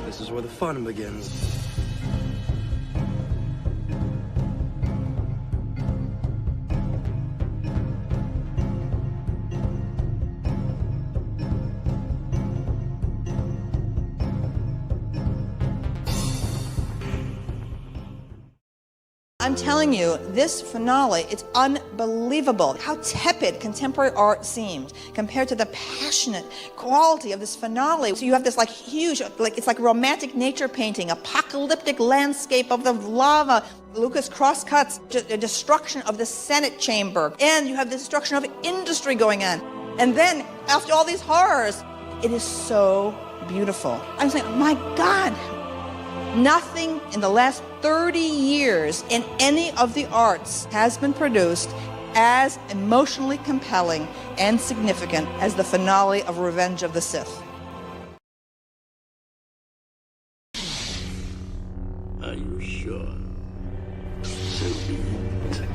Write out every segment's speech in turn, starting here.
This is where the fun begins. I'm telling you, this finale, it's unbelievable how tepid contemporary art seemed compared to the passionate quality of this finale. So you have this like huge, it's like romantic nature painting, apocalyptic landscape of the lava. Lucas cross-cuts the destruction of the Senate chamber, and you have the destruction of industry going on. And then, after all these horrors, it is so beautiful. I'm saying, oh my God, nothing in the last 30 years in any of the arts has been produced as emotionally compelling and significant as the finale of Revenge of the Sith. Are you sure? So be it.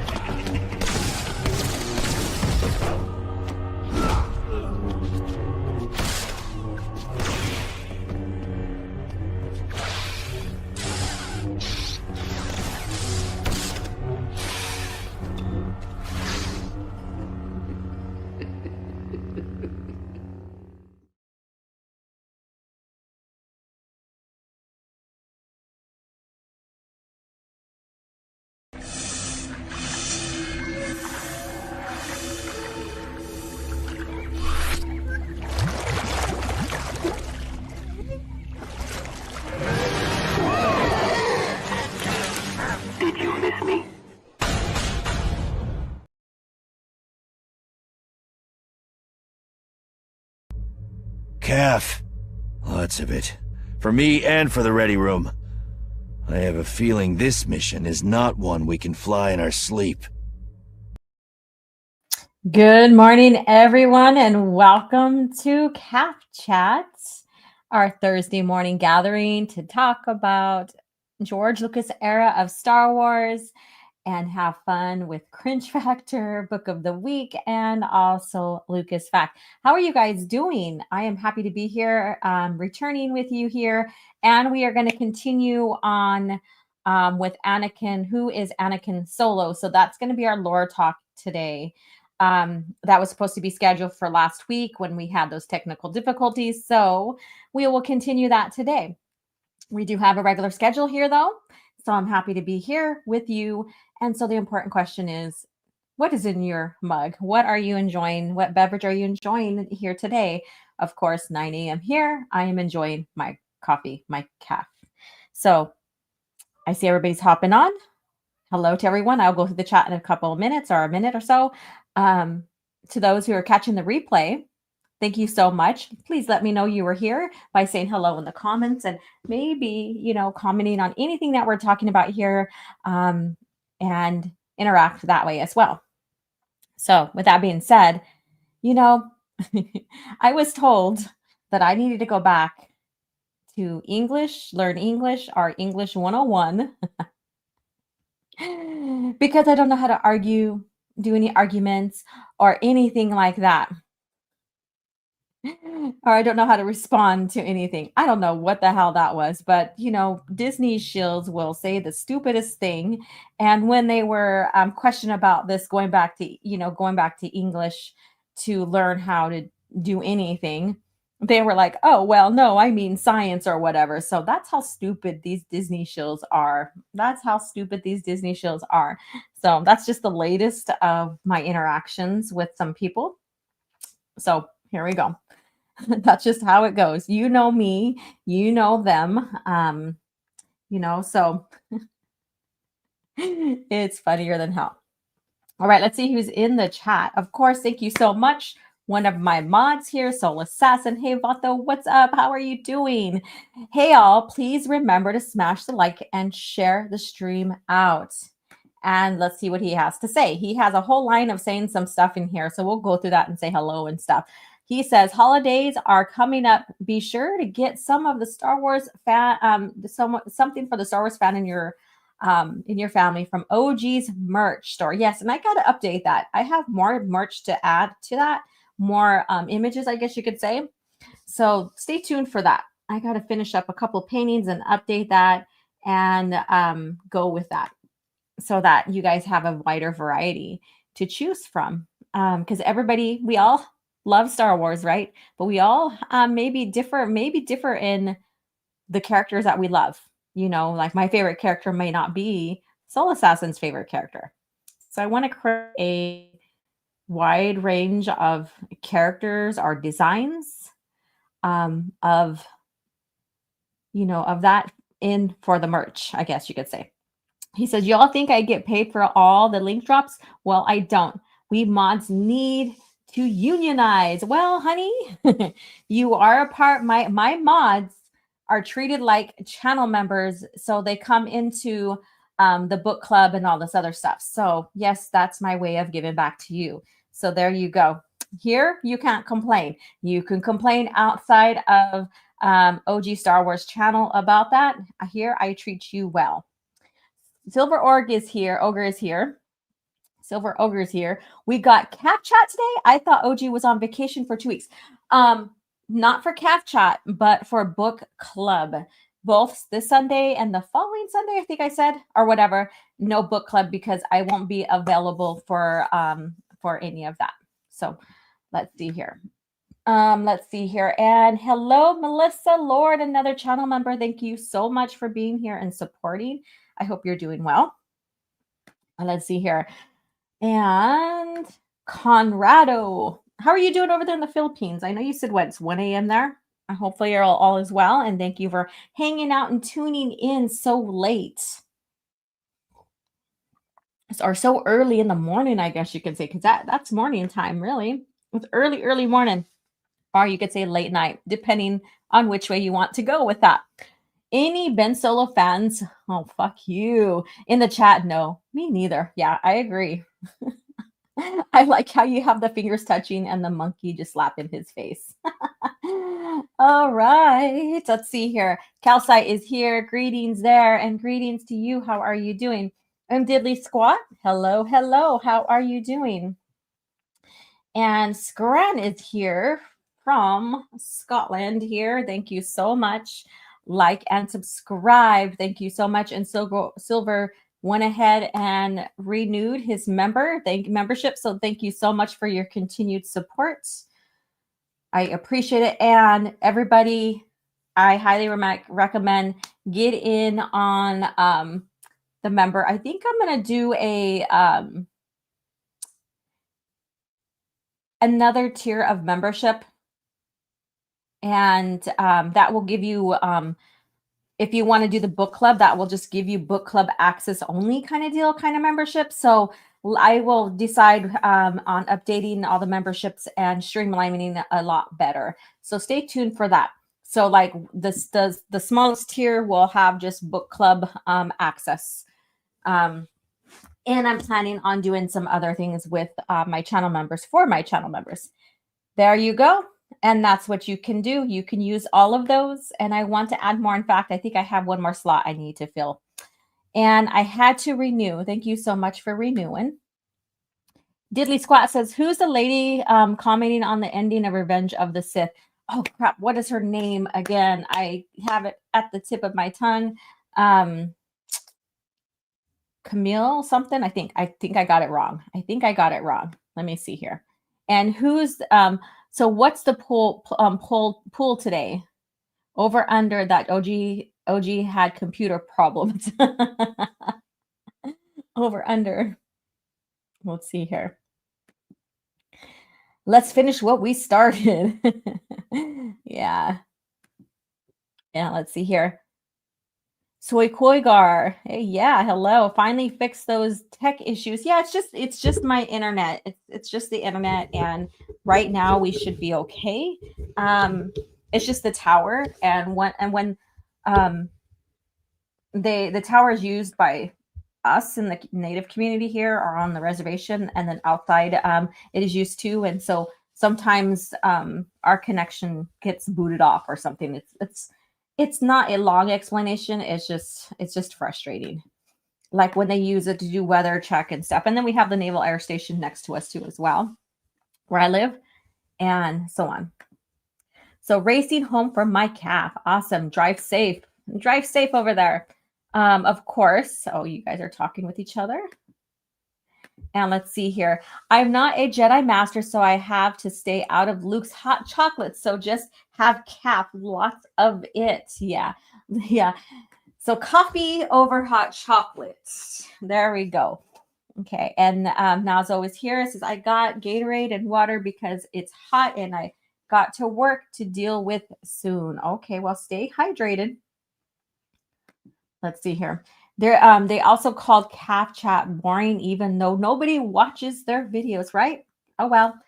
Did you miss me? CAF. Lots of it. For me and for the ready room. I have a feeling this mission is not one we can fly in our sleep. Good morning, everyone, and welcome to CAF Chats, our Thursday morning gathering to talk about George Lucas era of Star Wars and have fun with Cringe Factor, Book of the Week, and also Lucas Fact. How are you guys doing? I am happy to be here, returning with you here, and we are going to continue on with Anakin, who is Anakin Solo. So that's going to be our lore talk today. That was supposed to be scheduled for last week when we had those technical difficulties. So we will continue that today. We do have a regular schedule here, though. So I'm happy to be here with you. And so the important question is, what is in your mug? What are you enjoying? What beverage are you enjoying here today? Of course, 9 a.m. here, I am enjoying my coffee, my CAF. So I see everybody's hopping on. Hello to everyone. I'll go through the chat in a couple of minutes or a minute or so. To those who are catching the replay, thank you so much. Please let me know you were here by saying hello in the comments and maybe, commenting on anything that we're talking about here and interact that way as well. So with that being said, I was told that I needed to go back to English, learn English, or English 101 because I don't know how to argue, do any arguments or anything like that. Or I don't know how to respond to anything. I don't know what the hell that was, but Disney shills will say the stupidest thing. And when they were questioned about this, going back to English to learn how to do anything, they were like, "Oh, well, no, I mean science or whatever." So that's how stupid these Disney shills are. So that's just the latest of my interactions with some people. So here we go. That's just how it goes. You know me, you know them. So it's funnier than hell. All right, let's see who's in the chat. Of course, thank you so much. One of my mods here, Soul Assassin. Hey, Vato, what's up? How are you doing? Hey, all, please remember to smash the like and share the stream out. And let's see what he has to say. He has a whole line of saying some stuff in here, so we'll go through that and say hello and stuff. He says, holidays are coming up. Be sure to get some of the Star Wars fan, something for the Star Wars fan in your family from OG's merch store. Yes, and I got to update that. I have more merch to add to that, more images, I guess you could say. So stay tuned for that. I got to finish up a couple paintings and update that and go with that so that you guys have a wider variety to choose from. Because we all love Star Wars, right? But we all maybe differ in the characters that we love. Like my favorite character may not be Soul Assassin's favorite character. So I want to create a wide range of characters or designs of that in for the merch, I guess you could say. He says, y'all think I get paid for all the link drops? Well, I don't. We mods need to unionize. Well, honey, you are a part. My mods are treated like channel members, so they come into the book club and all this other stuff. So yes, that's my way of giving back to you. So there you go. Here, you can't complain. You can complain outside of OG Star Wars channel about that. Here, I treat you well. Silver Ogre is here. Silver Ogre is here. We got CAF Chat today. I thought OG was on vacation for 2 weeks. Not for CAF Chat, but for book club. Both this Sunday and the following Sunday, I think I said, or whatever. No book club because I won't be available for any of that. So let's see here. And hello, Melissa Lord, another channel member. Thank you so much for being here and supporting. I hope you're doing well. And let's see here. And Conrado, how are you doing over there in the Philippines? I know you said it's 1 a.m. there. Hopefully you're all is well. And thank you for hanging out and tuning in so late. Or so early in the morning, I guess you could say, because that's morning time, really. It's early morning. Or you could say late night, depending on which way you want to go with that. Any Ben Solo fans? Oh, fuck you. In the chat, no. Me neither. Yeah, I agree. I like how you have the fingers touching and the monkey just slapping his face. All right. Let's see here. Calcite is here. Greetings there. And greetings to you. How are you doing? And Diddly Squat. Hello. How are you doing? And Scran is here from Scotland here. Thank you so much. Like and subscribe. Thank you so much. And Silver went ahead and renewed his membership. So thank you so much for your continued support. I appreciate it. And everybody, I highly recommend get in on the member. I think I'm going to do a another tier of membership. And that will give you, if you want to do the book club, that will just give you book club access only kind of membership. So I will decide on updating all the memberships and streamlining it a lot better. So stay tuned for that. So like the smallest tier will have just book club access. And I'm planning on doing some other things with my channel members for my channel members. There you go. And that's what you can do. You can use all of those. And I want to add more. In fact, I think I have one more slot I need to fill. And I had to renew. Thank you so much for renewing. Diddly Squat says, who's the lady commenting on the ending of Revenge of the Sith? Oh, crap. What is her name again? I have it at the tip of my tongue. Camille something. I think I got it wrong. Let me see here. And who's so what's the poll today? Over under that OG had computer problems. Over under. Let's see here. Let's finish what we started. Yeah. Let's see here. Soy Koigar. Hey, yeah, hello. Finally fixed those tech issues. Yeah, it's just my internet. It's just the internet, and right now we should be okay. It's just the tower, and when the tower is used by us in the native community here or on the reservation, and then outside it is used too. And so sometimes our connection gets booted off or something. It's not a long explanation. It's just frustrating. Like when they use it to do weather check and stuff. And then we have the Naval Air Station next to us too as well, where I live, and so on. So racing home from my calf. Awesome. Drive safe. Drive safe over there. Of course. Oh, you guys are talking with each other. And let's see here. I'm not a Jedi master, so I have to stay out of Luke's hot chocolate. So just have calf, lots of it. Yeah. Yeah. So coffee over hot chocolate. There we go. Okay. And now it's always here. It says, I got Gatorade and water because it's hot and I got to work to deal with soon. Okay. Well, stay hydrated. Let's see here. They also called calf chat boring, even though nobody watches their videos, right? Oh, well,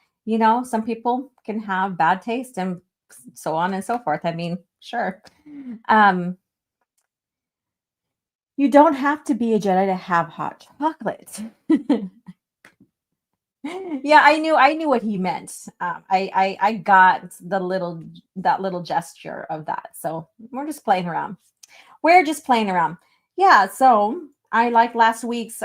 some people can have bad taste and so on and so forth. I mean, sure. You don't have to be a Jedi to have hot chocolate. Yeah, I knew what he meant. I got that little gesture of that. So we're just playing around. Yeah, so I like last week's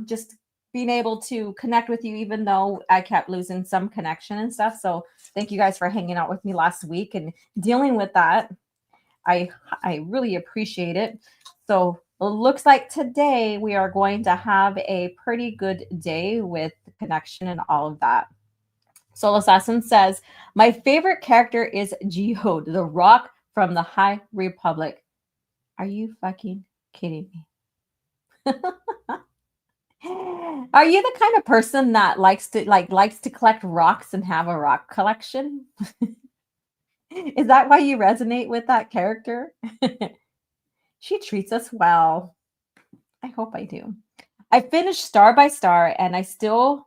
just being able to connect with you, even though I kept losing some connection and stuff. So thank you guys for hanging out with me last week and dealing with that. I really appreciate it. So it looks like today we are going to have a pretty good day with connection and all of that. Soul Assassin says, my favorite character is Geode, the rock from the High Republic. Are you fucking kidding me? Are you the kind of person that likes to collect rocks and have a rock collection? Is that why you resonate with that character? She treats us well. I hope I do. I finished Star by Star and I still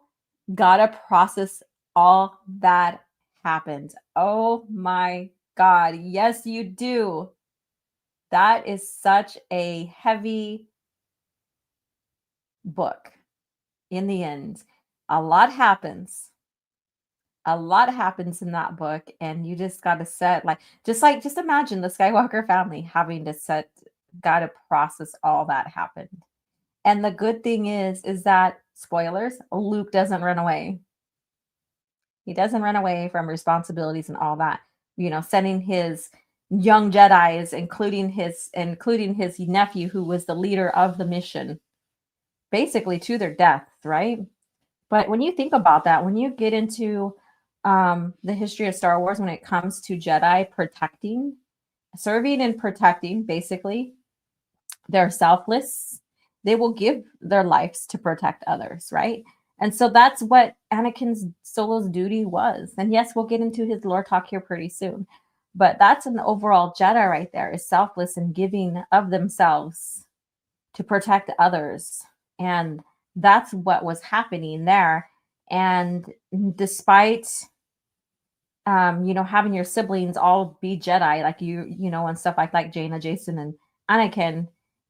gotta process all that happened. Oh my God. Yes, you do. That is such a heavy book. In the end, a lot happens. A lot happens in that book, and you just got to just imagine the Skywalker family having to got to process all that happened. And the good thing is that, spoilers, Luke doesn't run away. He doesn't run away from responsibilities and all that. Sending his young Jedis, including his nephew, who was the leader of the mission, basically to their death, right? But when you think about that, when you get into the history of Star Wars, when it comes to Jedi serving and protecting, basically, they're selfless. They will give their lives to protect others, right? And so that's what Anakin Solo's duty was. And yes, we'll get into his lore talk here pretty soon. But that's an overall Jedi right there, is selfless and giving of themselves to protect others. And that's what was happening there. And despite having your siblings all be Jedi, like and stuff like Jaina, Jason, and Anakin,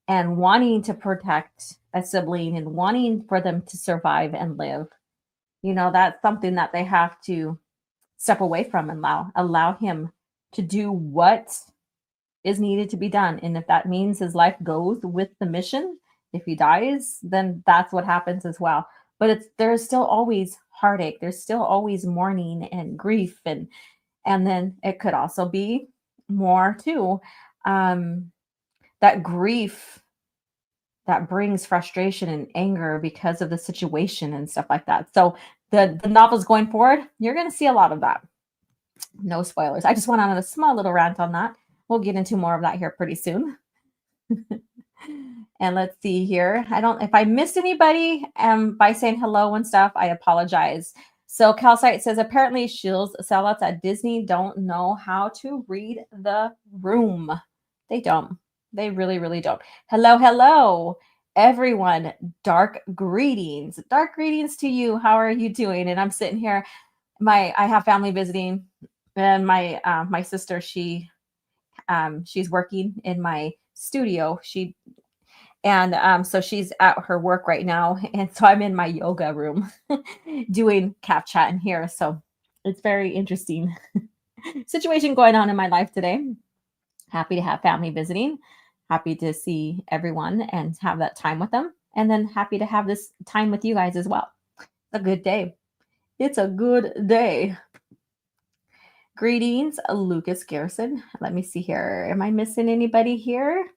and wanting to protect a sibling and wanting for them to survive and live, that's something that they have to step away from and allow him to do what is needed to be done. And if that means his life goes with the mission, if he dies, then that's what happens as well. But there's still always heartache. There's still always mourning and grief. And then it could also be more too. That grief that brings frustration and anger because of the situation and stuff like that. So the novels going forward, you're going to see a lot of that. No spoilers. I just went on a small little rant on that. We'll get into more of that here pretty soon. And let's see here. If I missed anybody by saying hello and stuff, I apologize. So Calcite says, apparently Shields sellouts at Disney don't know how to read the room. They don't. They really, really don't. Hello, everyone. Dark greetings. Dark greetings to you. How are you doing? And I'm sitting here. I have family visiting, and my sister, she's working in my studio. So she's at her work right now. And so I'm in my yoga room doing CAF chat in here. So it's very interesting situation going on in my life today. Happy to have family visiting. Happy to see everyone and have that time with them. And then happy to have this time with you guys as well. It's a good day. It's a good day. Greetings, Lucas Garrison. Let me see here. Am I missing anybody here?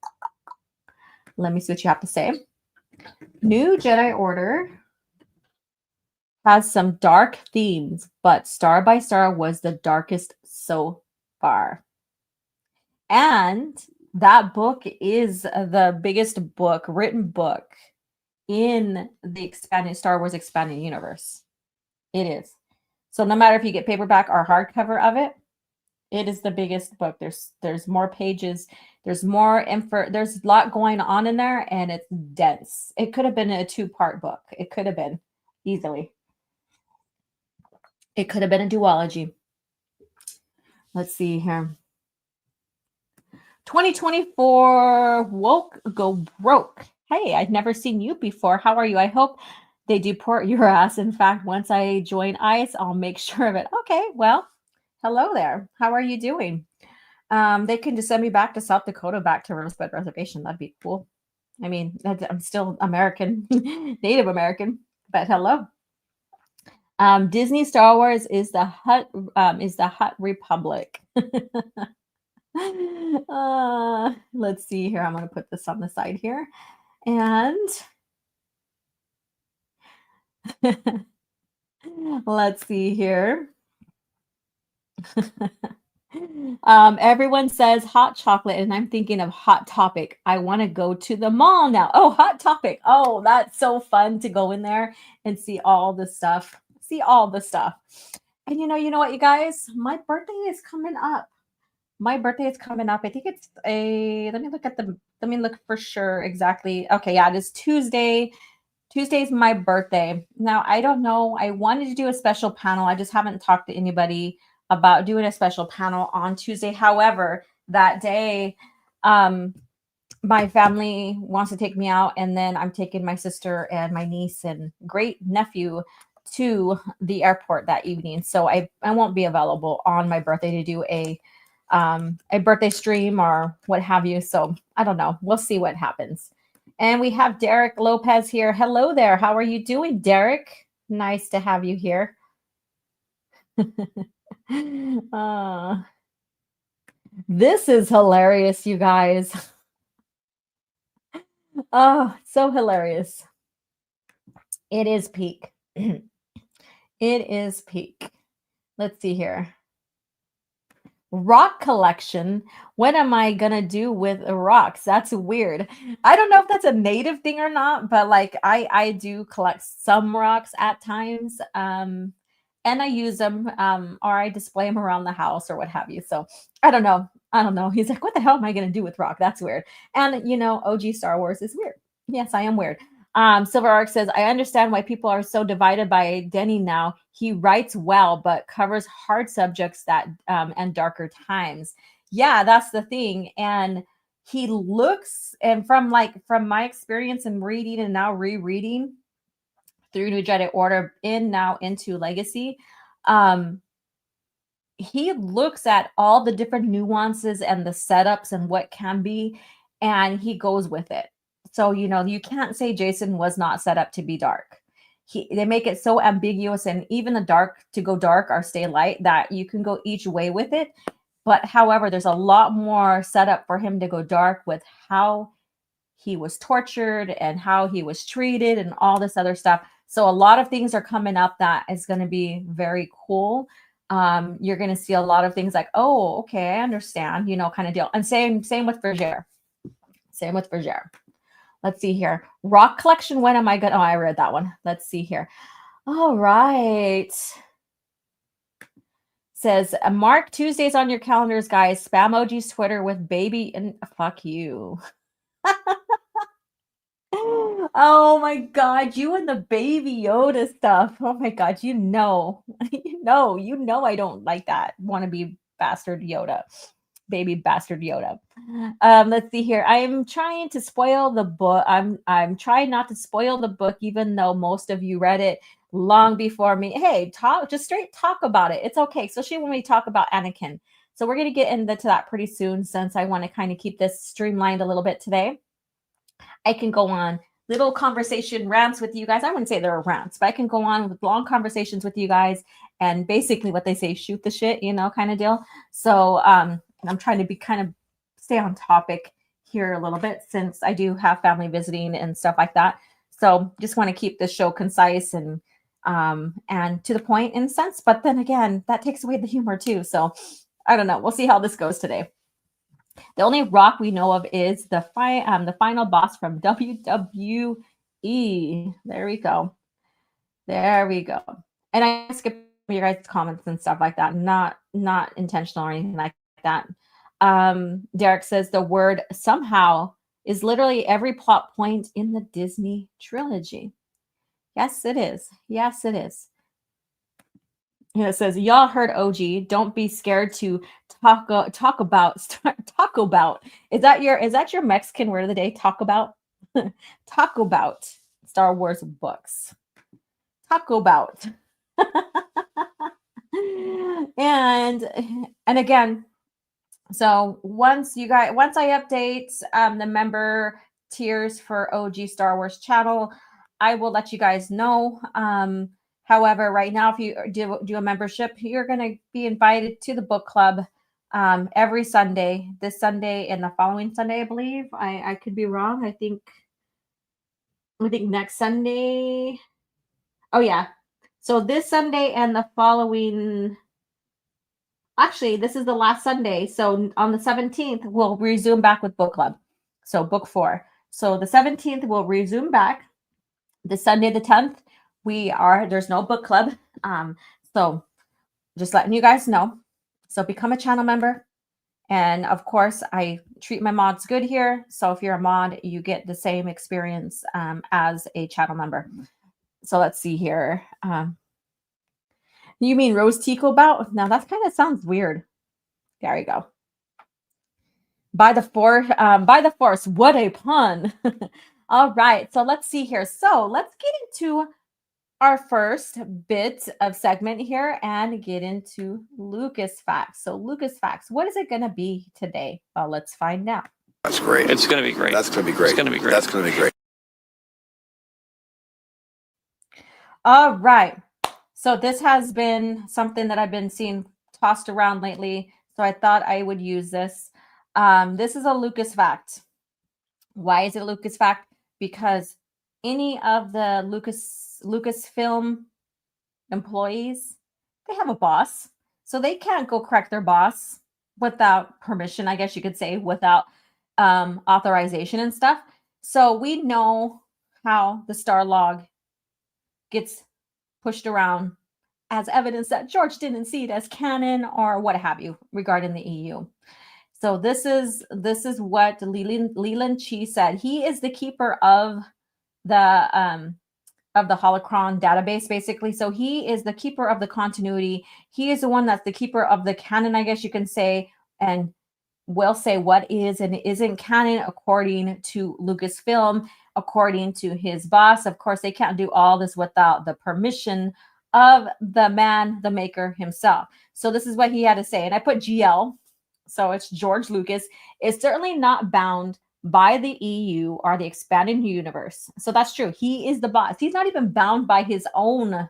Let me see what you have to say. New Jedi Order has some dark themes, but Star by Star was the darkest so far. And that book is the biggest book, written book in the expanded Star Wars expanded universe. It is. So no matter if you get paperback or hardcover of it, it is the biggest book. There's more pages, there's more info, there's a lot going on in there, and it's dense. It could have been a 2-part book. It could have been easily. It could have been a duology. Let's see here. 2024 woke go broke. Hey, I'd never seen you before. How are you? I hope they deport your ass. In fact, once I join ICE, I'll make sure of it. Okay, well, hello there. How are you doing? They can just send me back to South Dakota, back to Rosebud Reservation. That'd be cool. I mean, I'm still American, Native American, but hello. Disney Star Wars is the Hut Republic. Let's see here. I'm going to put this on the side here. And let's see here. Everyone says hot chocolate, and I'm thinking of Hot Topic. I want to go to the mall now. Oh, Hot Topic. Oh, that's so fun to go in there and see all the stuff. And you know what, you guys? My birthday is coming up. I think it's let me look for sure exactly. Okay, yeah, it is Tuesday. Tuesday's my birthday. Now, I don't know. I wanted to do a special panel. I just haven't talked to anybody about doing a special panel on Tuesday. However, that day, my family wants to take me out, and then I'm taking my sister and my niece and great nephew to the airport that evening. So I won't be available on my birthday to do a birthday stream or what have you. So I don't know. We'll see what happens. And we have Derek Lopez here. Hello there. How are you doing, Derek? Nice to have you here. This is hilarious, you guys. Oh, so hilarious. It is peak. It is peak. Let's see here. Rock collection. What am I gonna do with rocks? That's weird. I don't know if that's a native thing or not, but like I do collect some rocks at times. And I use them or I display them around the house or what have you. So I don't know. He's like, what the hell am I gonna do with rock? That's weird. And OG Star Wars is weird. Yes, I am weird. Silver Arc says, I understand why people are so divided by Denny now. He writes well, but covers hard subjects that and darker times. Yeah, that's the thing. And he looks, and from my experience in reading and now rereading through New Jedi Order now into Legacy, he looks at all the different nuances and the setups and what can be, and he goes with it. So, you can't say Jason was not set up to be dark. They make it so ambiguous, and even the dark to go dark or stay light, that you can go each way with it. But however, there's a lot more set up for him to go dark with how he was tortured and how he was treated and all this other stuff. So a lot of things are coming up that is going to be very cool. You're going to see a lot of things like, oh, okay, I understand, kind of deal. And same with Vergere. Let's see here. Rock collection. When am I going? Oh, I read that one. Let's see here. All right. Says, mark Tuesdays on your calendars, guys. Spam OG's Twitter with baby and fuck you. Oh my God. You and the baby Yoda stuff. Oh my God. You know I don't like that wannabe bastard Yoda. Baby bastard Yoda. Let's see here. I'm trying to spoil the book. I'm trying not to spoil the book, even though most of you read it long before me. Hey, just straight talk about it. It's okay. Especially when we talk about Anakin. So we're going to get into that pretty soon, since I want to kind of keep this streamlined a little bit today. I can go on little conversation rants with you guys. I wouldn't say they're rants, but I can go on with long conversations with you guys and basically what they say, shoot the shit, kind of deal. So and I'm trying to be kind of stay on topic here a little bit since I do have family visiting and stuff like that. So just want to keep this show concise and to the point in a sense. But then again, that takes away the humor too. So I don't know. We'll see how this goes today. The only rock we know of is the final boss from WWE. There we go. And I skip your guys' comments and stuff like that. Not intentional or anything like that. Derek says the word somehow is literally every plot point in the Disney trilogy. Yes, it is. Yes, it is. It says, y'all heard OG. Don't be scared to talk about. Is that your Mexican word of the day? Talk about? Talk about Star Wars books. Talk about. and again, so once I update the member tiers for OG Star Wars channel, I will let you guys know. However, right now, if you do a membership, you're going to be invited to the book club every Sunday, this Sunday and the following Sunday, I believe. I could be wrong. I think next Sunday. Oh, yeah. So this Sunday and the following. Actually, this is the last Sunday. So on the 17th, we'll resume back with book club. So book 4. So the 17th, we'll resume back. The Sunday, the 10th, there's no book club. So just letting you guys know. So become a channel member. And of course, I treat my mods good here. So if you're a mod, you get the same experience as a channel member. So let's see here. You mean Rose Tico bout? Now that kind of sounds weird. There you go. By the force, what a pun. All right, so let's see here. So let's get into our first bit of segment here and get into Lucas Facts. So Lucas Facts, what is it going to be today? Well, let's find out. That's great. It's going to be great. That's going to be great. It's going to be great. That's going to be great. All right. So this has been something that I've been seeing tossed around lately. So I thought I would use this. This is a Lucas Fact. Why is it a Lucas Fact? Because any of the Lucasfilm employees, they have a boss. So they can't go correct their boss without permission, I guess you could say, without authorization and stuff. So we know how the Star Log gets pushed around as evidence that George didn't see it as canon or what have you regarding the EU. So this is what Leland Chi said. He is the keeper of the holocron database, basically. So he is the keeper of the continuity. He is the one that's the keeper of the canon, I guess you can say, and will say what is and isn't canon according to Lucasfilm, according to his boss. Of course, they can't do all this without the permission of the man, the maker himself. So this is what he had to say. And I put GL, so it's George Lucas, is certainly not bound by the EU or the expanded universe. So that's true. He is the boss. He's not even bound by his own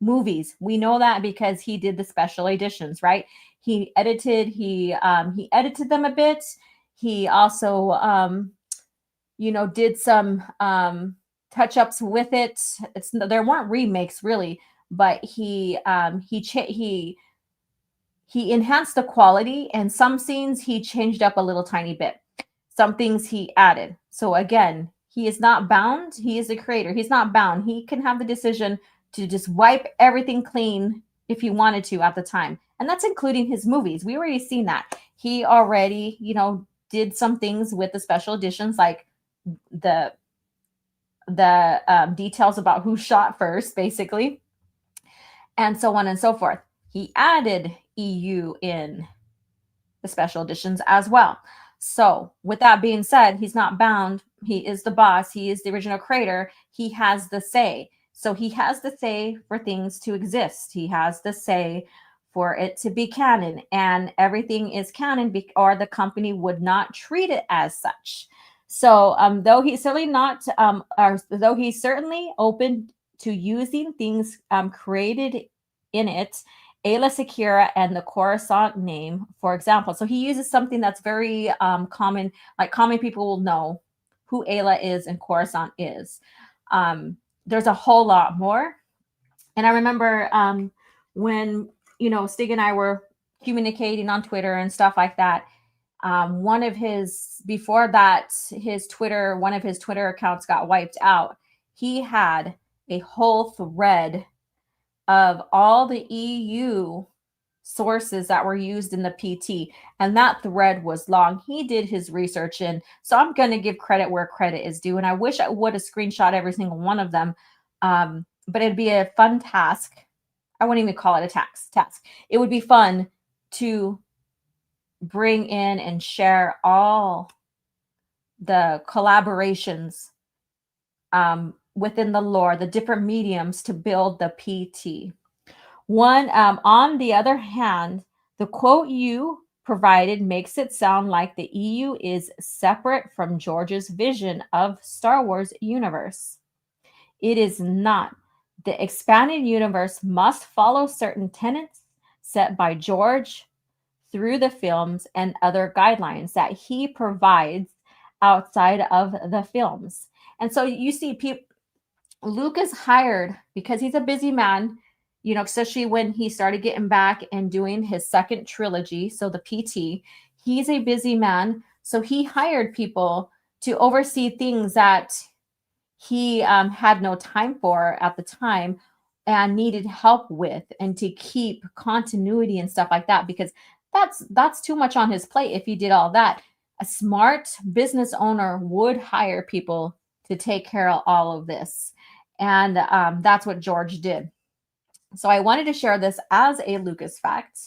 movies. We know that because he did the special editions, right? He edited them a bit. He also did some touch-ups with it. There weren't remakes really, but he enhanced the quality, and some scenes he changed up a little tiny bit. Some things he added. So again, he is not bound. He is the creator. He's not bound. He can have the decision to just wipe everything clean if he wanted to at the time. And that's including his movies. We already seen that. He already, did some things with the special editions, like the details about who shot first, basically, and so on and so forth. He added EU in the special editions as well. So with that being said, he's not bound. He is the boss. He is the original creator. He has the say. So he has the say for things to exist. He has the say for it to be canon, and everything is canon or the company would not treat it as such. So, though he's certainly open to using things created in it, Ayla Secura and the Coruscant name, for example. So he uses something that's very common, like common people will know who Ayla is and Coruscant is. There's a whole lot more. And I remember when, Stig and I were communicating on Twitter and stuff like that. One of his Twitter accounts got wiped out. He had a whole thread of all the EU sources that were used in the PT, and that thread was long. He did his research in, so I'm going to give credit where credit is due, and I wish I would have screenshot every single one of them, but it'd be a fun task. I wouldn't even call it a task. It would be fun to bring in and share all the collaborations within the lore, the different mediums to build the PT. On the other hand, the quote you provided makes it sound like the EU is separate from George's vision of Star Wars universe. It is not. The expanded universe must follow certain tenets set by George through the films and other guidelines that he provides outside of the films. And so you see Lucas hired, because he's a busy man, especially when he started getting back and doing his second trilogy, so the PT, he's a busy man. So he hired people to oversee things that he had no time for at the time and needed help with, and to keep continuity and stuff like that, because that's too much on his plate if he did all that. A smart business owner would hire people to take care of all of this. And that's what George did. So I wanted to share this as a Lucas fact.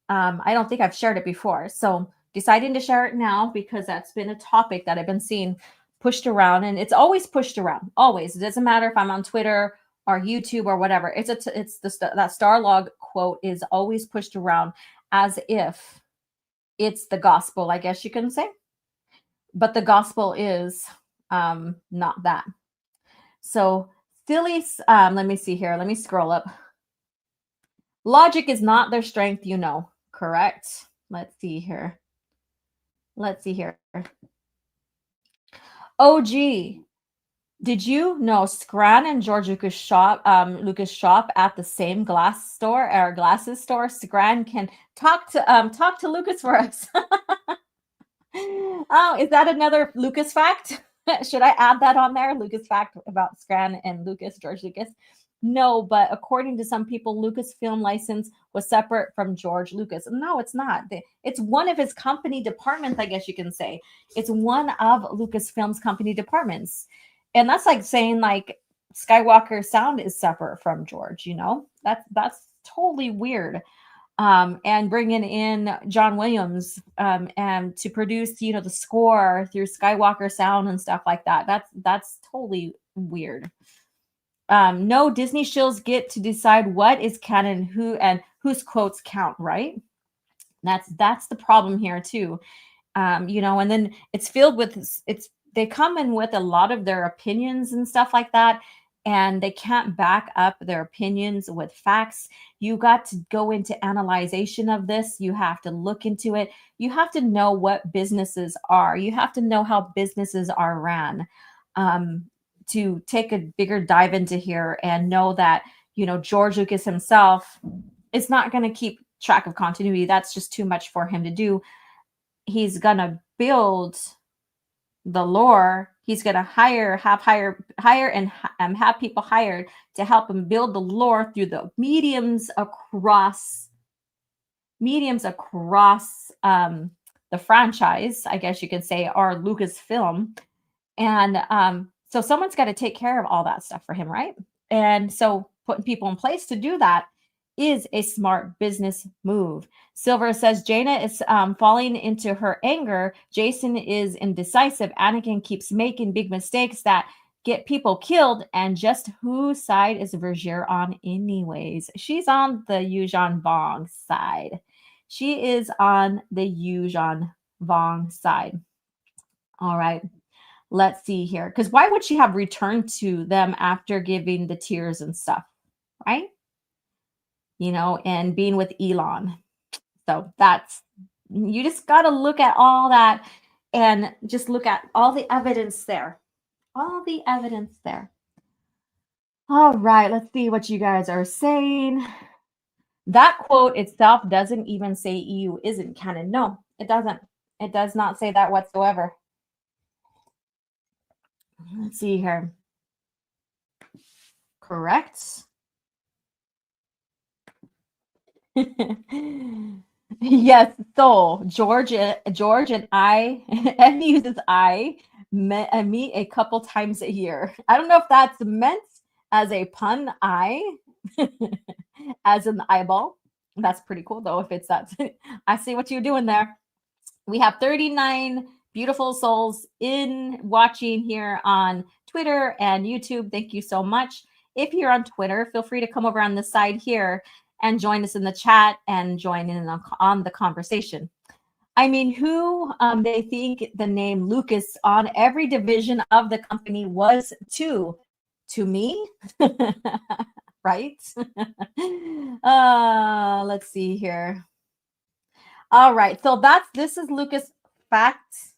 I don't think I've shared it before. So deciding to share it now because that's been a topic that I've been seeing pushed around, and it's always pushed around. Always. It doesn't matter if I'm on Twitter or YouTube or whatever. That Starlog quote is always pushed around as if it's the gospel, I guess you can say. But the gospel is not that. So Philly's, let me see here. Let me scroll up. Logic is not their strength, correct? Let's see here. OG, did you know Scran and George Lucas shop at the same glasses store? Scran can talk to Lucas for us. Oh, is that another Lucas fact? Should I add that on there? Lucas fact about Scran and George Lucas? No, but according to some people, Lucasfilm license was separate from George Lucas. No, it's not. It's one of his company departments, I guess you can say. It's one of Lucasfilm's company departments. And that's like saying like Skywalker sound is separate from George, That's totally weird. And bringing in John Williams and to produce, the score through Skywalker sound and stuff like that. That's totally weird. No, Disney shills get to decide what is canon, whose quotes count, right? That's the problem here too. And then it's filled with they come in with a lot of their opinions and stuff like that, and they can't back up their opinions with facts. You got to go into analyzation of this. You have to look into it. You have to know what businesses are. You have to know how businesses are ran. To take a bigger dive into here and know that, George Lucas himself is not going to keep track of continuity. That's just too much for him to do. He's going to build the lore. He's going to hire and have people hired to help him build the lore through the mediums across the franchise, I guess you could say, or Lucasfilm. And so someone's got to take care of all that stuff for him, right? And so putting people in place to do that is a smart business move. Silver says Jaina is falling into her anger. Jason is indecisive. Anakin keeps making big mistakes that get people killed. And just whose side is Vergier on anyways? She's on the Yuuzhan Vong side. She is on the Yuuzhan Vong side. All right. Let's see here. Because why would she have returned to them after giving the tears and stuff, right? You know, and being with Elon. So that's, you just got to look at all that and just look at all the evidence there. All the evidence there. All right, let's see what you guys are saying. That quote itself doesn't even say EU isn't canon. No, it doesn't. It does not say that whatsoever. Let's see here. Correct. Yes, so George and I, and uses I meet a couple times a year. I don't know if that's meant as a pun, I, as in the eyeball. That's pretty cool though. If it's that, I see what you're doing there. We have 39 beautiful souls in watching here on Twitter and YouTube. Thank you so much. If you're on Twitter, feel free to come over on the side here and join us in the chat and join in on the conversation. I mean, who they think the name Lucas on every division of the company was to me, right? Let's see here. All right, so this is Lucas Facts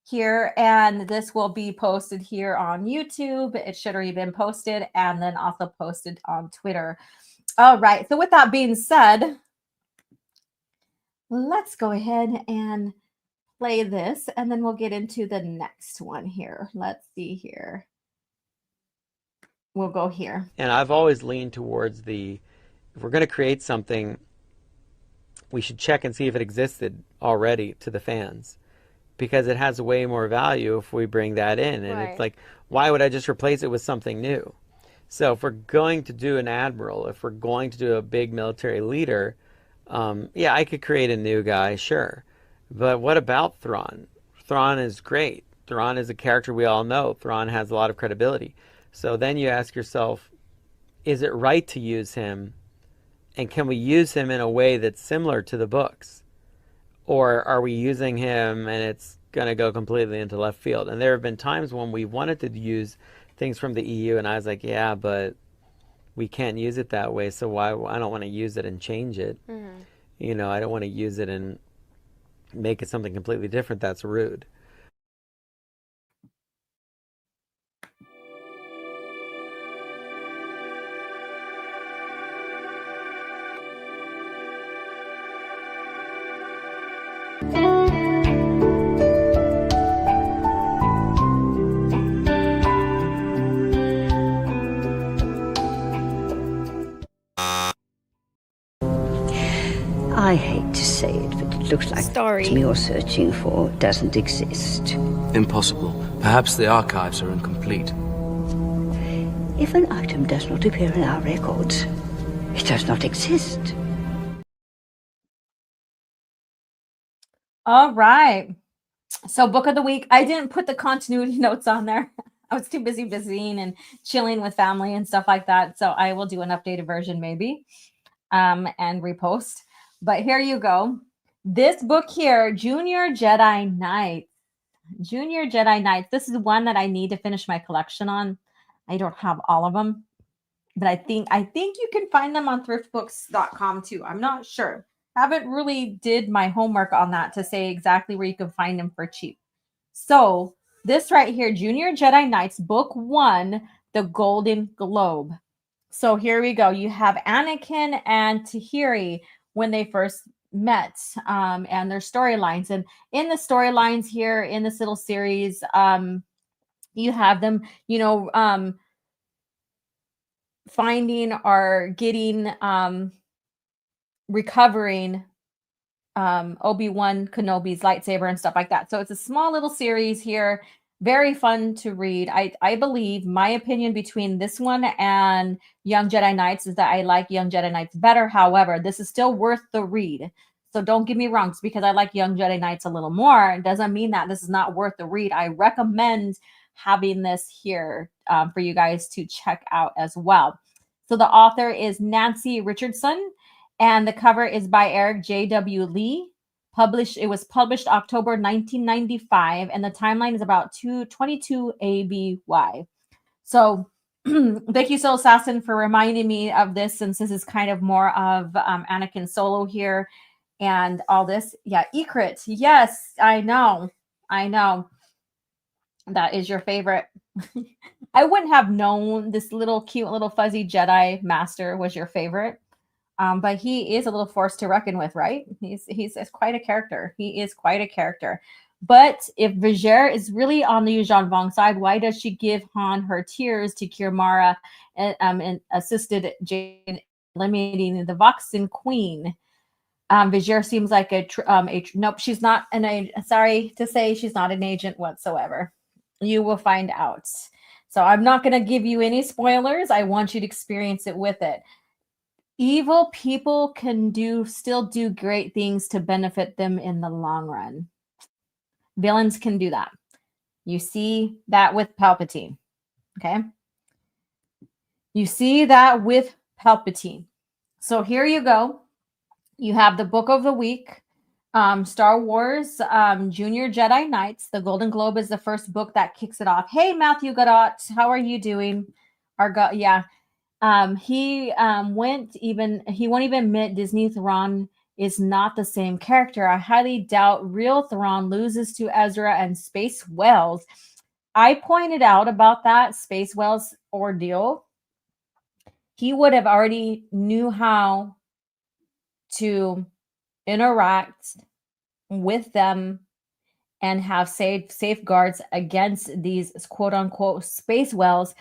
here, and this will be posted here on YouTube. It should already been posted and then also posted on Twitter. All right, so with that being said, let's go ahead and play this, and then we'll get into the next one here. Let's see here. We'll go here. And I've always leaned towards if we're going to create something, we should check and see if it existed already to the fans, because it has way more value if we bring that in. And Right. It's like, why would I just replace it with something new? So if we're going to do an admiral, if we're going to do a big military leader, yeah, I could create a new guy, sure. But what about Thrawn? Thrawn is great. Thrawn is a character we all know. Thrawn has a lot of credibility. So then you ask yourself, is it right to use him? And can we use him in a way that's similar to the books? Or are we using him and it's going to go completely into left field? And there have been times when we wanted to use things from the EU, and I was like, yeah, but we can't use it that way, so why? I don't want to use it and change it. Mm-hmm. You know, I don't want to use it and make it something completely different. That's rude. I hate to say it, but it looks like Story. the you're searching for doesn't exist. Impossible. Perhaps the archives are incomplete. If an item does not appear in our records, it does not exist. All right. So book of the week. I didn't put the continuity notes on there. I was too busy visiting and chilling with family and stuff like that. So I will do an updated version maybe and repost. But here you go. This book here, Junior Jedi Knights. Junior Jedi Knights. This is one that I need to finish my collection on. I don't have all of them, but I think you can find them on thriftbooks.com too. I'm not sure. Haven't really did my homework on that to say exactly where you can find them for cheap. So this right here, Junior Jedi Knights, book 1, The Golden Globe. So here we go. You have Anakin and Tahiri when they first met and their storylines. And in the storylines here in this little series, you have them, finding or getting, recovering Obi-Wan Kenobi's lightsaber and stuff like that. So it's a small little series here. Very fun to read. I believe my opinion between this one and Young Jedi Knights is that I like Young Jedi Knights better. However, this is still worth the read. So don't get me wrong. Just because I like Young Jedi Knights a little more, it doesn't mean that this is not worth the read. I recommend having this here for you guys to check out as well. So the author is Nancy Richardson, and the cover is by Eric J.W. Lee. It was published October 1995, and the timeline is about 222 ABY. So thank you, Soul Assassin, for reminding me of this, since this is kind of more of Anakin Solo here and all this. Yeah, Ekrit. Yes, I know. I know. That is your favorite. I wouldn't have known this little cute little fuzzy Jedi master was your favorite. But he is a little force to reckon with, right? He's quite a character. He is quite a character. But if Viger is really on the Yuuzhan Vong side, why does she give Han her tears to cure Mara and assisted Jane eliminating the Voxen Queen? Viger seems like nope, she's not an agent. Sorry to say, she's not an agent whatsoever. You will find out. So I'm not going to give you any spoilers. I want you to experience it with it. Evil people can still do great things to benefit them in the long run. Villains can do that. You see that with Palpatine. Okay. You see that with Palpatine. So here you go. You have the book of the week, Star Wars Junior Jedi Knights. The Golden Globe is the first book that kicks it off. Hey, Matthew Godot, how are you doing? Yeah. He won't even admit Disney Thrawn is not the same character. I highly doubt real Thrawn loses to Ezra and Space Wells. I pointed out about that Space Wells ordeal. He would have already knew how to interact with them and have safeguards against these quote unquote Space Wells,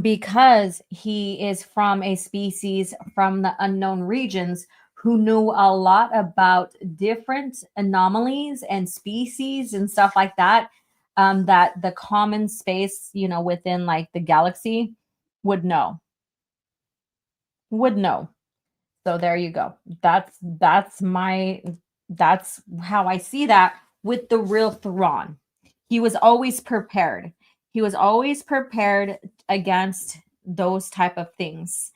because he is from a species from the unknown regions who knew a lot about different anomalies and species and stuff like that, that the common space, within like the galaxy would know. So there you go. That's how I see that with the real Thrawn. He was always prepared. He was always prepared against those type of things.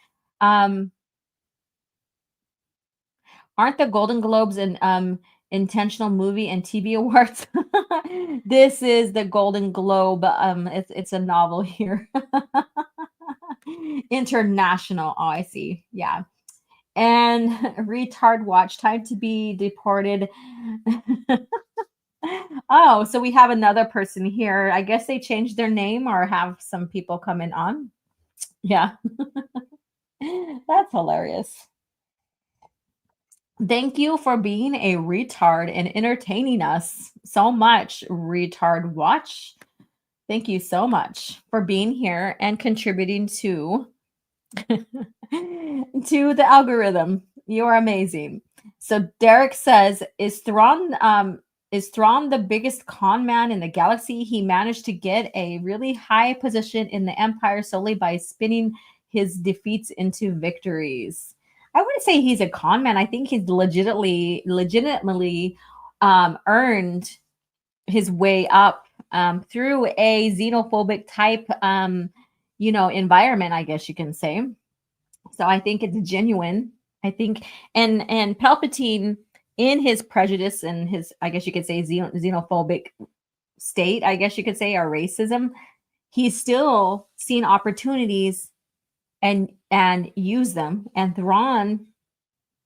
Aren't the Golden Globes and intentional movie and TV awards? This is the Golden Globe. It's a novel here. International. Oh, I see. Yeah. And retard watch time to be deported. Oh, so we have another person here. I guess they changed their name or have some people coming on. Yeah. That's hilarious. Thank you for being a retard and entertaining us so much, Retard Watch. Thank you so much for being here and contributing to to the algorithm. You're amazing. So Derek says, is Thrawn the biggest con man in the galaxy? He managed to get a really high position in the Empire solely by spinning his defeats into victories. I wouldn't say he's a con man. I think he's legitimately earned his way up through a xenophobic type environment, I guess you can say. So I think it's genuine. I think and Palpatine, in his prejudice and his, I guess you could say, xenophobic state, I guess you could say, or racism, he's still seen opportunities and use them. And Thrawn,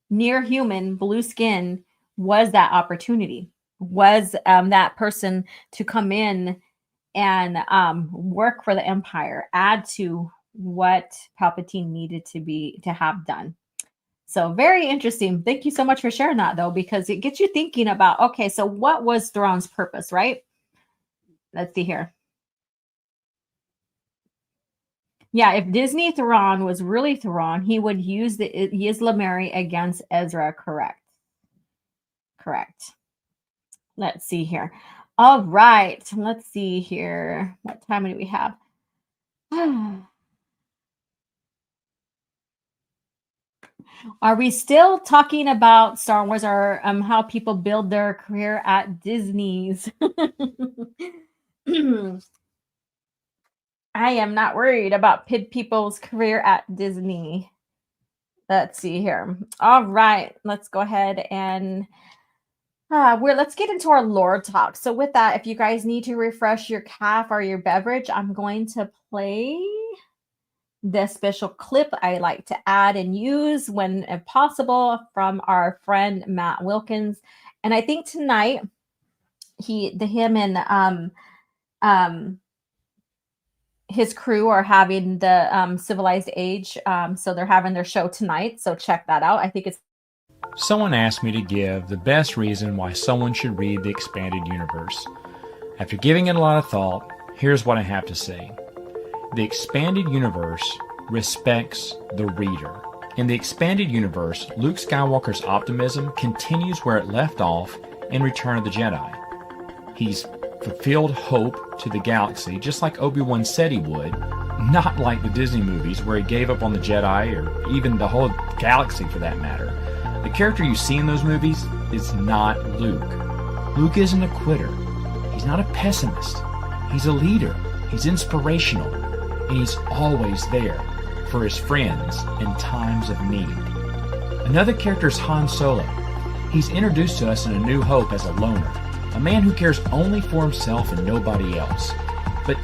near human, blue skin, was that opportunity, was that person to come in and work for the Empire, add to what Palpatine needed to have done. So very interesting. Thank you so much for sharing that, though, because it gets you thinking about, okay, so what was Thrawn's purpose, right? Let's see here. Yeah, if Disney Thrawn was really Thrawn, he would use the Yzlamiri against Ezra, correct? Correct. Let's see here. All right, let's see here. What time do we have? Are we still talking about Star Wars, or how people build their career at Disney's? I am not worried about people's career at Disney. Let's see here. All right, let's go ahead and Let's get into our lore talk. So with that, if you guys need to refresh your CAF or your beverage, I'm going to play the special clip I like to add and use when possible from our friend Matt Wilkins. And I think tonight him and um his crew are having the civilized age. So they're having their show tonight. So check that out. I think it's Someone asked me to give the best reason why someone should read the expanded universe. After giving it a lot of thought, here's what I have to say. The expanded universe respects the reader. In the expanded universe, Luke Skywalker's optimism continues where it left off in Return of the Jedi. He's fulfilled hope to the galaxy, just like Obi-Wan said he would, not like the Disney movies where he gave up on the Jedi or even the whole galaxy for that matter. The character you see in those movies is not Luke. Luke isn't a quitter. He's not a pessimist. He's a leader. He's inspirational. And he's always there for his friends in times of need. Another character is Han Solo. He's introduced to us in A New Hope as a loner, a man who cares only for himself and nobody else. But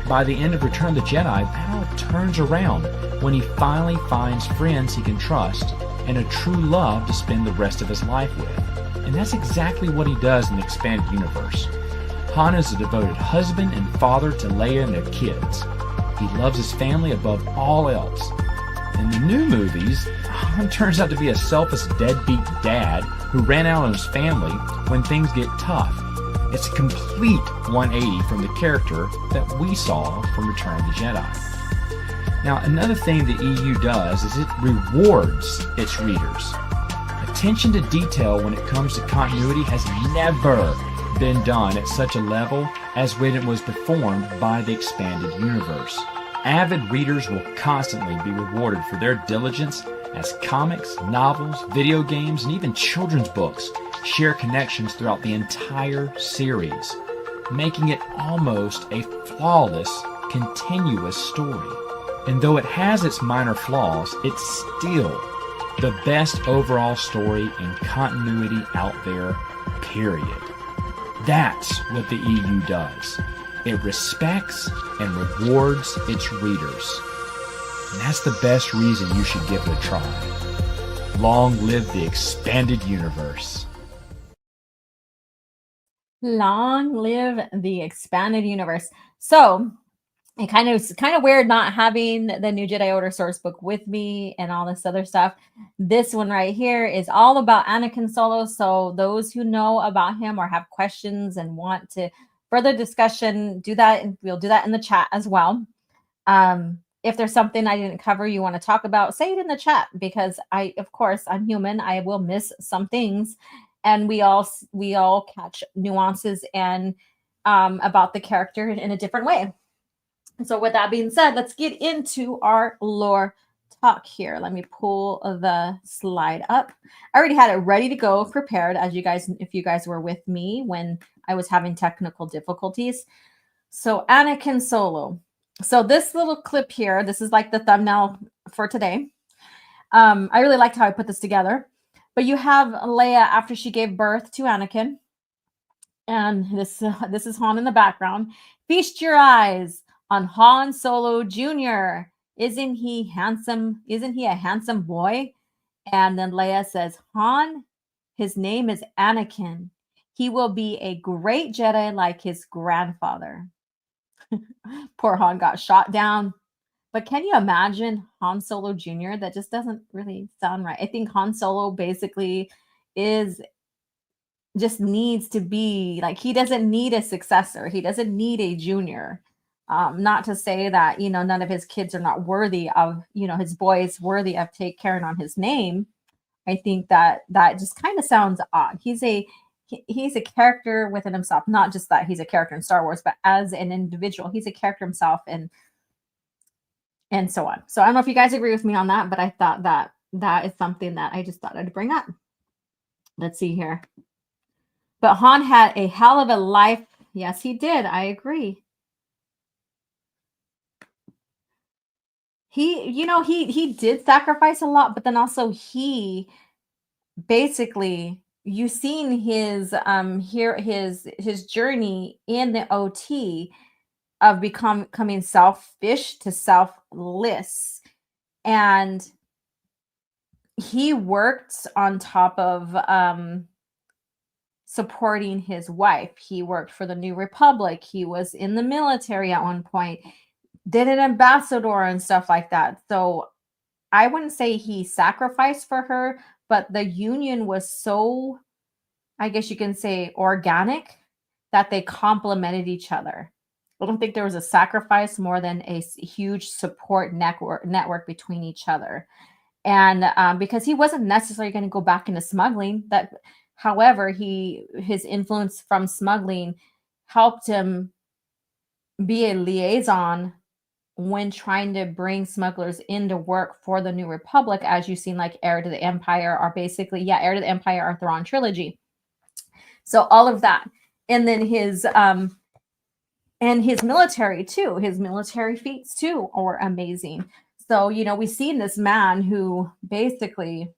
by the end of Return of the Jedi, that all turns around when he finally finds friends he can trust and a true love to spend the rest of his life with. And that's exactly what he does in the expanded universe. Han is a devoted husband and father to Leia and their kids. He loves his family above all else. In the new movies, Han turns out to be a selfish deadbeat dad who ran out on his family when things get tough. It's a complete 180 from the character that we saw from Return of the Jedi. Now, another thing the EU does is it rewards its readers. Attention to detail when it comes to continuity has never been done at such a level as when it was performed by the expanded universe. Avid readers will constantly be rewarded for their diligence as comics, novels, video games, and even children's books share connections throughout the entire series, making it almost a flawless, continuous story. And though it has its minor flaws, it's still the best overall story and continuity out there, period. That's what the EU does. It respects and rewards its readers. And that's the best reason you should give it a try. Long live the expanded universe. Long live the expanded universe. So it's kind of weird not having the new Jedi Order source book with me and all this other stuff. This one right here is all about Anakin Solo. So those who know about him or have questions and want to further discussion, do that, and we'll do that in the chat as well. If there's something I didn't cover you want to talk about, say it in the chat, because of course, I'm human. I will miss some things, and we all catch nuances and about the character in a different way. So with that being said, let's get into our lore talk here. Let me pull the slide up. I already had it ready to go, prepared, as if you guys were with me when I was having technical difficulties. So Anakin Solo. So this little clip here, this is like the thumbnail for today. I really liked how I put this together. But you have Leia after she gave birth to Anakin. And this is Han in the background. Feast your eyes on Han Solo Jr. Isn't he handsome? Isn't he a handsome boy? And then Leia says, Han, his name is Anakin. He will be a great Jedi like his grandfather. Poor Han got shot down. But can you imagine Han Solo Jr.? That just doesn't really sound right. I think Han Solo basically just needs to be like, he doesn't need a successor. He doesn't need a junior. Not to say that, none of his kids are not worthy of, his boys worthy of carrying on his name. I think that just kind of sounds odd. He's a character within himself, not just that he's a character in Star Wars, but as an individual, he's a character himself and so on. So I don't know if you guys agree with me on that, but I thought that is something that I just thought I'd bring up. Let's see here. But Han had a hell of a life. Yes, he did. I agree. He did sacrifice a lot, but then also he basically, you've seen his here his journey in the OT of becoming selfish to selfless. And he worked on top of supporting his wife. He worked for the New Republic. He was in the military at one point, did an ambassador and stuff like that. So I wouldn't say he sacrificed for her, but the union was so, I guess you can say, organic that they complemented each other. I don't think there was a sacrifice more than a huge support network between each other. And because he wasn't necessarily going to go back into smuggling, that, however, his influence from smuggling helped him be a liaison when trying to bring smugglers into work for the New Republic, as you've seen, like Heir to the Empire, are basically, yeah, Heir to the Empire, or Thrawn trilogy. So all of that, and then his military too, his military feats too are amazing. So we've seen this man who basically,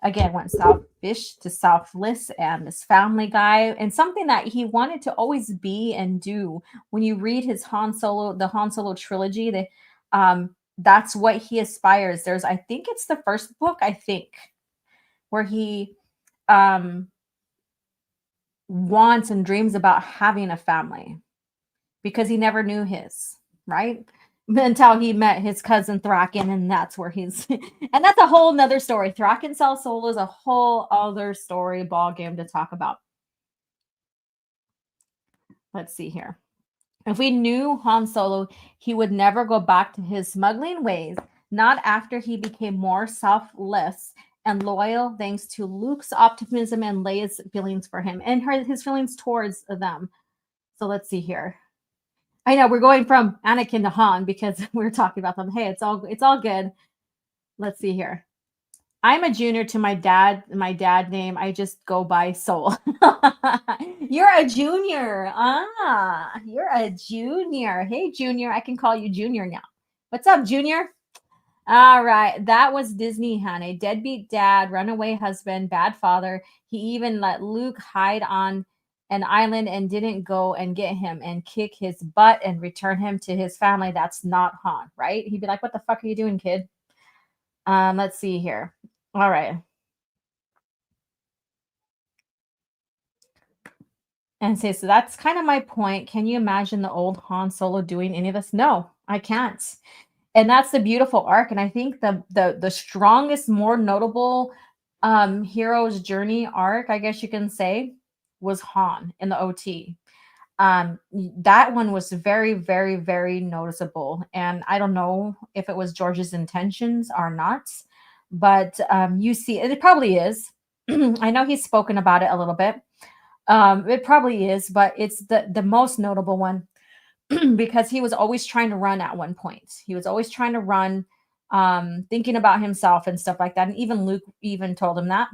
again, went selfish to selfless, and this family guy, and something that he wanted to always be and do. When you read his the Han Solo trilogy, that's what he aspires. I think it's the first book, I think, where he wants and dreams about having a family, because he never knew his, right? Until he met his cousin Thraken, and that's where he's and that's a whole nother story. Thraken Solo is a whole other story ball game to talk about. Let's see here. If we knew Han Solo, he would never go back to his smuggling ways, not after he became more selfless and loyal, thanks to Luke's optimism and Leia's feelings for him and his feelings towards them. So let's see here. I know we're going from Anakin to Han because we're talking about them. Hey, it's all good. Let's see here. I'm a junior to my dad. My dad name, I just go by Soul. You're a junior. You're a junior. Hey, Junior. I can call you Junior now. What's up, Junior? All right. That was Disney, honey. Deadbeat dad, runaway husband, bad father. He even let Luke hide on an island and didn't go and get him and kick his butt and return him to his family. That's not Han, right? He'd be like, what the fuck are you doing, kid? Let's see here. All right. And say, so that's kind of my point. Can you imagine the old Han Solo doing any of this? No, I can't. And that's the beautiful arc. And I think the strongest, more notable hero's journey arc, I guess you can say, was Han in the OT. That one was very, very, very noticeable. And I don't know if it was George's intentions or not, but you see, it probably is. I know he's spoken about it a little bit. It probably is, but it's the most notable one because he was always trying to run at one point. He was always trying to run, thinking about himself and stuff like that. And even Luke even told him that.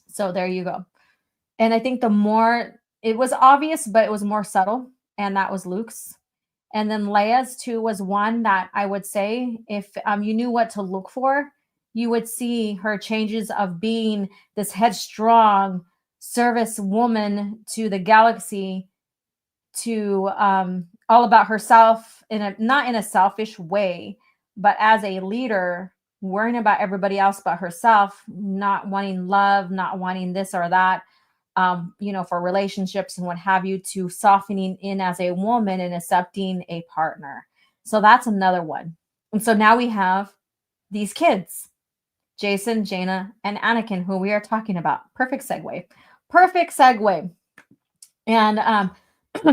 So there you go. And I think the more, it was obvious, but it was more subtle. And that was Luke's. And then Leia's too was one that I would say, if you knew what to look for, you would see her changes of being this headstrong service woman to the galaxy, to all about herself, not in a selfish way, but as a leader, worrying about everybody else but herself, not wanting love, not wanting this or that, for relationships and what have you, to softening in as a woman and accepting a partner. So that's another one. And so now we have these kids, Jason, Jaina, and Anakin, who we are talking about. Perfect segue. And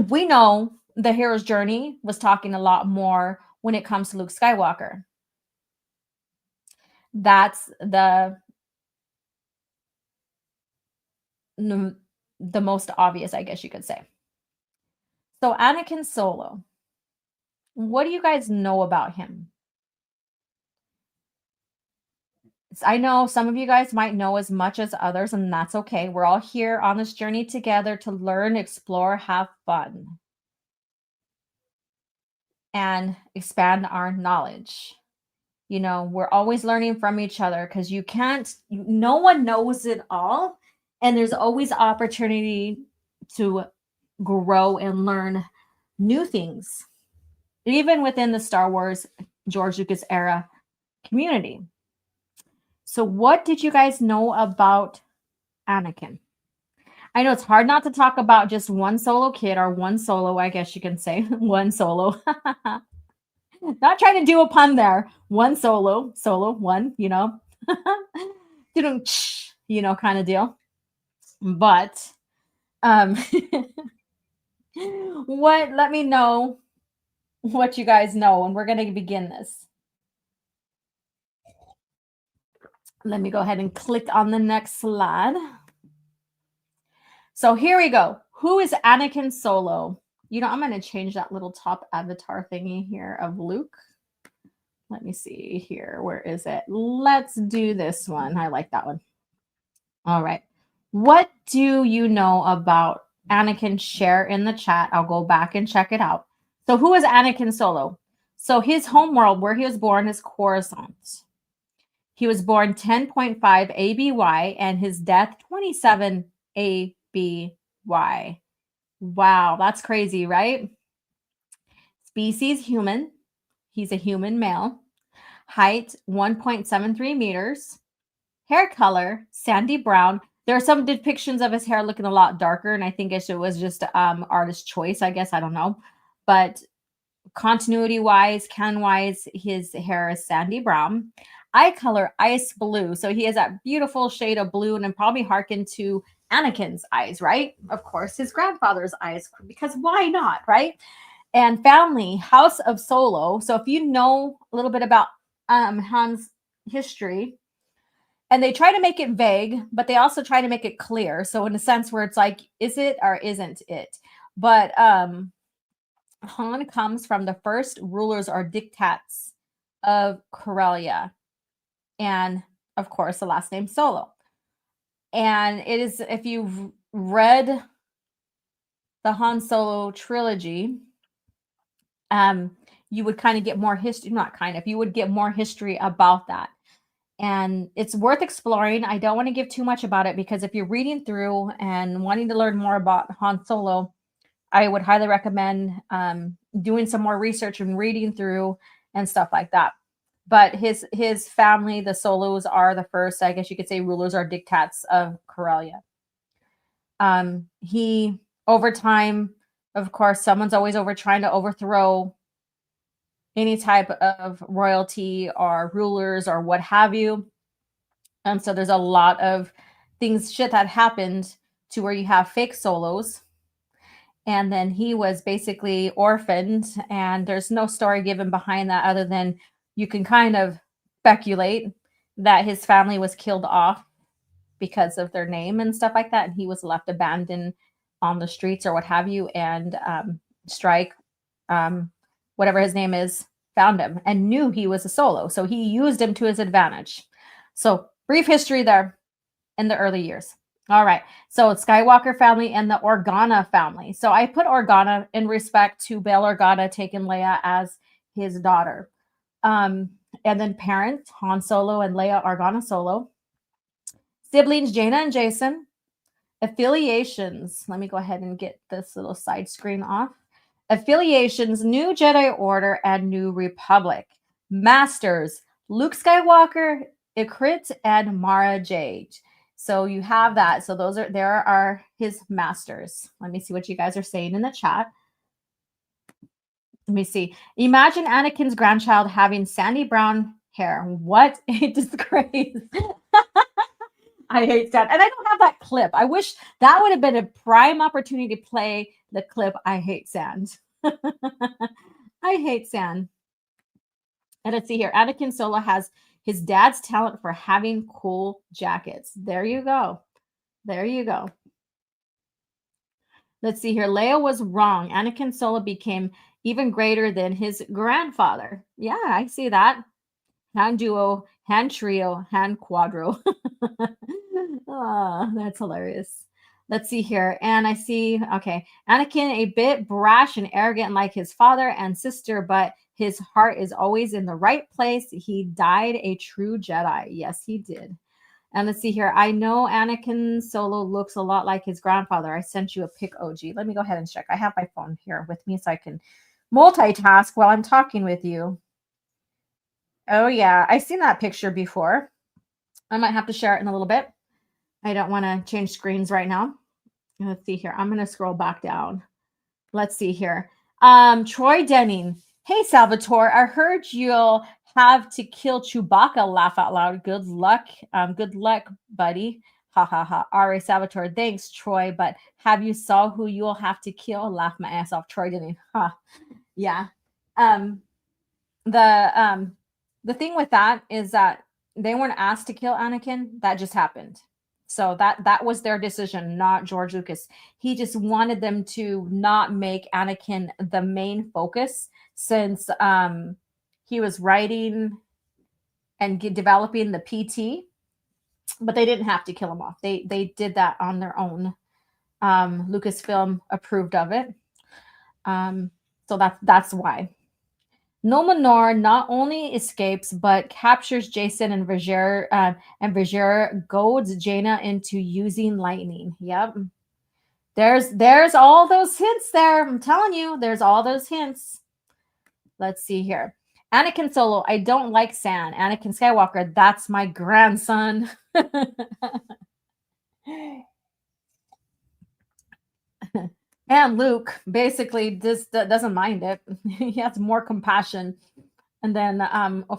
we know the hero's journey was talking a lot more when it comes to Luke Skywalker. That's the most obvious, I guess you could say. So Anakin Solo, what do you guys know about him? I know some of you guys might know as much as others, and that's okay. We're all here on this journey together to learn, explore, have fun, and expand our knowledge. You know, we're always learning from each other because no one knows it all. And there's always opportunity to grow and learn new things, even within the Star Wars George Lucas era community. So, what did you guys know about Anakin? I know it's hard not to talk about just one solo kid or one solo, I guess you can say, one solo. Not trying to do a pun there. One solo, one, you know, kind of deal. But let me know what you guys know, and we're going to begin this. Let me go ahead and click on the next slide. So here we go. Who is Anakin Solo? You know, I'm going to change that little top avatar thingy here of Luke. Let me see here. Where is it? Let's do this one. I like that one. All right. What do you know about Anakin? Share in the chat. I'll go back and check it out. So who is Anakin Solo? So his homeworld where he was born is Coruscant. He was born 10.5 ABY and his death 27 ABY. Wow, that's crazy, right? Species human. He's a human male. Height 1.73 meters. Hair color sandy brown. There are some depictions of his hair looking a lot darker, and I think it was just artist choice, I guess. I don't know. But continuity-wise, canon-wise, his hair is sandy brown. Eye color, ice blue. So he has that beautiful shade of blue, and probably harken to Anakin's eyes, right? Of course, his grandfather's eyes, because why not, right? And family, House of Solo. So if you know a little bit about Han's history, and they try to make it vague, but they also try to make it clear. So in a sense where it's like, is it or isn't it? But Han comes from the first rulers or dictats of Corellia. And of course, the last name Solo. And it is, if you've read the Han Solo trilogy, you would kind of get more history, you would get more history about that. And it's worth exploring. I don't want to give too much about it because if you're reading through and wanting to learn more about Han Solo, I would highly recommend doing some more research and reading through and stuff like that. But his family, the Solos, are the first, I guess you could say, rulers or dictats of Corellia. He, over time, of course, someone's always trying to overthrow any type of royalty or rulers or what have you. And so there's a lot of shit that happened to where you have fake Solos. And then he was basically orphaned, and there's no story given behind that other than you can kind of speculate that his family was killed off because of their name and stuff like that. And he was left abandoned on the streets or what have you. And Strike, whatever his name is, found him and knew he was a Solo. So he used him to his advantage. So brief history there in the early years. All right. So Skywalker family and the Organa family. So I put Organa in respect to Bail Organa taking Leia as his daughter. And then parents, Han Solo and Leia Organa Solo. Siblings, Jaina and Jason. Affiliations. Let me go ahead and get this little side screen off. Affiliations, New Jedi Order and New Republic. Masters, Luke Skywalker, Ykrit, and Mara Jade. So you have that. So there are his masters. Let me see what you guys are saying in the chat. Let me see. Imagine Anakin's grandchild having sandy brown hair. What a disgrace. I hate sand. And I don't have that clip. I wish that would have been a prime opportunity to play the clip. I hate sand. I hate sand. And let's see here. Anakin Solo has his dad's talent for having cool jackets. There you go. There you go. Let's see here. Leia was wrong. Anakin Solo became even greater than his grandfather. Yeah, I see that. Han duo, Han trio, Han quadro. Oh, that's hilarious. Let's see here. And I see, okay, Anakin a bit brash and arrogant like his father and sister, but His heart is always in the right place. He died a true Jedi. Yes, he did. And let's see here. I know Anakin Solo looks a lot like his grandfather. I sent you a pic, OG. Let me go ahead and check. I have my phone here with me so I can multitask while I'm talking with you. Oh, yeah. I've seen that picture before. I might have to share it in a little bit. I don't want to change screens right now. Let's see here. I'm going to scroll back down. Let's see here. Troy Denning. Hey, Salvatore. I heard you'll have to kill Chewbacca. Laugh out loud. Good luck. Good luck, buddy. Ha ha ha. R.A. Salvatore. Thanks, Troy. But have you saw who you'll have to kill? Laugh my ass off. Troy Denning. Huh. Yeah. The thing with that is that they weren't asked to kill Anakin. That just happened. So that was their decision, not George Lucas. He just wanted them to not make Anakin the main focus, since he was writing and developing the PT, but they didn't have to kill him off. They did that on their own. Lucasfilm approved of it. So that's why. Nomenor not only escapes but captures Jason and Vizier goads Jaina into using lightning. Yep. There's all those hints there. I'm telling you, there's all those hints. Let's see here. Anakin Solo, I don't like sand. Anakin Skywalker, that's my grandson. And Luke basically just doesn't mind it. He has more compassion, and then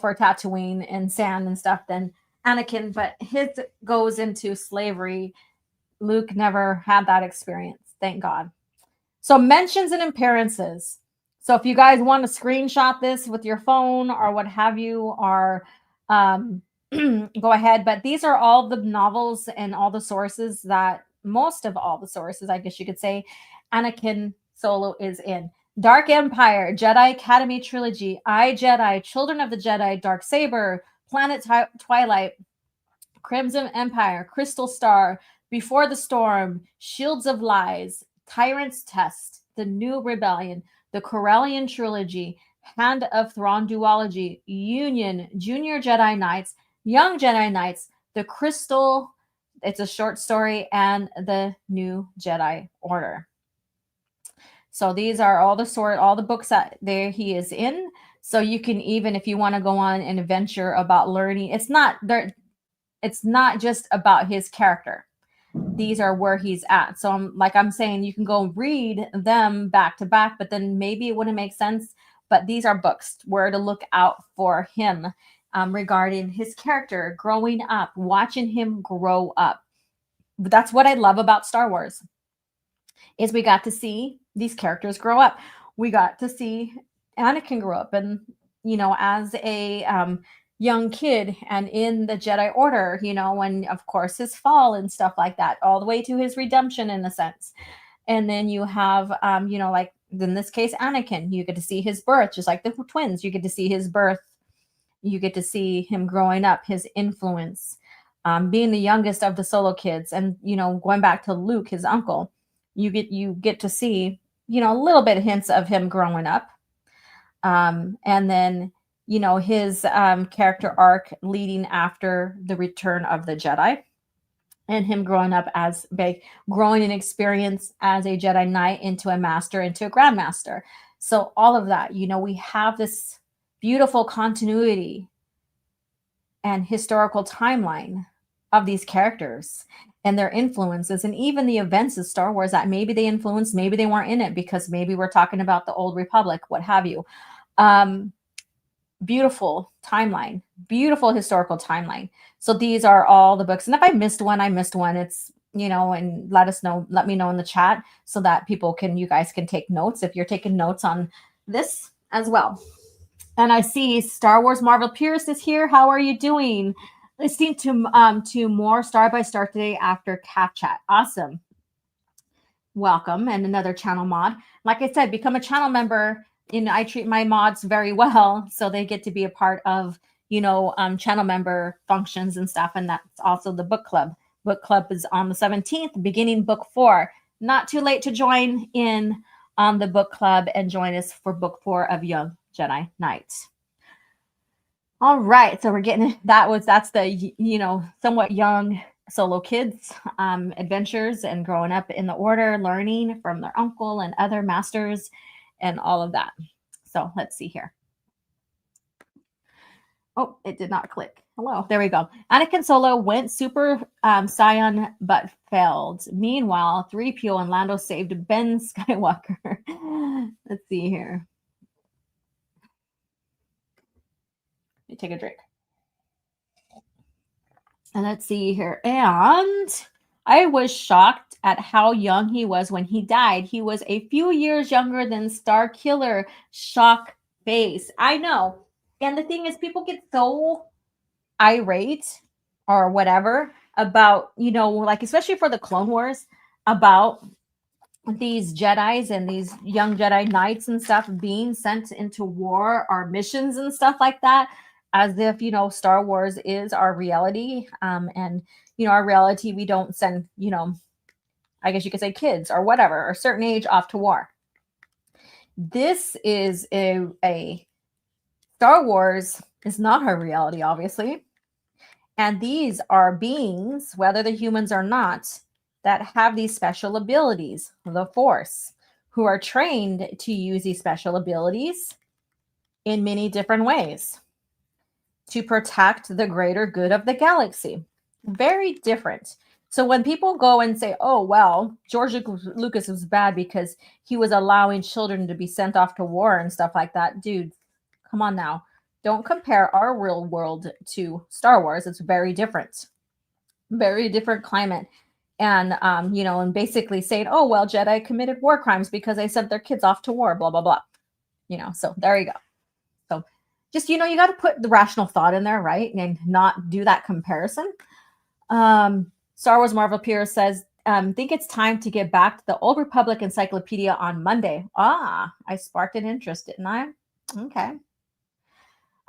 for Tatooine and sand and stuff than Anakin. But his goes into slavery. Luke never had that experience, thank God. So mentions and appearances. So if you guys want to screenshot this with your phone or what have you, or go ahead. But these are all the novels and all the sources that most of all the sources, I guess you could say, Anakin Solo is in. Dark Empire, Jedi Academy Trilogy, I, Jedi, Children of the Jedi, Darksaber, Planet Twilight, Crimson Empire, Crystal Star, Before the Storm, Shields of Lies, Tyrant's Test, The New Rebellion, the Corellian Trilogy, Hand of Thrawn Duology, Union, Junior Jedi Knights, Young Jedi Knights, The Crystal, it's a short story, and The New Jedi Order. So these are all the books that there he is in. So you can, even if you want to go on an adventure about learning, it's not just about his character. These are where he's at. So I'm saying, you can go read them back to back, but then maybe it wouldn't make sense. But these are books where to look out for him regarding his character growing up, watching him grow up. But that's what I love about Star Wars, is we got to see these characters grow up. We got to see Anakin grow up, and as a young kid, and in the Jedi Order, and of course his fall and stuff like that, all the way to his redemption in a sense. And then you have like in this case Anakin, you get to see his birth, just like the twins. You get to see his birth, you get to see him growing up, his influence, being the youngest of the Solo kids, and going back to Luke, his uncle. You get to see, a little bit of hints of him growing up. And then, his character arc leading after the return of the Jedi, and him growing up as growing in experience as a Jedi Knight into a master, into a grandmaster. So all of that, we have this beautiful continuity and historical timeline of these characters and their influences, and even the events of Star Wars that maybe they influenced, maybe they weren't in it, because maybe we're talking about the Old Republic, what have you. Beautiful timeline, beautiful historical timeline. So these are all the books. And if I missed one, I missed one. It's, and let me know in the chat so that you guys can take notes if you're taking notes on this as well. And I see Star Wars Marvel Pierce is here. How are you doing? Listening to more Star by Star today after CAF Chat. Awesome. Welcome. And another channel mod. Like I said, become a channel member. I treat my mods very well, so they get to be a part of, channel member functions and stuff. And that's also the book club. Book club is on the 17th, beginning book 4. Not too late to join in on the book club and join us for book 4 of Young Jedi Knight. All right, so we're getting that's the somewhat young Solo kids adventures and growing up in the Order, learning from their uncle and other masters, and all of that. So let's see here. Oh, it did not click. Hello, there we go. Anakin Solo went Super Saiyan but failed. Meanwhile, 3PO and Lando saved Ben Skywalker. Let's see here. Let me take a drink. And let's see here. And I was shocked at how young he was when he died. He was a few years younger than Star Killer. Shock face. I know. And the thing is, people get so irate or whatever about, like, especially for the Clone Wars, about these Jedis and these young Jedi Knights and stuff being sent into war or missions and stuff like that, as if Star Wars is our reality, and our reality, we don't send I guess you could say kids or whatever, or a certain age off to war. This is a Star Wars is not our reality, obviously, and these are beings, whether they're humans or not, that have these special abilities, the Force, who are trained to use these special abilities in many different ways to protect the greater good of the galaxy. Very different. So when people go and say, oh, well, George Lucas was bad because he was allowing children to be sent off to war and stuff like that, dude, come on now. Don't compare our real world to Star Wars. It's very different. Very different climate. And, and basically saying, oh, well, Jedi committed war crimes because they sent their kids off to war, blah, blah, blah. So there you go. So just, you got to put the rational thought in there, right? And not do that comparison. Star Wars Marvel Pierce says, think it's time to get back to the Old Republic Encyclopedia on Monday. I sparked an interest, didn't I? Okay.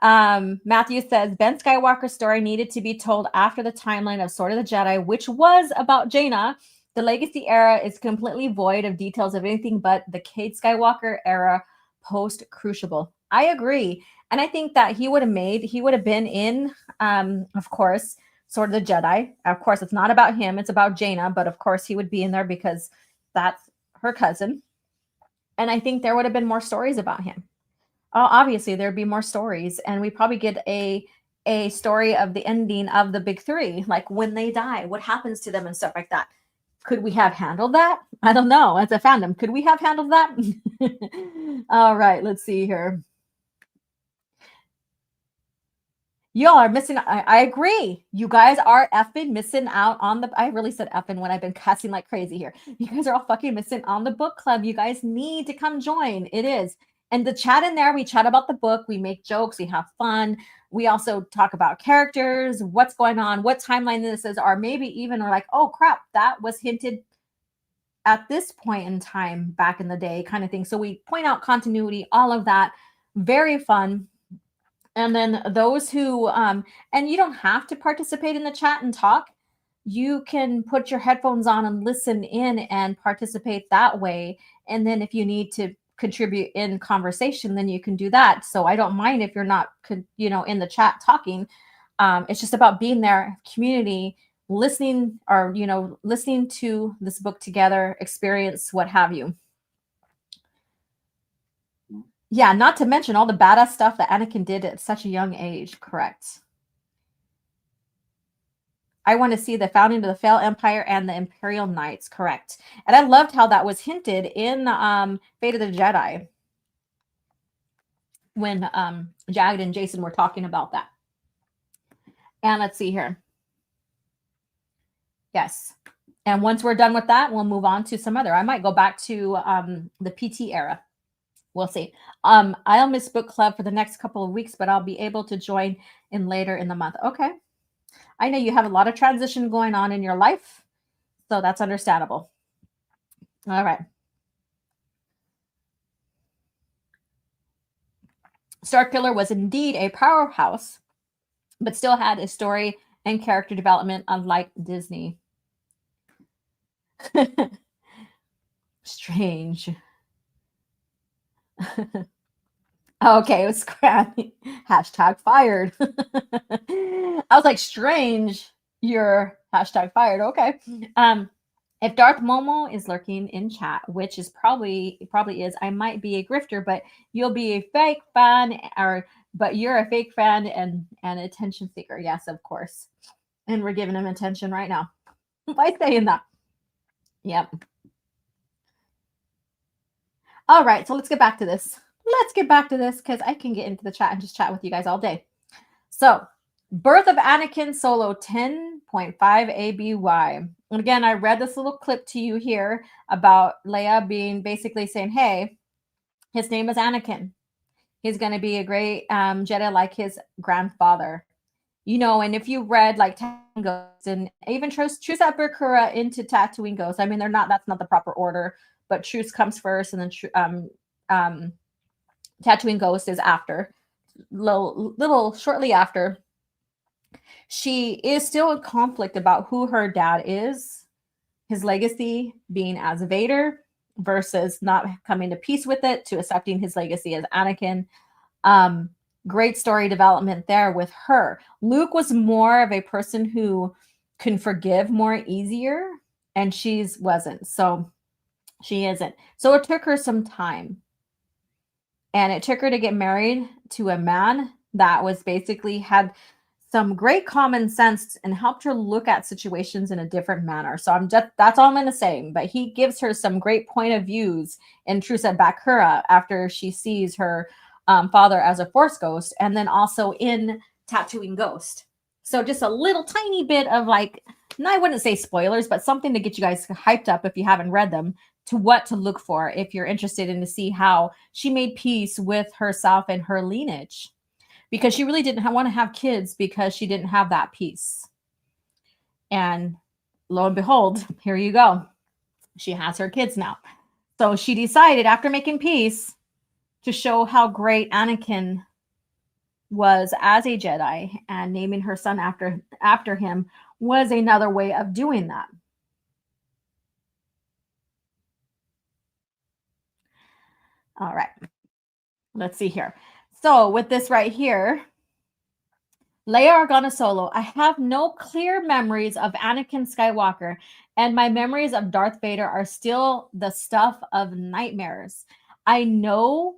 Matthew says, Ben Skywalker's story needed to be told after the timeline of Sword of the Jedi, which was about Jaina. The Legacy era is completely void of details of anything but the Cade Skywalker era post-Crucible. I agree. And I think that he would have been in, of course, Sword of the Jedi. Of course, it's not about him. It's about Jaina. But of course, he would be in there because that's her cousin. And I think there would have been more stories about him. Obviously, there'd be more stories. And we probably get a story of the ending of the big three, like when they die, what happens to them and stuff like that. Could we have handled that? I don't know. As a fandom, could we have handled that? All right, let's see here. Y'all are missing. I agree. You guys are effing missing out on I really said effing when I've been cussing like crazy here. You guys are all fucking missing on the book club. You guys need to come join. It is. And the chat in there, we chat about the book. We make jokes. We have fun. We also talk about characters, what's going on, what timeline this is, or maybe even we're like, oh crap, that was hinted at this point in time back in the day kind of thing. So we point out continuity, all of that. Very fun. And then those who, and you don't have to participate in the chat and talk. You can put your headphones on and listen in and participate that way. And then if you need to contribute in conversation, then you can do that. So I don't mind if you're not, in the chat talking. It's just about being there, community, listening, or, listening to this book together, experience, what have you. Yeah, not to mention all the badass stuff that Anakin did at such a young age. Correct. I want to see the founding of the Fail Empire and the Imperial Knights. Correct. And I loved how that was hinted in Fate of the Jedi when Jagged and Jason were talking about that. And let's see here. Yes. And once we're done with that, we'll move on to some other. I might go back to the PT era. We'll see. I'll miss book club for the next couple of weeks, but I'll be able to join in later in the month. Okay. I know you have a lot of transition going on in your life, so that's understandable. All right. Starkiller was indeed a powerhouse, but still had a story and character development unlike Disney. Strange. Okay, it was Scrappy. Hashtag fired. I was like, strange. You're hashtag fired. Okay. If Darth Momo is lurking in chat, which is probably is, I might be a grifter, but you'll be a fake fan, or but you're a fake fan and an attention seeker. Yes, of course. And we're giving him attention right now by saying that. Yep. All right, so let's get back to this. Let's get back to this because I can get into the chat and just chat with you guys all day. So, birth of Anakin Solo 10.5 ABY. And again, I read this little clip to you here about Leia being basically saying, hey, his name is Anakin. He's going to be a great Jedi like his grandfather. You know, and if you read like Tatooine Ghost and even Truce at Bakura into Tatooine Ghost, I mean, that's not the proper order, but Truce comes first and then Tatooine Ghost is after, little shortly after. She is still in conflict about who her dad is, his legacy being as Vader versus not coming to peace with it, to accepting his legacy as Anakin. Great story development there with her. Luke was more of a person who can forgive more easier, and she wasn't. So she isn't. So it took her some time. And it took her to get married to a man that was basically had some great common sense and helped her look at situations in a different manner. So that's all I'm going to say. But he gives her some great point of views in Truce at Bakura after she sees her father as a Force ghost, and then also in Tatooine Ghost. So just a little tiny bit of like, I wouldn't say spoilers, but something to get you guys hyped up if you haven't read them, to what to look for if you're interested in to see how she made peace with herself and her lineage, because she really didn't want to have kids because she didn't have that peace. And lo and behold, here you go. She has her kids now. So she decided after making peace to show how great Anakin was as a Jedi, and naming her son after him was another way of doing that. All right, let's see here. So with this right here, Leia Organa Solo, I have no clear memories of Anakin Skywalker, and my memories of Darth Vader are still the stuff of nightmares. I know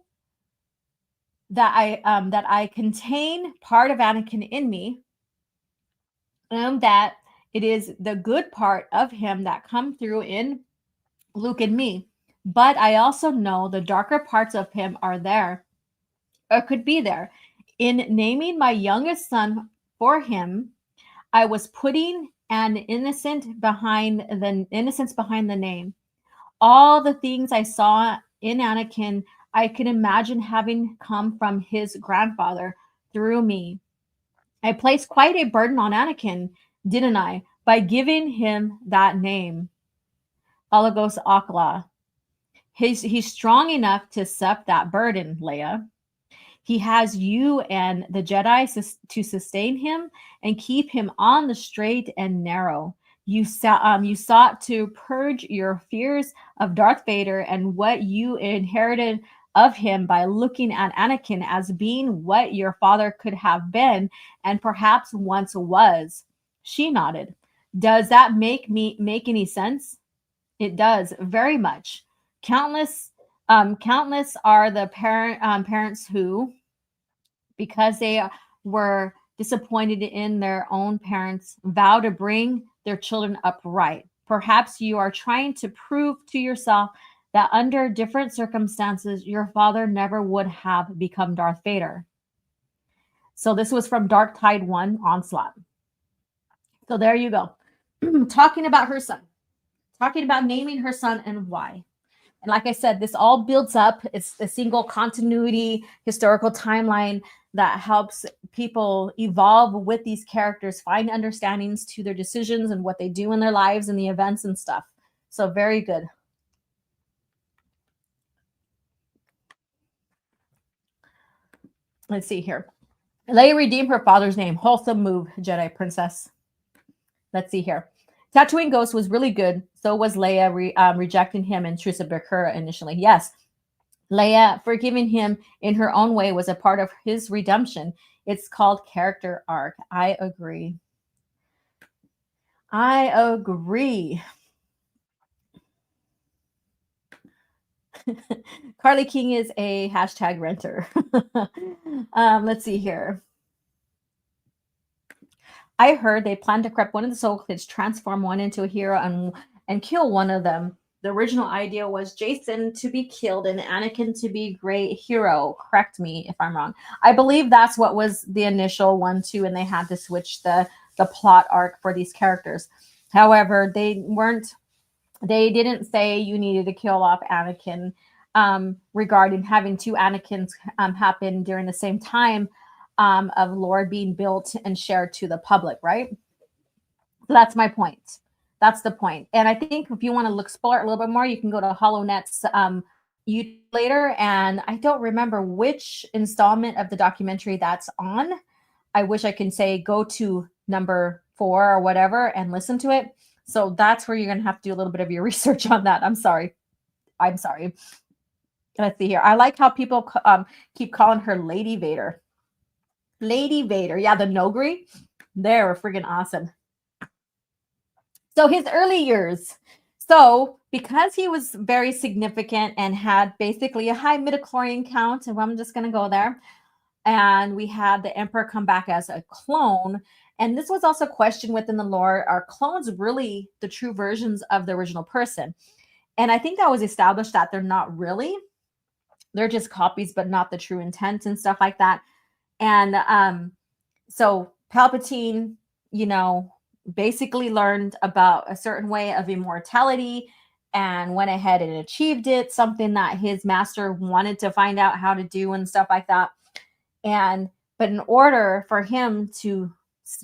that I contain part of Anakin in me, and that it is the good part of him that come through in Luke and me. But I also know the darker parts of him are there, or could be there. In naming my youngest son for him, I was putting an innocence behind the name. All the things I saw in Anakin, I can imagine having come from his grandfather through me. I placed quite a burden on Anakin, didn't I, by giving him that name, Olagos Akla. He's strong enough to accept that burden, Leia. He has you and the Jedi to sustain him and keep him on the straight and narrow. You sought to purge your fears of Darth Vader and what you inherited of him by looking at Anakin as being what your father could have been and perhaps once was. She nodded. Does that make any sense? It does, very much. Countless are the parents who, because they were disappointed in their own parents, vow to bring their children up right. Perhaps you are trying to prove to yourself that under different circumstances, your father never would have become Darth Vader. So this was from Dark Tide 1 Onslaught. So there you go. Talking about her son. Talking about naming her son and why. And like I said, this all builds up. It's a single continuity historical timeline that helps people evolve with these characters, find understandings to their decisions and what they do in their lives and the events and stuff. So very good. Let's see here. Leia redeemed her father's name. Wholesome move, Jedi Princess. Let's see here. Tatooine Ghost was really good. So was Leia rejecting him in Truce at Bakura initially. Yes. Leia forgiving him in her own way was a part of his redemption. It's called character arc. I agree. I agree. Carly King is a hashtag renter. Let's see here. I heard they plan to corrupt one of the soul kids, transform one into a hero, and kill one of them. The original idea was Jason to be killed and Anakin to be great hero. Correct me if I'm wrong. I believe that's what was the initial one too, and they had to switch the plot arc for these characters. However, they didn't say you needed to kill off Anakin, regarding having two Anakins happen during the same time, of lore being built and shared to the public, right? So that's my point. That's the point. And I think if you want to explore it a little bit more, you can go to HoloNet's YouTube later. And I don't remember which installment of the documentary that's on. I wish I can say go to number 4 or whatever and listen to it. So that's where you're going to have to do a little bit of your research on that. I'm sorry. Let's see here. I like how people keep calling her Lady Vader. Lady Vader. Yeah, the Nogri. They were freaking awesome. So his early years. So because he was very significant and had basically a high midichlorian count, and I'm just going to go there, and we had the Emperor come back as a clone. And this was also questioned within the lore. Are clones really the true versions of the original person? And I think that was established that they're not really. They're just copies, but not the true intent and stuff like that. And so Palpatine, basically learned about a certain way of immortality and went ahead and achieved it, something that his master wanted to find out how to do and stuff like that. But in order for him to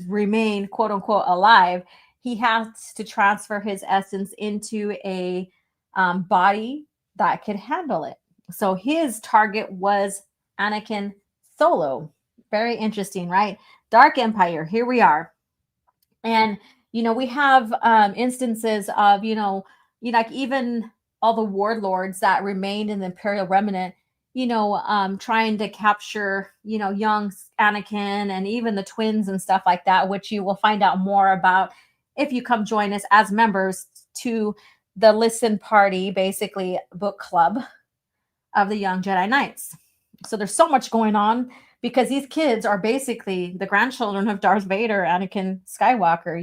remain quote unquote alive, he has to transfer his essence into a body that could handle it. So his target was Anakin Solo. Very interesting, right? Dark Empire, here we are. And, we have instances of, like even all the warlords that remained in the Imperial Remnant, trying to capture, young Anakin and even the twins and stuff like that, which you will find out more about if you come join us as members to the Listen Party, basically book club of the Young Jedi Knights. So there's so much going on because these kids are basically the grandchildren of Darth Vader, Anakin Skywalker,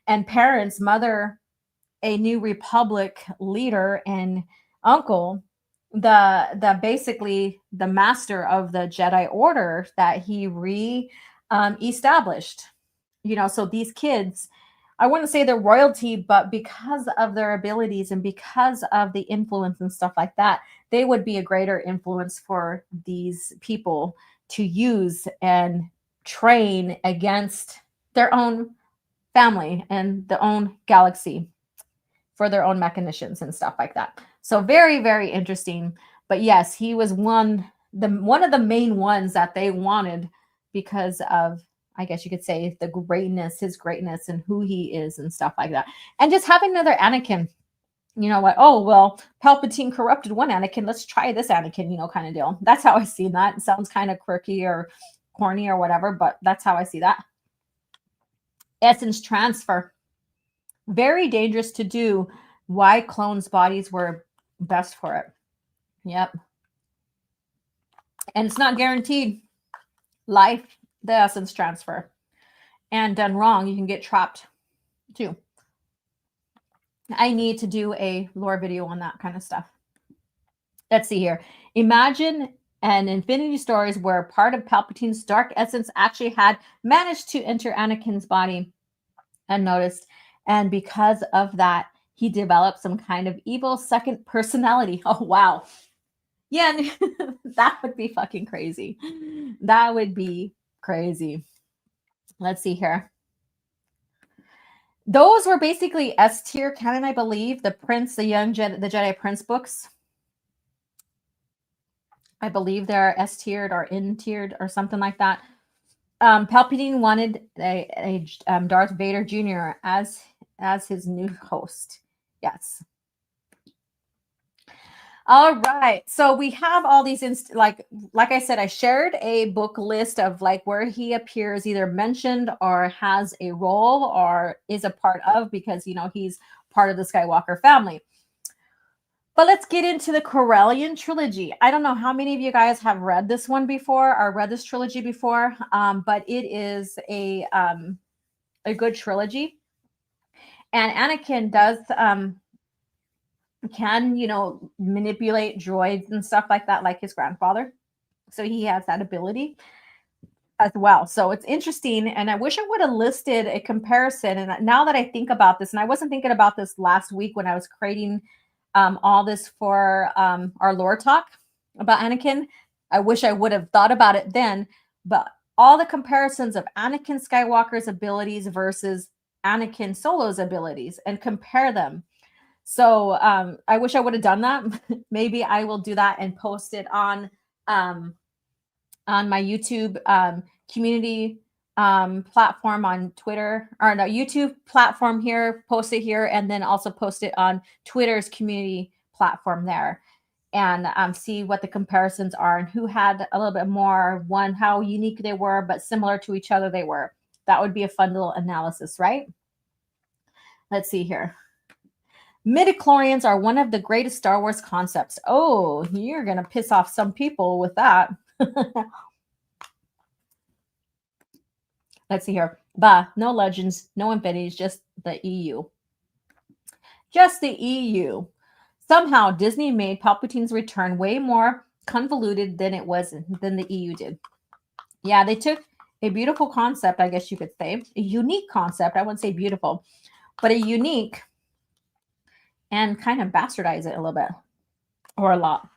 and parents mother a New Republic leader and uncle, the basically the master of the Jedi Order that he established. So these kids, I wouldn't say they're royalty, but because of their abilities and because of the influence and stuff like that, they would be a greater influence for these people to use and train against their own family and their own galaxy for their own machinations and stuff like that. So very, very interesting. But yes, he was one of the main ones that they wanted because of, I guess you could say, his greatness and who he is and stuff like that. And just having another Anakin, oh, well, Palpatine corrupted one Anakin. Let's try this Anakin, kind of deal. That's how I see that. It sounds kind of quirky or corny or whatever, but that's how I see that. Essence transfer. Very dangerous to do. Why clones' bodies were best for it. Yep. And it's not guaranteed. Life, the essence transfer. And done wrong, you can get trapped too. I need to do a lore video on that kind of stuff. Let's see here. Imagine an Infinity Stories where part of Palpatine's dark essence actually had managed to enter Anakin's body unnoticed. And because of that, he developed some kind of evil second personality. Oh, wow. Yeah, that would be fucking crazy. That would be crazy. Let's see here. Those were basically S-tier canon, I believe. The Jedi Prince books. I believe they're S-tiered or N-tiered or something like that. Palpatine wanted a Darth Vader Jr. as his new host. Yes. All right. So we have all these like I said, I shared a book list of like where he appears either mentioned or has a role or is a part of, because he's part of the Skywalker family. But let's get into the Corellian trilogy. I don't know how many of you guys have read this one before or read this trilogy before, but it is a good trilogy. And Anakin does can manipulate droids and stuff like that, like his grandfather. So he has that ability as well. So it's interesting, and I wish I would have listed a comparison. And now that I think about this, and I wasn't thinking about this last week when I was creating all this for our lore talk about Anakin, I wish I would have thought about it then. But all the comparisons of Anakin Skywalker's abilities versus Anakin Solo's abilities and compare them. So I wish I would have done that. Maybe I will do that and post it on my YouTube community platform on Twitter, or no, YouTube platform here, post it here, and then also post it on Twitter's community platform there, and see what the comparisons are and who had a little bit more, one, how unique they were, but similar to each other they were. That would be a fun little analysis, right? Let's see here. Midichlorians are one of the greatest Star Wars concepts. Oh, you're going to piss off some people with that. Let's see here. Bah, no legends, no infinities, just the EU. Just the EU. Somehow Disney made Palpatine's return way more convoluted than the EU did. Yeah, they took a beautiful concept, I guess you could say, a unique concept. I wouldn't say beautiful, but a unique, and kind of bastardize it a little bit, or a lot.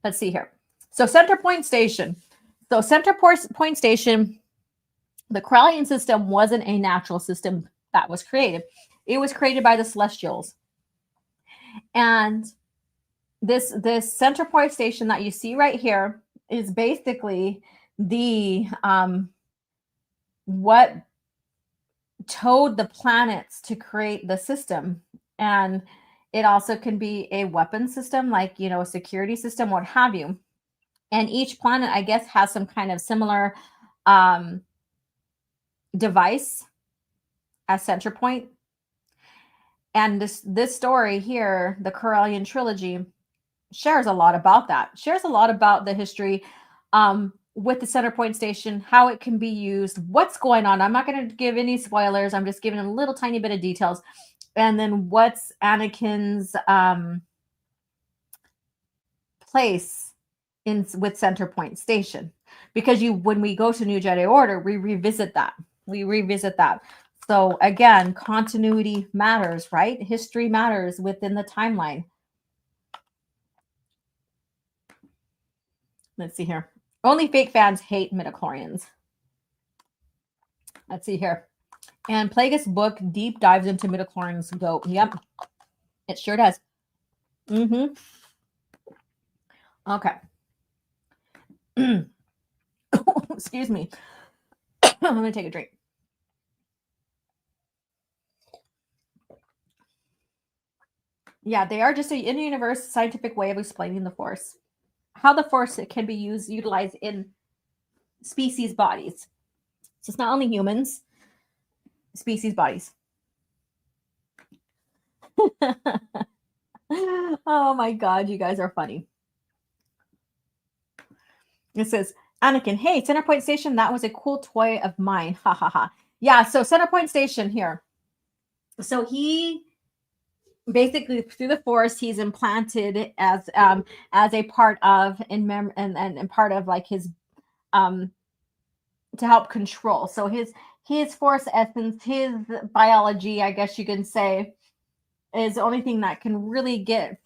Let's see here. So Center Point Station. So Center Point Station, the Corellian system wasn't a natural system that was created. It was created by the Celestials. And this Center Point Station that you see right here is basically the what towed the planets to create the system. And it also can be a weapon system, like, a security system, what have you. And each planet, I guess, has some kind of similar device as center point. And this story here, the Corellian trilogy, shares a lot about that. Shares a lot about the history with the Center Point Station, how it can be used, what's going on. I'm not going to give any spoilers. I'm just giving a little tiny bit of details. And then what's Anakin's place with Center Point Station. Because when we go to New Jedi Order, we revisit that. So again, continuity matters, right? History matters within the timeline. Let's see here. Only fake fans hate midichlorians. Let's see here. And Plagueis book deep dives into midichlorians. Go. Yep. It sure does. Okay. Excuse me. I'm going to take a drink. Yeah, they are just an in-universe scientific way of explaining the Force. How the Force can be utilized in species bodies. So it's not only humans, species bodies. Oh my God, you guys are funny. It says, Anakin, hey, Center Point Station, that was a cool toy of mine. Ha ha ha. Yeah, so Center Point Station here. So he basically, through the Force, he's implanted as a part of and part of like his to help control. So his Force essence, his biology, I guess you can say, is the only thing that can really get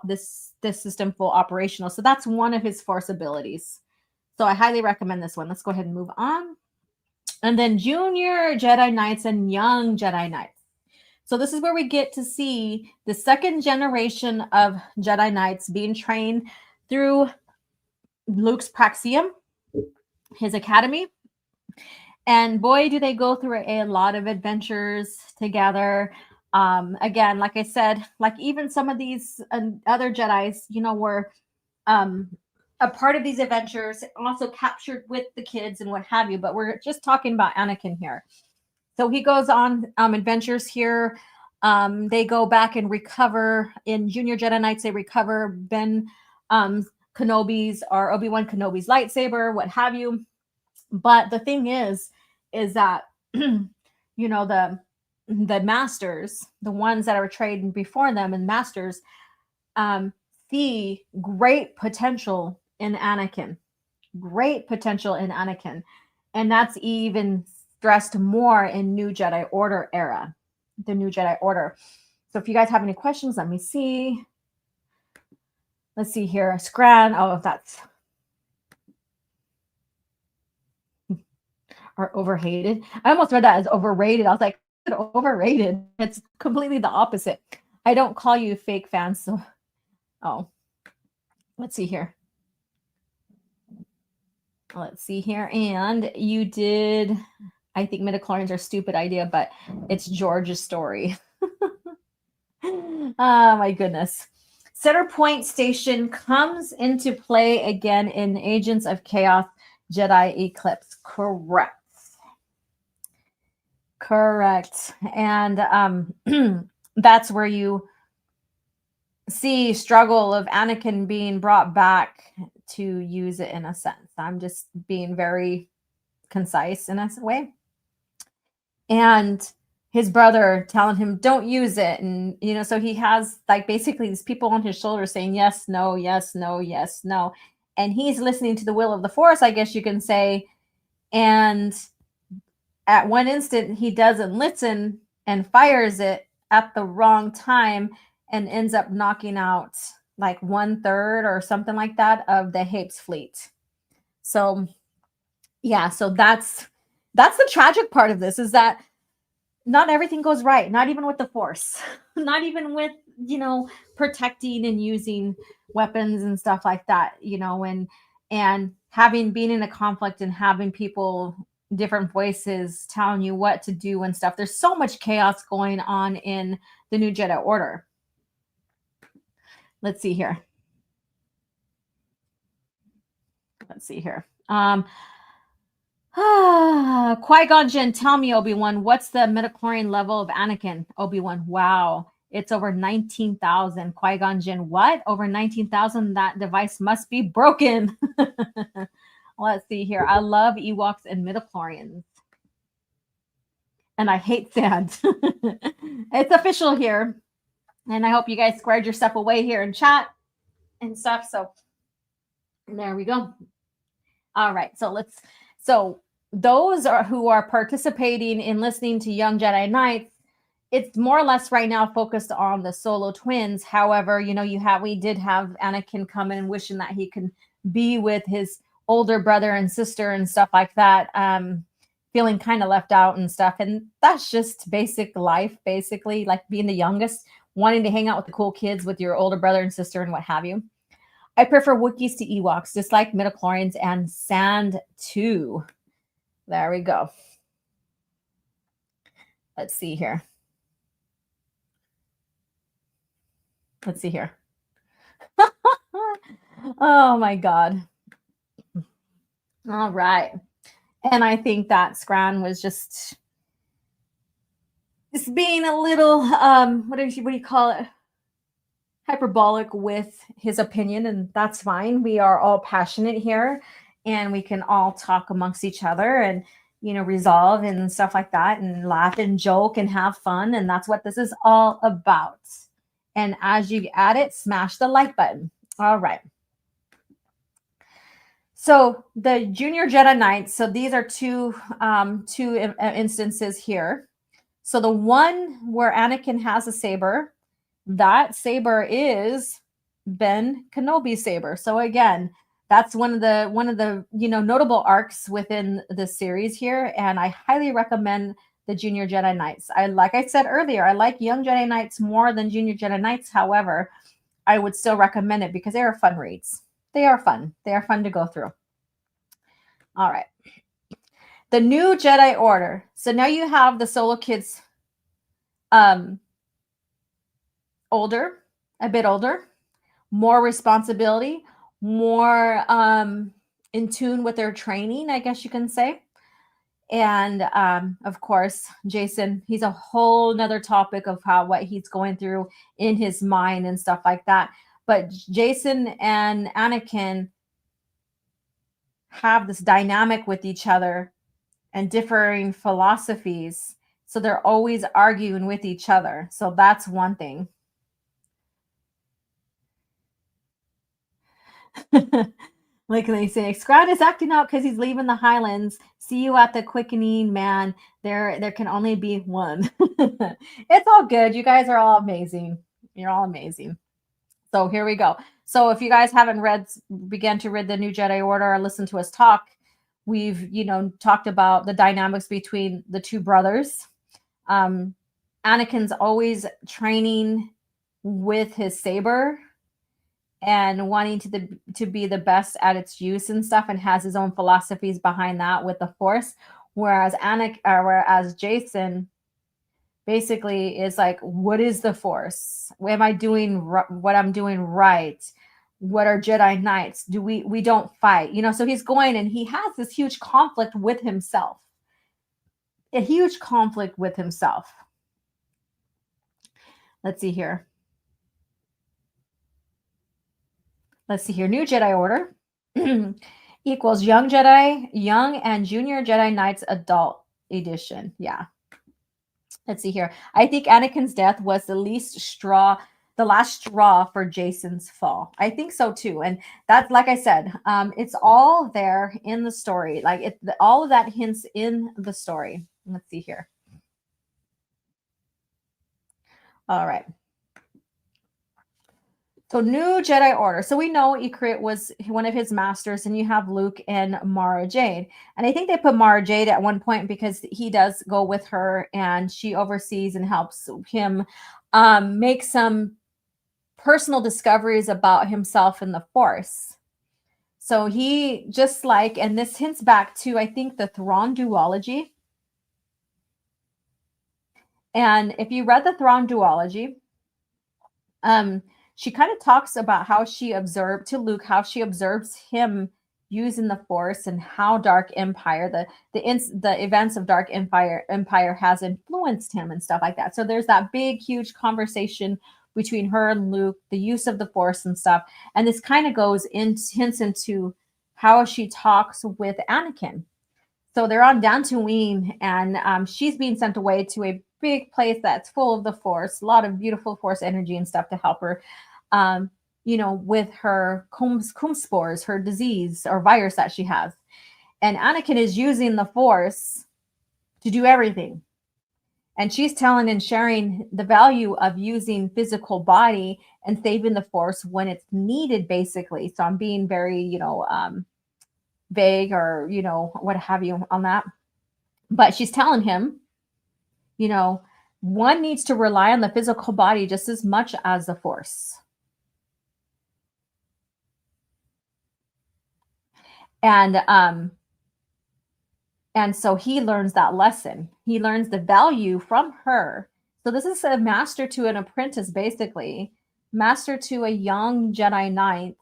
this system full operational. So that's one of his Force abilities. So I highly recommend this one. Let's go ahead and move on. And then Junior Jedi Knights and Young Jedi Knights. So this is where we get to see the second generation of Jedi Knights being trained through Luke's Praxium, his academy. And boy, do they go through a lot of adventures together. Again, like I said, like even some of these other Jedis, were um, a part of these adventures, also captured with the kids and what have you. But we're just talking about Anakin here. So he goes on adventures here. They go back and recover in Junior Jedi Knights. They recover Ben Kenobi's or Obi-Wan Kenobi's lightsaber, what have you. But the thing is that the masters, the ones that are trained before them, and masters see great potential in Anakin, and that's even stressed more in New Jedi Order era, the New Jedi Order. So if you guys have any questions, let me see. Let's see here. Scran. Oh, that's or overhated. I almost read that as overrated. I was like, overrated. It's completely the opposite. I don't call you fake fans. So, let's see here. And you did. I think midichlorians are a stupid idea, but it's George's story. Oh my goodness. Center Point Station comes into play again in Agents of Chaos Jedi Eclipse. Correct. And that's where you see struggle of Anakin being brought back to use it in a sense. I'm just being very concise in a way. And his brother telling him, don't use it. And, so he has like basically these people on his shoulders saying, yes, no, yes, no, yes, no. And he's listening to the will of the Force, I guess you can say. And at one instant, he doesn't listen and fires it at the wrong time and ends up knocking out like 1/3 or something like that of the Hapes fleet. So, yeah, so that's the tragic part of this, is that not everything goes right, not even with the Force, not even with, protecting and using weapons and stuff like that, and having been in a conflict and having people, different voices telling you what to do and stuff. There's so much chaos going on in the New Jedi Order. Let's see here. Qui-Gon Jinn, tell me, Obi-Wan, what's the midichlorian level of Anakin? Obi-Wan, wow, it's over 19,000. Qui-Gon Jinn, what? Over 19,000? That device must be broken. Let's see here. I love Ewoks and midichlorians. And I hate sand. It's official here. And I hope you guys squared your stuff away here in chat and stuff. So there we go. All right. So those who are participating in listening to Young Jedi Knights, it's more or less right now focused on the Solo twins. However, we did have Anakin come in and wishing that he can be with his older brother and sister and stuff like that, feeling kind of left out and stuff. And that's just basic life, basically, like being the youngest, wanting to hang out with the cool kids with your older brother and sister and what have you. I prefer Wookiees to Ewoks, just like midichlorians and sand too. There we go. Let's see here. Oh my God. All right. And I think that Scran was just being a little, what do you call it? Hyperbolic with his opinion, and that's fine. We are all passionate here, and we can all talk amongst each other and, resolve and stuff like that, and laugh and joke and have fun. And that's what this is all about. And as you add it, smash the like button. All right. So the Junior Jedi Knights, so these are two instances here. So the one where Anakin has a saber, that saber is Ben Kenobi's saber. So again, that's one of the notable arcs within the series here, and I highly recommend the Junior Jedi Knights. Like I said earlier, I like Young Jedi Knights more than Junior Jedi Knights. However, I would still recommend it because they are fun reads. They are fun. They are fun to go through. All right. The New Jedi Order. So now you have the Solo kids older, a bit older, more responsibility, more in tune with their training, I guess you can say. And of course, Jason, he's a whole nother topic of what he's going through in his mind and stuff like that. But Jason and Anakin have this dynamic with each other and differing philosophies. So they're always arguing with each other. So that's one thing. Like they say, Scrat is acting out because he's leaving the Highlands. See you at the quickening, man. There can only be one. It's all good. You guys are all amazing. You're all amazing. So here we go. So if you guys haven't began to read the New Jedi Order or listen to us talk, we've talked about the dynamics between the two brothers. Anakin's always training with his saber and wanting to be the best at its use and stuff, and has his own philosophies behind that with the Force. Whereas Jason basically is like, what is the Force? Am I doing what I'm doing right? What are Jedi Knights? We don't fight, so he's going and he has this huge conflict with himself. A huge conflict with himself. Let's see here. New Jedi Order equals Young Jedi, Young and Junior Jedi Knights Adult Edition. Yeah. Let's see here. I think Anakin's death was the last straw for Jason's fall. I think so too. And that's, like I said, it's all there in the story. Like all of that hints in the story. Let's see here. All right. So New Jedi Order. So we know Ikrit was one of his masters, and you have Luke and Mara Jade. And I think they put Mara Jade at one point because he does go with her and she oversees and helps him make some personal discoveries about himself and the Force. So he just and this hints back to, I think, the Thrawn duology. And if you read the Thrawn duology, she kind of talks about how she observed to Luke, how she observes him using the Force, and how Dark Empire, the events of Dark Empire has influenced him and stuff like that. So there's that big, huge conversation between her and Luke, the use of the Force and stuff. And this kind of hints into how she talks with Anakin. So they're on Dantooine, and she's being sent away to a big place that's full of the Force, a lot of beautiful Force energy and stuff to help her, with her cum spores, her disease or virus that she has. And Anakin is using the Force to do everything. And she's telling and sharing the value of using physical body and saving the Force when it's needed, basically. So I'm being very, vague or, what have you on that. But she's telling him, one needs to rely on the physical body just as much as the Force. And so he learns that lesson. He learns the value from her. So this is a master to an apprentice, basically, master to a young Jedi Knight,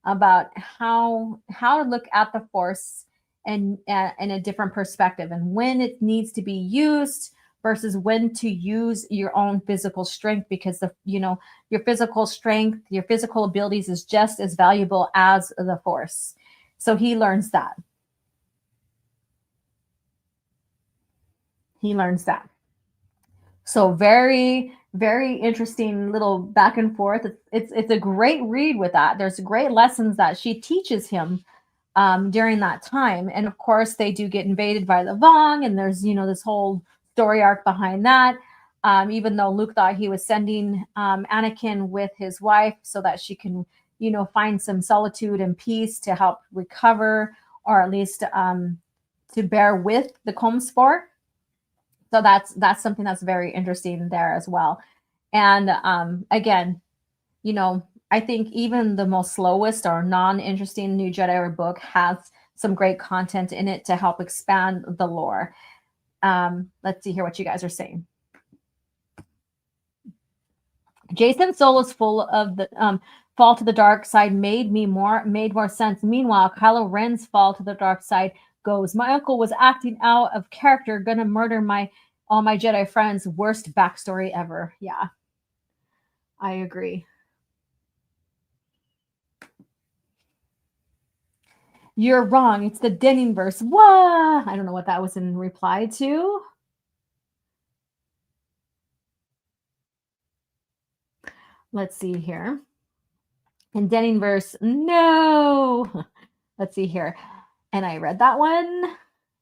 about how to look at the Force and in a different perspective, and when it needs to be used versus when to use your own physical strength, because your physical strength, your physical abilities is just as valuable as the Force. So he learns that. So very, very interesting little back and forth. It's a great read with that. There's great lessons that she teaches him during that time. And of course, they do get invaded by the Vong, and there's, this whole story arc behind that. Even though Luke thought he was sending Anakin with his wife so that she can, find some solitude and peace to help recover, or at least to bear with the cum spore. So that's something that's very interesting there as well. And again, I think even the most slowest or non-interesting New Jedi book has some great content in it to help expand the lore. Let's see here what you guys are saying. Jason Solo's full of the fall to the dark side made more sense. Meanwhile, Kylo Ren's fall to the dark side goes, my uncle was acting out of character, gonna murder all my Jedi friends. Worst backstory ever. Yeah, I agree. You're wrong. It's the Denning verse. What? I don't know what that was in reply to. Let's see here. In Denning verse, no. Let's see here. And I read that one.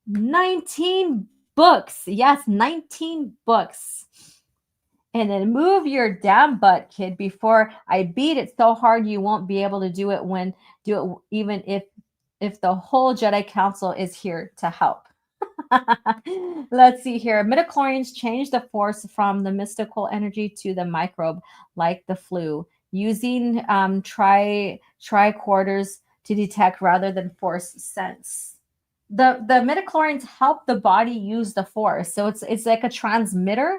19 books. Yes, 19 books. And then move your damn butt, kid, before I beat it so hard you won't be able to do it even if the whole Jedi Council is here to help. Let's see here. Midichlorians change the force from the mystical energy to the microbe, like the flu, using tricorders to detect rather than force sense. The midichlorians help the body use the force, so it's like a transmitter,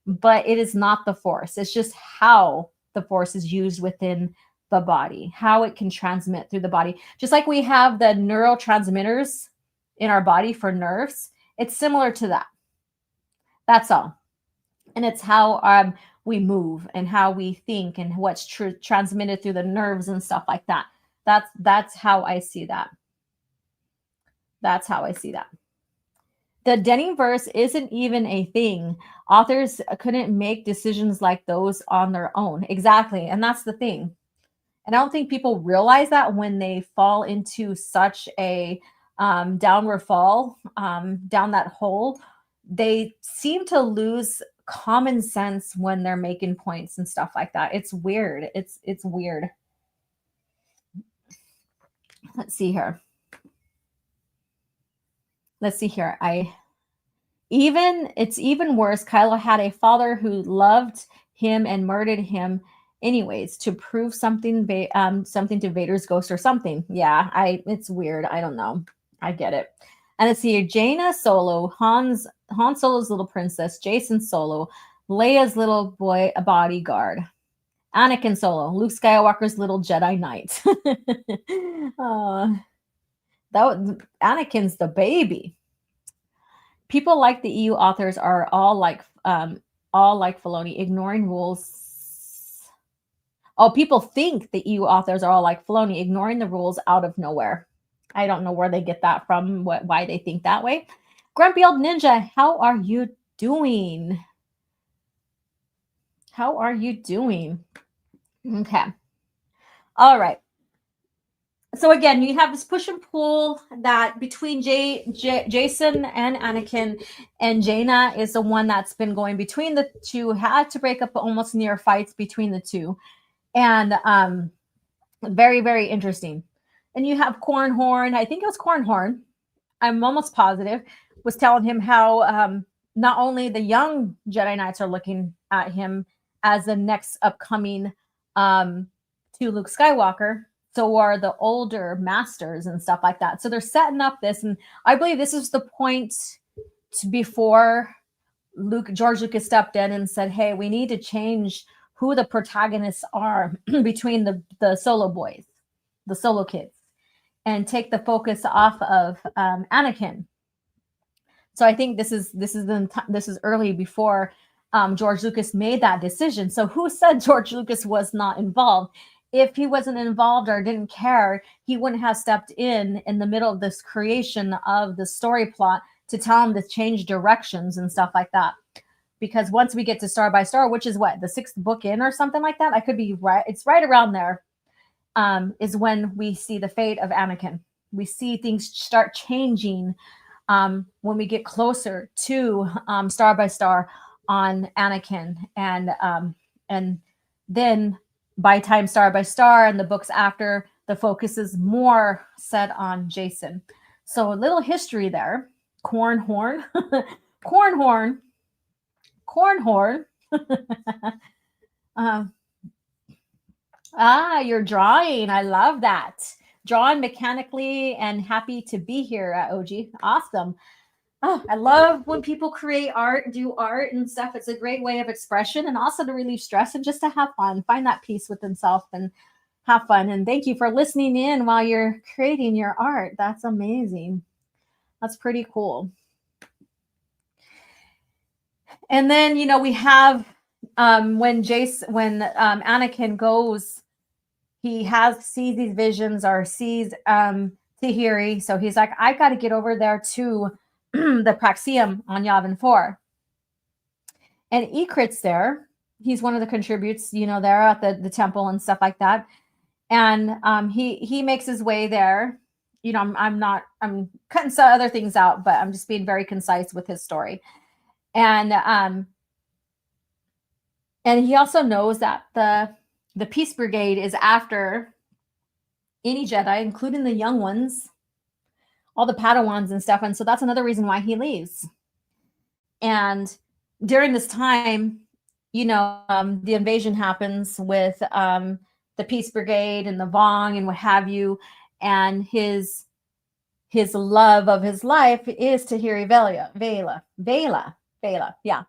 but it is not the force. It's just how the force is used within the body, how it can transmit through the body. Just like we have the neurotransmitters in our body for nerves, it's similar to that. That's all. And it's how we move and how we think and what's transmitted through the nerves and stuff like that. That's how I see that. That's how I see that. The Denning verse isn't even a thing. Authors couldn't make decisions like those on their own. Exactly. And that's the thing. And I don't think people realize that when they fall into such a downward fall, down that hole, they seem to lose common sense when they're making points and stuff like that. It's weird. It's weird. Let's see here. It's even worse. Kylo had a father who loved him and murdered him anyways to prove something to Vader's ghost or something. Yeah, it's weird. I don't know. I get it. And let's see here. Jaina Solo, Han Solo's little princess, Jason Solo, Leia's little boy, a bodyguard. Anakin Solo, Luke Skywalker's little Jedi Knight. Anakin's the baby. People like the EU authors are all like Filoni, ignoring rules. Oh, people think the EU authors are all like Filoni, ignoring the rules out of nowhere. I don't know where they get that from, why they think that way. Grumpy Old Ninja, how are you doing? How are you doing? Okay. All right. So again, you have this push and pull that between Jason and Anakin, and Jaina is the one that's been going between the two, had to break up almost near fights between the two. And very, very interesting. And you have Cornhorn, I think it was Cornhorn, I'm almost positive, was telling him how not only the young Jedi Knights are looking at him as the next upcoming to Luke Skywalker, so are the older masters and stuff like that. So they're setting up this, and I believe this is the point before George Lucas stepped in and said, hey, we need to change who the protagonists are between the Solo boys, the Solo kids, and take the focus off of Anakin. So I think this is early before George Lucas made that decision. So who said George Lucas was not involved? If he wasn't involved or didn't care, he wouldn't have stepped in the middle of this creation of the story plot to tell him to change directions and stuff like that. Because once we get to Star by Star, which is what, the 6th book in or something like that, I could be right. It's right around there, is when we see the fate of Anakin. We see things start changing when we get closer to Star by Star on Anakin. And then by time Star by Star and the books after, the focus is more set on Jason. So a little history there. Cornhorn. Cornhorn. You're drawing. I love that. Drawing mechanically and happy to be here at OG. Awesome. Oh, I love when people create art, do art and stuff. It's a great way of expression and also to relieve stress and just to have fun, find that peace with themselves and have fun. And thank you for listening in while you're creating your art. That's amazing. That's pretty cool. And then, we have when Anakin goes, he sees these visions or sees Tahiri. So he's like, I got to get over there to the Praxium on Yavin 4. And Ekrit's there. He's one of the contributes, there at the temple and stuff like that. And he makes his way there. I'm cutting some other things out, but I'm just being very concise with his story. And he also knows that the Peace Brigade is after any Jedi, including the young ones, all the Padawans and stuff. And so that's another reason why he leaves. And during this time, the invasion happens with the Peace Brigade and the Vong and what have you. And his love of his life is Tahiri Vela. Yeah.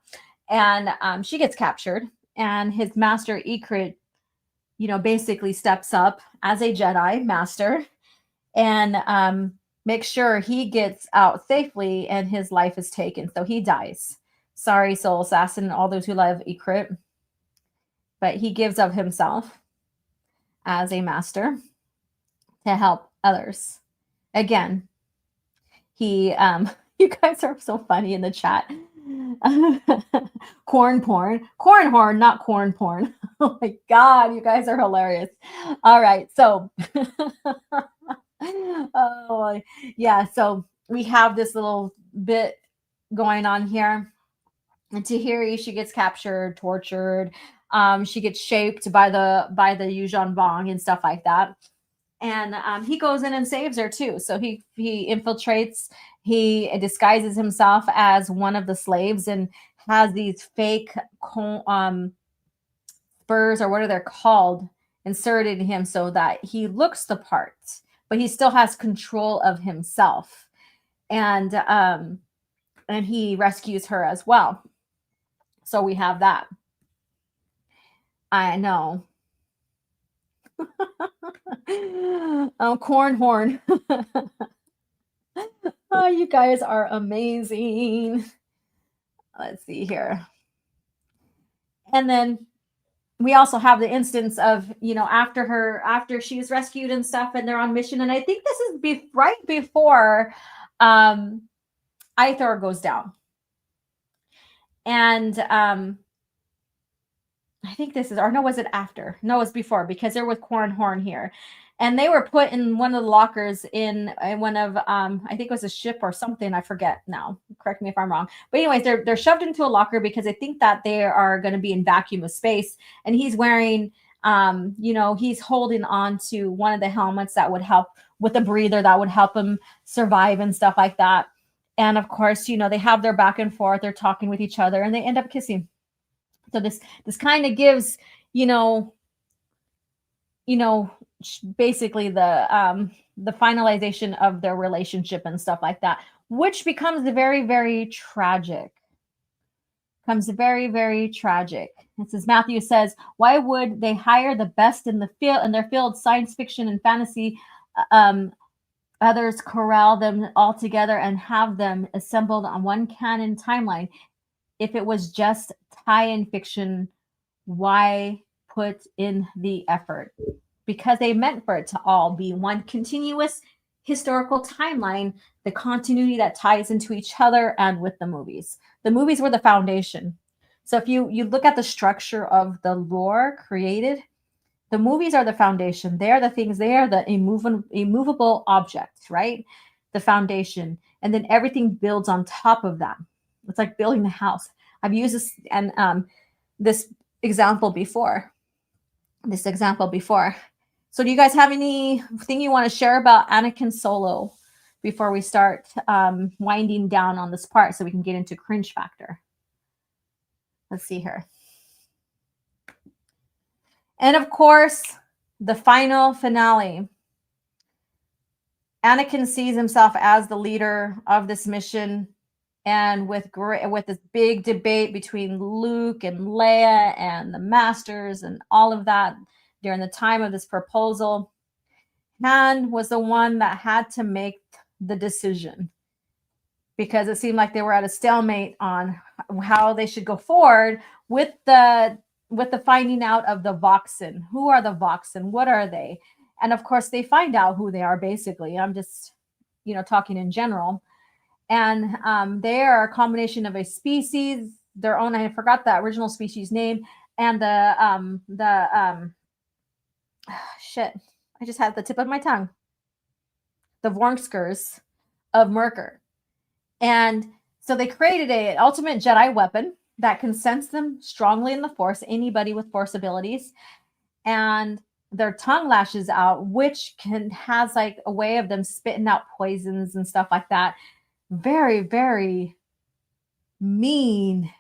And she gets captured, and his master Ekrit, basically steps up as a Jedi master and makes sure he gets out safely and his life is taken. So he dies. Sorry, soul assassin, and all those who love Ekrit. But he gives of himself as a master to help others. Again, he you guys are so funny in the chat. Corn horn, not corn porn. Oh my god, you guys are hilarious. All right, so oh yeah, so we have this little bit going on here. And Tahiri, she gets captured, tortured. She gets shaped by the Yuuzhan Vong and stuff like that. And he goes in and saves her too. So he infiltrates. He disguises himself as one of the slaves and has these fake spurs, or what are they called, inserted in him so that he looks the part, but he still has control of himself. And he rescues her as well. So we have that. I know. Corn horn. Oh, you guys are amazing. Let's see here. And then we also have the instance of, after she's rescued and stuff, and they're on mission. And I think this is right before Ithor goes down. And I think this is, or no, was it after? No, it was before, because they're with Corn Horn here. And they were put in one of the lockers in one of, I think it was a ship or something. I forget now. Correct me if I'm wrong. But anyways, they're shoved into a locker because I think that they are going to be in vacuum of space. And he's wearing, he's holding on to one of the helmets that would help with a breather that would help him survive and stuff like that. And of course, they have their back and forth. They're talking with each other and they end up kissing. So this kind of gives, basically the finalization of their relationship and stuff like that, which becomes very, very tragic. Very, very tragic. It says, Matthew says, why would they hire the best in their field, science fiction and fantasy, others corral them all together and have them assembled on one canon timeline? If it was just tie-in fiction, why put in the effort? Because they meant for it to all be one continuous historical timeline, the continuity that ties into each other and with the movies. The movies were the foundation. So if you look at the structure of the lore created, the movies are the foundation. They are the things, they are the immovable objects, right? The foundation. And then everything builds on top of that. It's like building a house. I've used this example before. So do you guys have anything you want to share about Anakin Solo before we start winding down on this part so we can get into cringe factor? Let's see here. And of course, the final finale. Anakin sees himself as the leader of this mission. and with this big debate between Luke and Leia and the Masters and all of that during the time of this proposal, Han was the one that had to make the decision because it seemed like they were at a stalemate on how they should go forward with the finding out of the Voxen. Who are the Voxen? What are they? And of course, they find out who they are. Basically, I'm just talking in general. And they are a combination of a species, their own. I forgot the original species name, and shit. I just had the tip of my tongue. The Vormskers of Merkur. And so they created an ultimate Jedi weapon that can sense them strongly in the Force, anybody with Force abilities. And their tongue lashes out, which has like a way of them spitting out poisons and stuff like that. Very, very mean,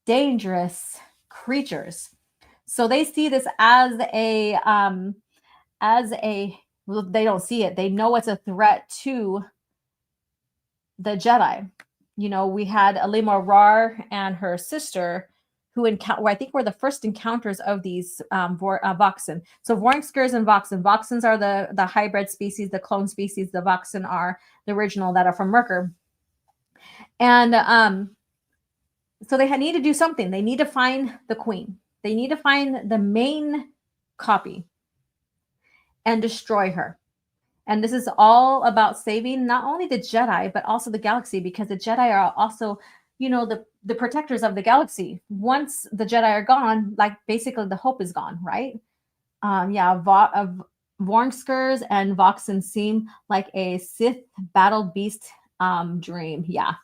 dangerous creatures. So they see this as a well, they don't see it. They know it's a threat to the Jedi. We had Alima Rar and her sister who I think were the first encounters of these Voxen. So Vormskers and Voxen. Voxens are the hybrid species, the clone species. The Voxen are the original that are from Merkur. And so they need to do something. They need to find the queen. They need to find the main copy and destroy her. And this is all about saving not only the Jedi, but also the galaxy, because the Jedi are also, the protectors of the galaxy. Once the Jedi are gone, like basically the hope is gone, right? Vormskers and Voxen seem like a Sith battle beast dream. Yeah.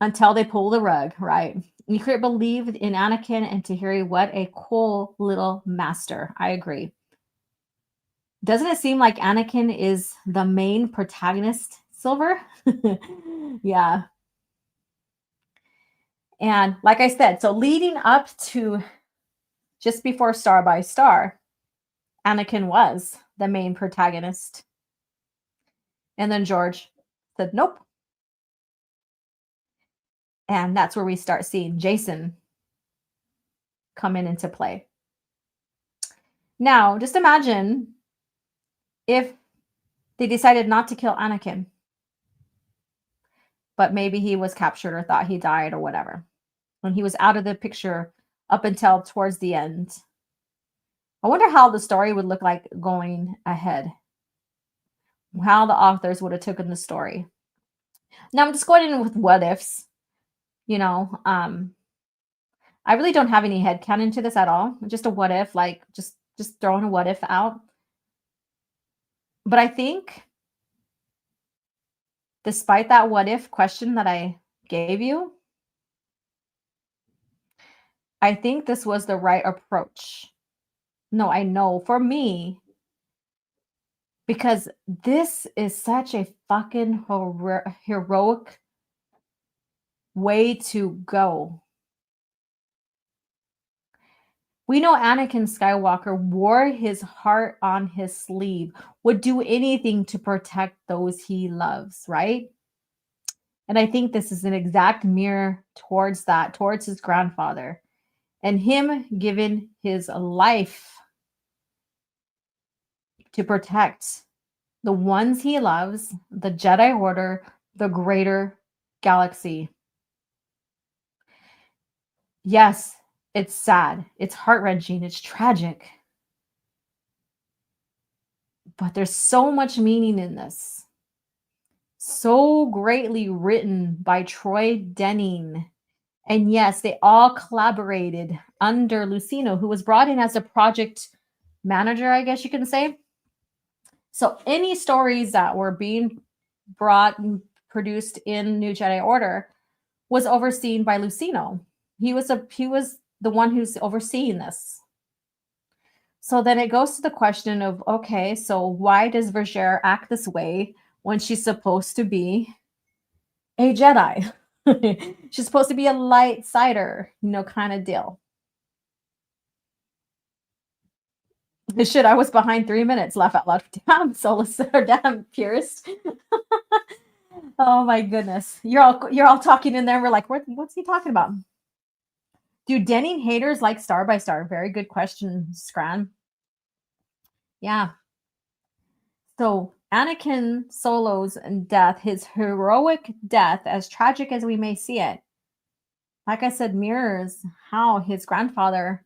Until they pull the rug, right? You could believe in Anakin and Tahiri. What a cool little master. I agree. Doesn't it seem like Anakin is the main protagonist, Silver? Yeah. And like I said, so leading up to just before Star by Star, Anakin was the main protagonist. And then George said, nope. And that's where we start seeing Jason come into play. Now, just imagine if they decided not to kill Anakin, but maybe he was captured or thought he died or whatever. When he was out of the picture up until towards the end. I wonder how the story would look like going ahead. How the authors would have taken the story. Now I'm just going in with what ifs. I really don't have any headcanon to this at all. Just a what if, like just throwing a what if out. But I think despite that what if question that I gave you, I think this was the right approach. No, I know for me, because this is such a fucking heroic way to go. We know Anakin Skywalker wore his heart on his sleeve, would do anything to protect those he loves, right? And I think this is an exact mirror towards that, towards his grandfather, and him giving his life to protect the ones he loves, the Jedi Order, the greater galaxy. Yes, it's sad, it's heart-wrenching, it's tragic. But there's so much meaning in this. So greatly written by Troy Denning. And yes, they all collaborated under Lucino, who was brought in as a project manager, I guess you can say. So any stories that were being brought and produced in New Jedi Order was overseen by Lucino. He was the one who's overseeing this. So then it goes to the question of, okay, so why does Vergere act this way when she's supposed to be a Jedi? She's supposed to be a light sider, kind of deal. Shit, I was behind 3 minutes. Laugh out loud. Damn, Solus, or damn, purist. Oh my goodness. You're all talking in there. We're like, what's he talking about? Do Denning haters like Star by Star? Very good question, Scran. Yeah. So Anakin Solo's death, his heroic death, as tragic as we may see it, like I said, mirrors how his grandfather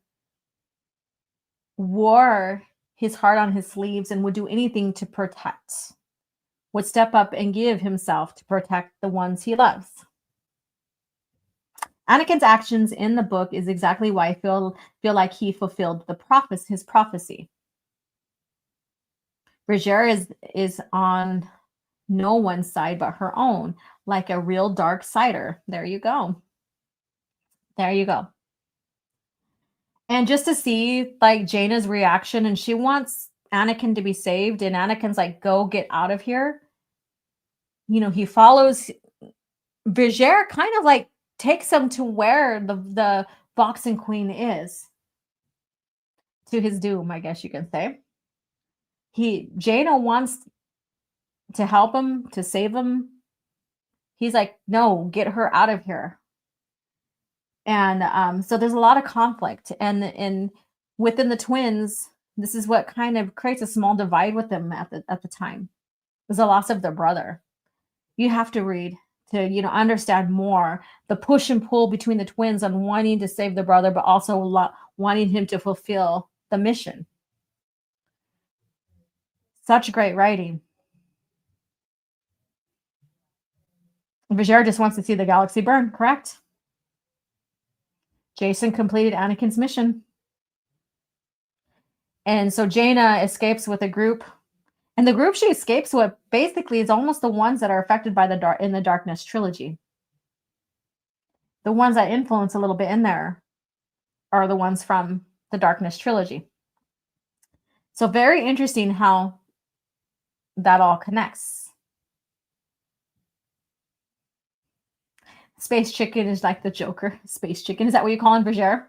wore his heart on his sleeves and would do anything to protect, would step up and give himself to protect the ones he loves. Anakin's actions in the book is exactly why I feel like he fulfilled his prophecy. Brigitte is on no one's side but her own, like a real dark sider. There you go. There you go. And just to see like Jaina's reaction, and she wants Anakin to be saved, and Anakin's like, go get out of here. You know, he follows Brigitte, kind of like takes him to where the boxing queen is. To his doom, I guess you can say. Jaina wants to help him, to save him. He's like, no, get her out of here. And so there's a lot of conflict. And within the twins, this is what kind of creates a small divide with them at the time. There's the loss of their brother. You have to read to understand more the push and pull between the twins on wanting to save the brother, but also wanting him to fulfill the mission. Such great writing. Brigitte just wants to see the galaxy burn, correct? Jason completed Anakin's mission. And so Jaina escapes with a group. And the group she escapes with basically is almost the ones that are affected by in the Darkness trilogy. The ones that influence a little bit in there are the ones from the Darkness trilogy. So very interesting how that all connects. Space Chicken is like the Joker. Space Chicken, is that what you call him, Brigitte?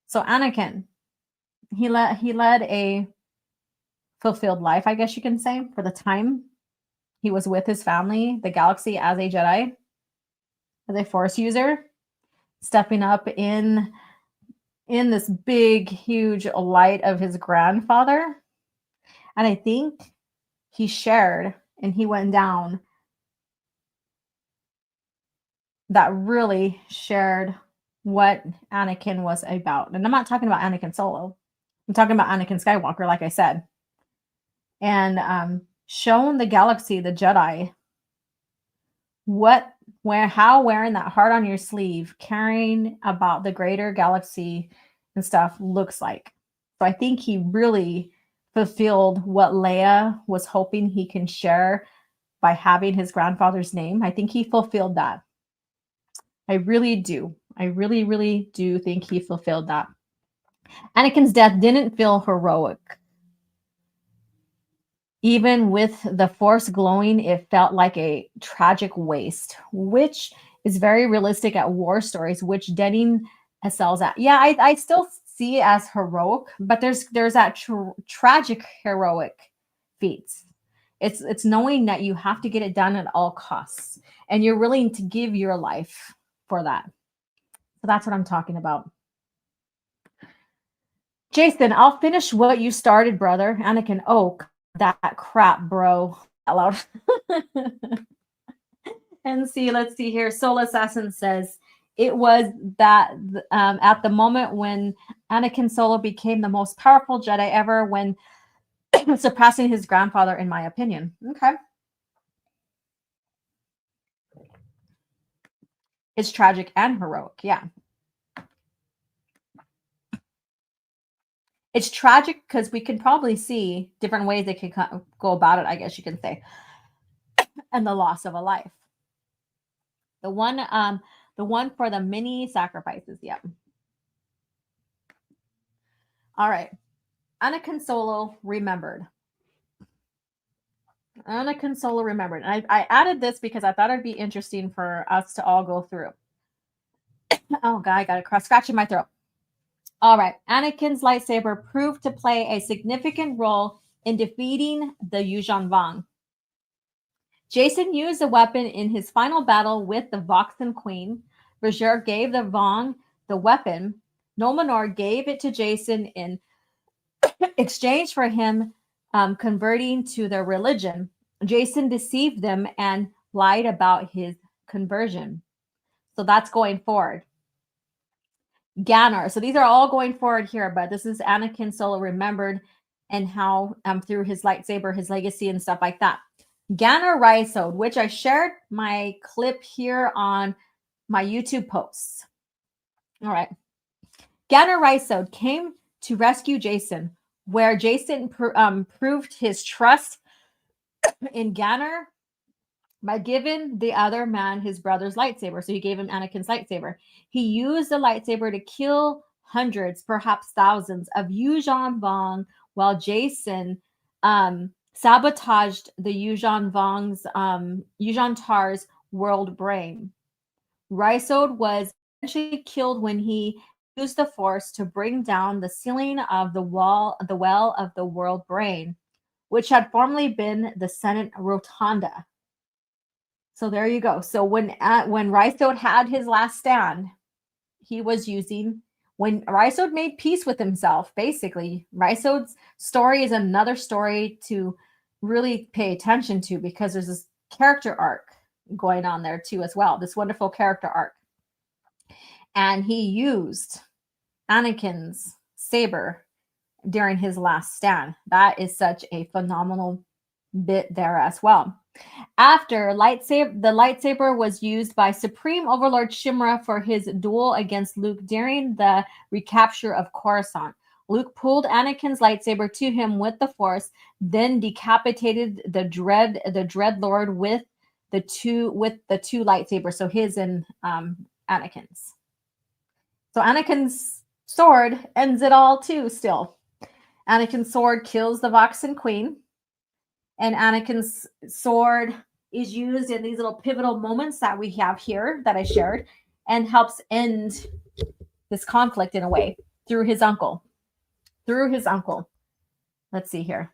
So Anakin, he led a fulfilled life, I guess you can say, for the time he was with his family, the galaxy, as a Jedi, as a Force user, stepping up in this big, huge light of his grandfather. And I think he shared and he went down that really shared what Anakin was about. And I'm not talking about Anakin Solo. I'm talking about Anakin Skywalker, like I said. And shown the galaxy, the Jedi, how wearing that heart on your sleeve, caring about the greater galaxy and stuff looks like. So I think he really fulfilled what Leia was hoping he can share by having his grandfather's name. I think he fulfilled that. I really do. I really, really do think he fulfilled that. Anakin's death didn't feel heroic. Even with the Force glowing, it felt like a tragic waste, which is very realistic at war stories, which Denning excels at. Yeah, I still see it as heroic, but there's that tragic heroic feats. It's knowing that you have to get it done at all costs, and you're willing to give your life for that. So that's what I'm talking about. Jason, I'll finish what you started, brother. Anakin, oh, that crap, bro. Loud. And let's see here. Soul Assassin says, it was that at the moment when Anakin Solo became the most powerful Jedi ever, when surpassing his grandfather, in my opinion. Okay. It's tragic and heroic. Yeah. It's tragic because we can probably see different ways they could go about it, I guess you can say. And the loss of a life. The one for the many sacrifices. Yep. All right. Anakin Solo remembered. Anakin Solo remembered. And I added this because I thought it'd be interesting for us to all go through. Oh, God, I got a scratch in my throat. All right. Anakin's lightsaber proved to play a significant role in defeating the Yuuzhan Vong. Jason used the weapon in his final battle with the Voxen Queen. Roger gave the Vong the weapon. Nomenor gave it to Jason in exchange for him converting to their religion. Jason deceived them and lied about his conversion. So that's going forward. Ganner. So these are all going forward here, but this is Anakin Solo remembered and how through his lightsaber, his legacy and stuff like that. Ganner Rhysode, which I shared my clip here on my YouTube posts. All right. Ganner Rhysode came to rescue Jason, where Jason proved his trust in Ganner by giving the other man his brother's lightsaber. So he gave him Anakin's lightsaber. He used the lightsaber to kill hundreds, perhaps thousands, of Yuuzhan Vong, while Jason sabotaged the Yuuzhan Vong's Yuuzhan Tar's world brain. Rhysode was eventually killed when he used the Force to bring down the ceiling of the well of the world brain, which had formerly been the Senate Rotunda. So there you go. So when Rhysode had his last stand, he was using, when Rhysode made peace with himself, basically, Rhysode's story is another story to really pay attention to, because there's this character arc going on there too as well, this wonderful character arc. And he used Anakin's saber during his last stand. That is such a phenomenal bit there as well. After the lightsaber was used by Supreme Overlord Shimra for his duel against Luke during the recapture of Coruscant. Luke pulled Anakin's lightsaber to him with the Force, then decapitated the Dread Lord with the two lightsabers, so his and Anakin's. So Anakin's sword ends it all too. Still, Anakin's sword kills the Voxen Queen. And Anakin's sword is used in these little pivotal moments that we have here that I shared, and helps end this conflict in a way through his uncle. Let's see here.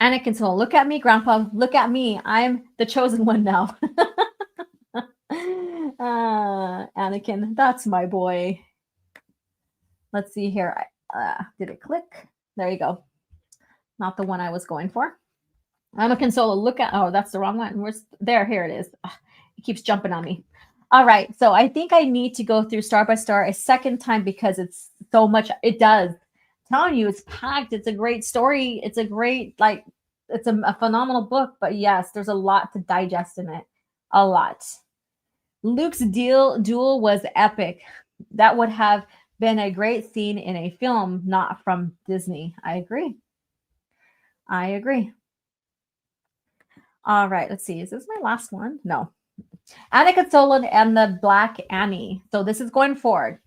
Anakin Solo, look at me, Grandpa. Look at me. I'm the chosen one now. Anakin, that's my boy. Let's see here. Did it click? There you go. Not the one I was going for. Anakin Solo, look at, oh, that's the wrong one. Where's there? Here it is. It keeps jumping on me. All right. So I think I need to go through Star by Star a second time, because it's so much. It does. I'm telling you, it's packed. It's a great story. It's a great, it's a phenomenal book. But yes, there's a lot to digest in it. A lot. Luke's duel was epic. That would have been a great scene in a film, not from Disney. I agree. All right, let's see. Is this my last one? No. Anakin Solo and the Black Annie. So this is going forward.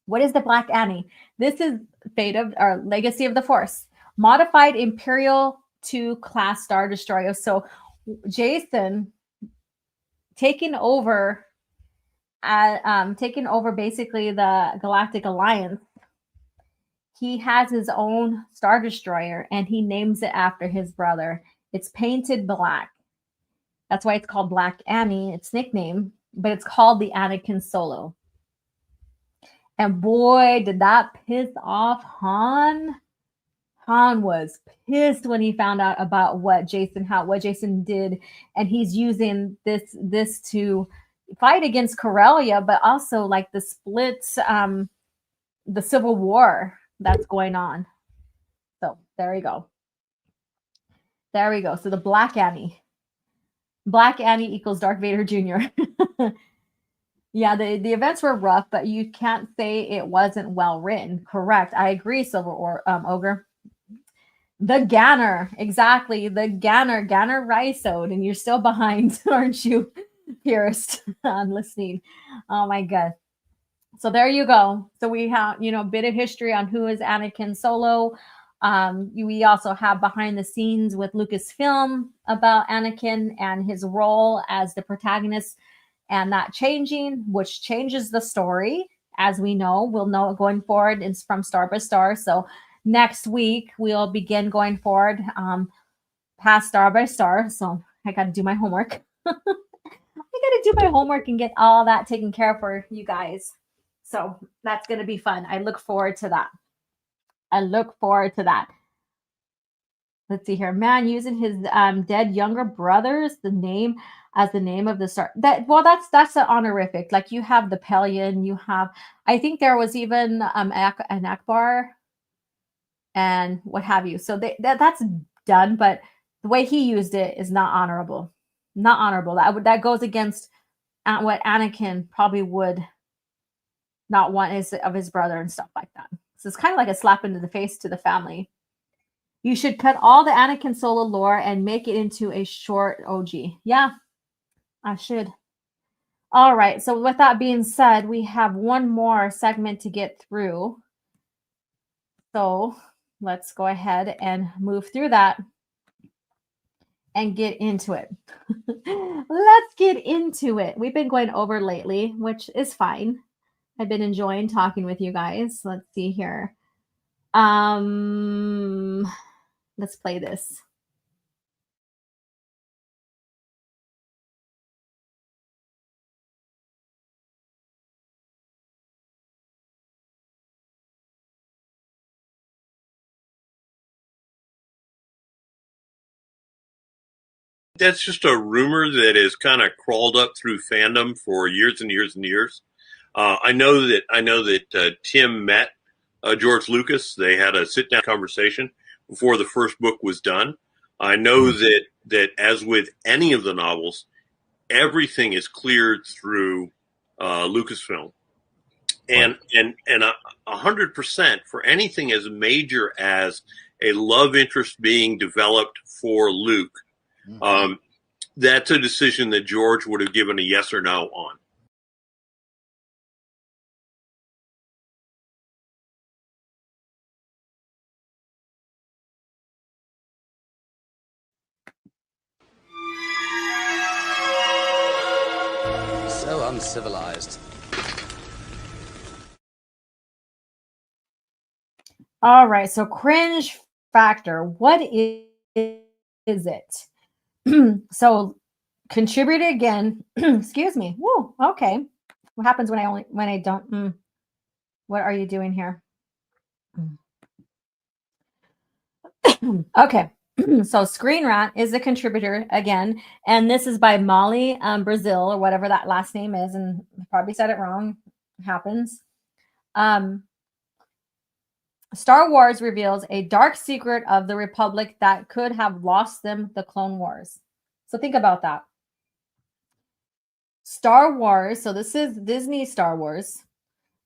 What is the Black Annie? This is Fate of, or Legacy of the Force. Modified Imperial 2 class Star Destroyer. So Jason taking over basically the Galactic Alliance. He has his own Star Destroyer, and he names it after his brother. It's painted black. That's why it's called Black Annie, its nickname, but it's called the Anakin Solo. And boy, did that piss off Han. Han was pissed when he found out about what Jason did, and he's using this to fight against Corellia, but also like the splits, the Civil War that's going on. So there we go. So the Black Annie equals Darth Vader Jr. Yeah, the events were rough, but you can't say it wasn't well written. Correct. I agree, Silver Ogre. The Ganner, exactly. The Ganner Rhysode, and you're still behind, aren't you, Pierce, on listening? Oh my God. So there you go. So we have, a bit of history on who is Anakin Solo. We also have behind the scenes with Lucasfilm about Anakin and his role as the protagonist, and that changing, which changes the story, as we know. We'll know going forward. It's from Star by Star. So next week we'll begin going forward. pass star by star, so I got to do my homework. I got to do my homework and get all that taken care of for you guys. So that's going to be fun. I look forward to that. Let's see here. Man using his dead younger brothers the name as the name of the star. That's an honorific. Like you have the Pelion, you have. I think there was even an Akbar and what have you. So that's done, but the way he used it is not honorable. Not honorable. That goes against what Anakin probably would not want of his brother and stuff like that. So it's kind of like a slap into the face to the family. You should cut all the Anakin Solo lore and make it into a short OG. Yeah, I should. All right. So with that being said, we have one more segment to get through. So let's go ahead and move through that and get into it. Let's get into it. We've been going over lately, which is fine. I've been enjoying talking with you guys. Let's see here. Let's play this. That's just a rumor that has kind of crawled up through fandom for years and years and years. I know that Tim met George Lucas. They had a sit-down conversation before the first book was done. I know that as with any of the novels, everything is cleared through Lucasfilm, and 100% for anything as major as a love interest being developed for Luke. That's a decision that George would have given a yes or no on. So uncivilized. All right. So cringe factor. What is it? So contribute again. Excuse me. Woo, okay. What happens when I don't? What are you doing here? Okay. So Screen Rant is a contributor again, and this is by Molly Brazil or whatever that last name is, and I probably said it wrong. It happens. Star Wars reveals a dark secret of the Republic that could have lost them the Clone Wars. So think about that. Star Wars, so this is Disney Star Wars,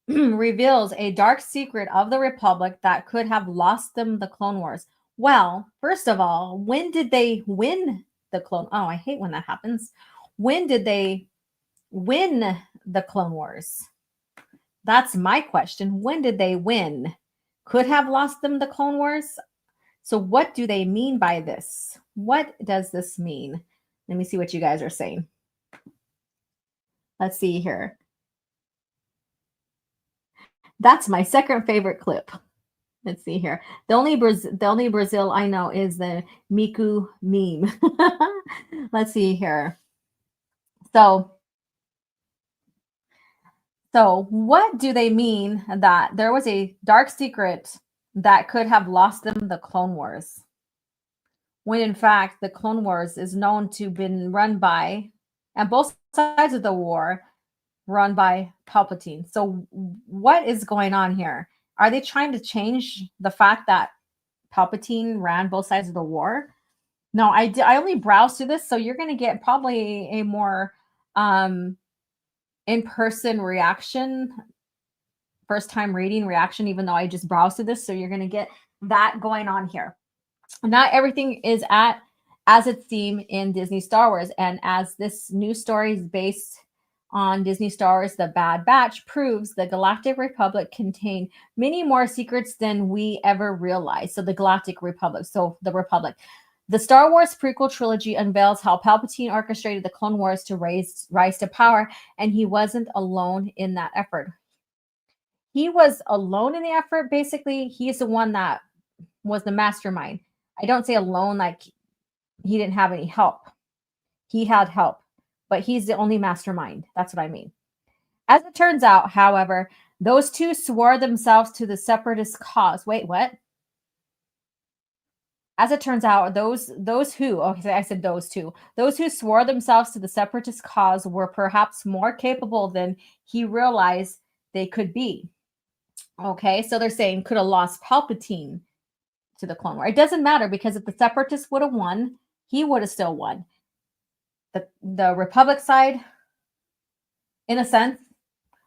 reveals a dark secret of the Republic that could have lost them the Clone Wars. Well, first of all, when did they win the Clone? Oh, I hate when that happens. When did they win the Clone Wars? That's my question. When did they win? Could have lost them the Clone Wars? So what do they mean by this? What does this mean? Let me see what you guys are saying. Let's see here. That's my second favorite clip. Let's see here. The only Brazil I know is the Miku meme. Let's see here. So what do they mean that there was a dark secret that could have lost them the Clone Wars? When in fact, the Clone Wars is known to have been run by, and both sides of the war, run by Palpatine. So what is going on here? Are they trying to change the fact that Palpatine ran both sides of the war? No, I only browsed through this, so you're going to get probably a more in-person reaction, first-time reading reaction, even though I just browsed through this. So you're going to get that going on here. Not everything is as it seems in Disney Star Wars, and as this new story is based on Disney Star Wars, The Bad Batch proves the Galactic Republic contained many more secrets than we ever realized. So the Galactic Republic, so the Republic. The Star Wars prequel trilogy unveils how Palpatine orchestrated the Clone Wars to rise to power, and he wasn't alone in that effort. He was alone in the effort. Basically, he's the one that was the mastermind. I don't say alone like he didn't have any help. He had help, but he's the only mastermind. That's what I mean. As it turns out, however, those two swore themselves to the separatist cause. Wait, what? As it turns out, those who, okay, I said those who swore themselves to the separatist cause were perhaps more capable than he realized they could be. Okay, so they're saying could have lost Palpatine to the Clone War. It doesn't matter because if the separatists would have won, he would have still won. The Republic side, in a sense,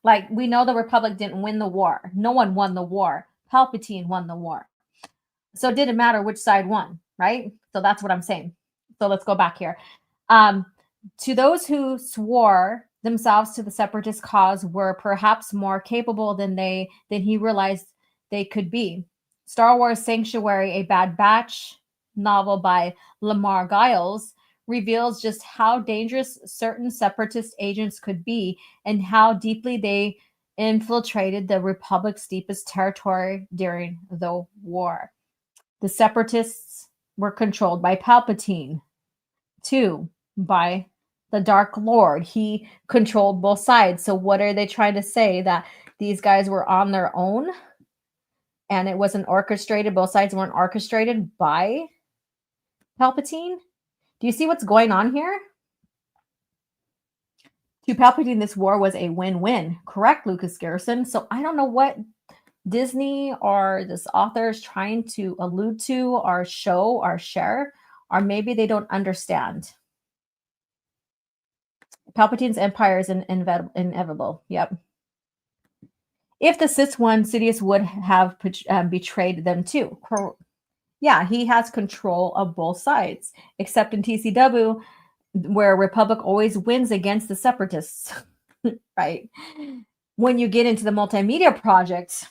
like we know the Republic didn't win the war. No one won the war. Palpatine won the war. So it didn't matter which side won, right? So that's what I'm saying. So let's go back here. To those who swore themselves to the separatist cause were perhaps more capable than he realized they could be. Star Wars Sanctuary, a Bad Batch novel by Lamar Giles, reveals just how dangerous certain separatist agents could be and how deeply they infiltrated the Republic's deepest territory during the war. The separatists were controlled by Palpatine. 2, by the Dark Lord. He controlled both sides. So what are they trying to say? That these guys were on their own and it wasn't orchestrated? Both sides weren't orchestrated by Palpatine? Do you see what's going on here? To Palpatine, this war was a win-win. Correct, Lucas Garrison. So I don't know what Disney or this author is trying to allude to or show or share, or maybe they don't understand. Palpatine's empire is inevitable. Yep. If the Sith won, Sidious would have betrayed them too. Yeah, he has control of both sides, except in TCW, where Republic always wins against the Separatists, right? When you get into the multimedia project,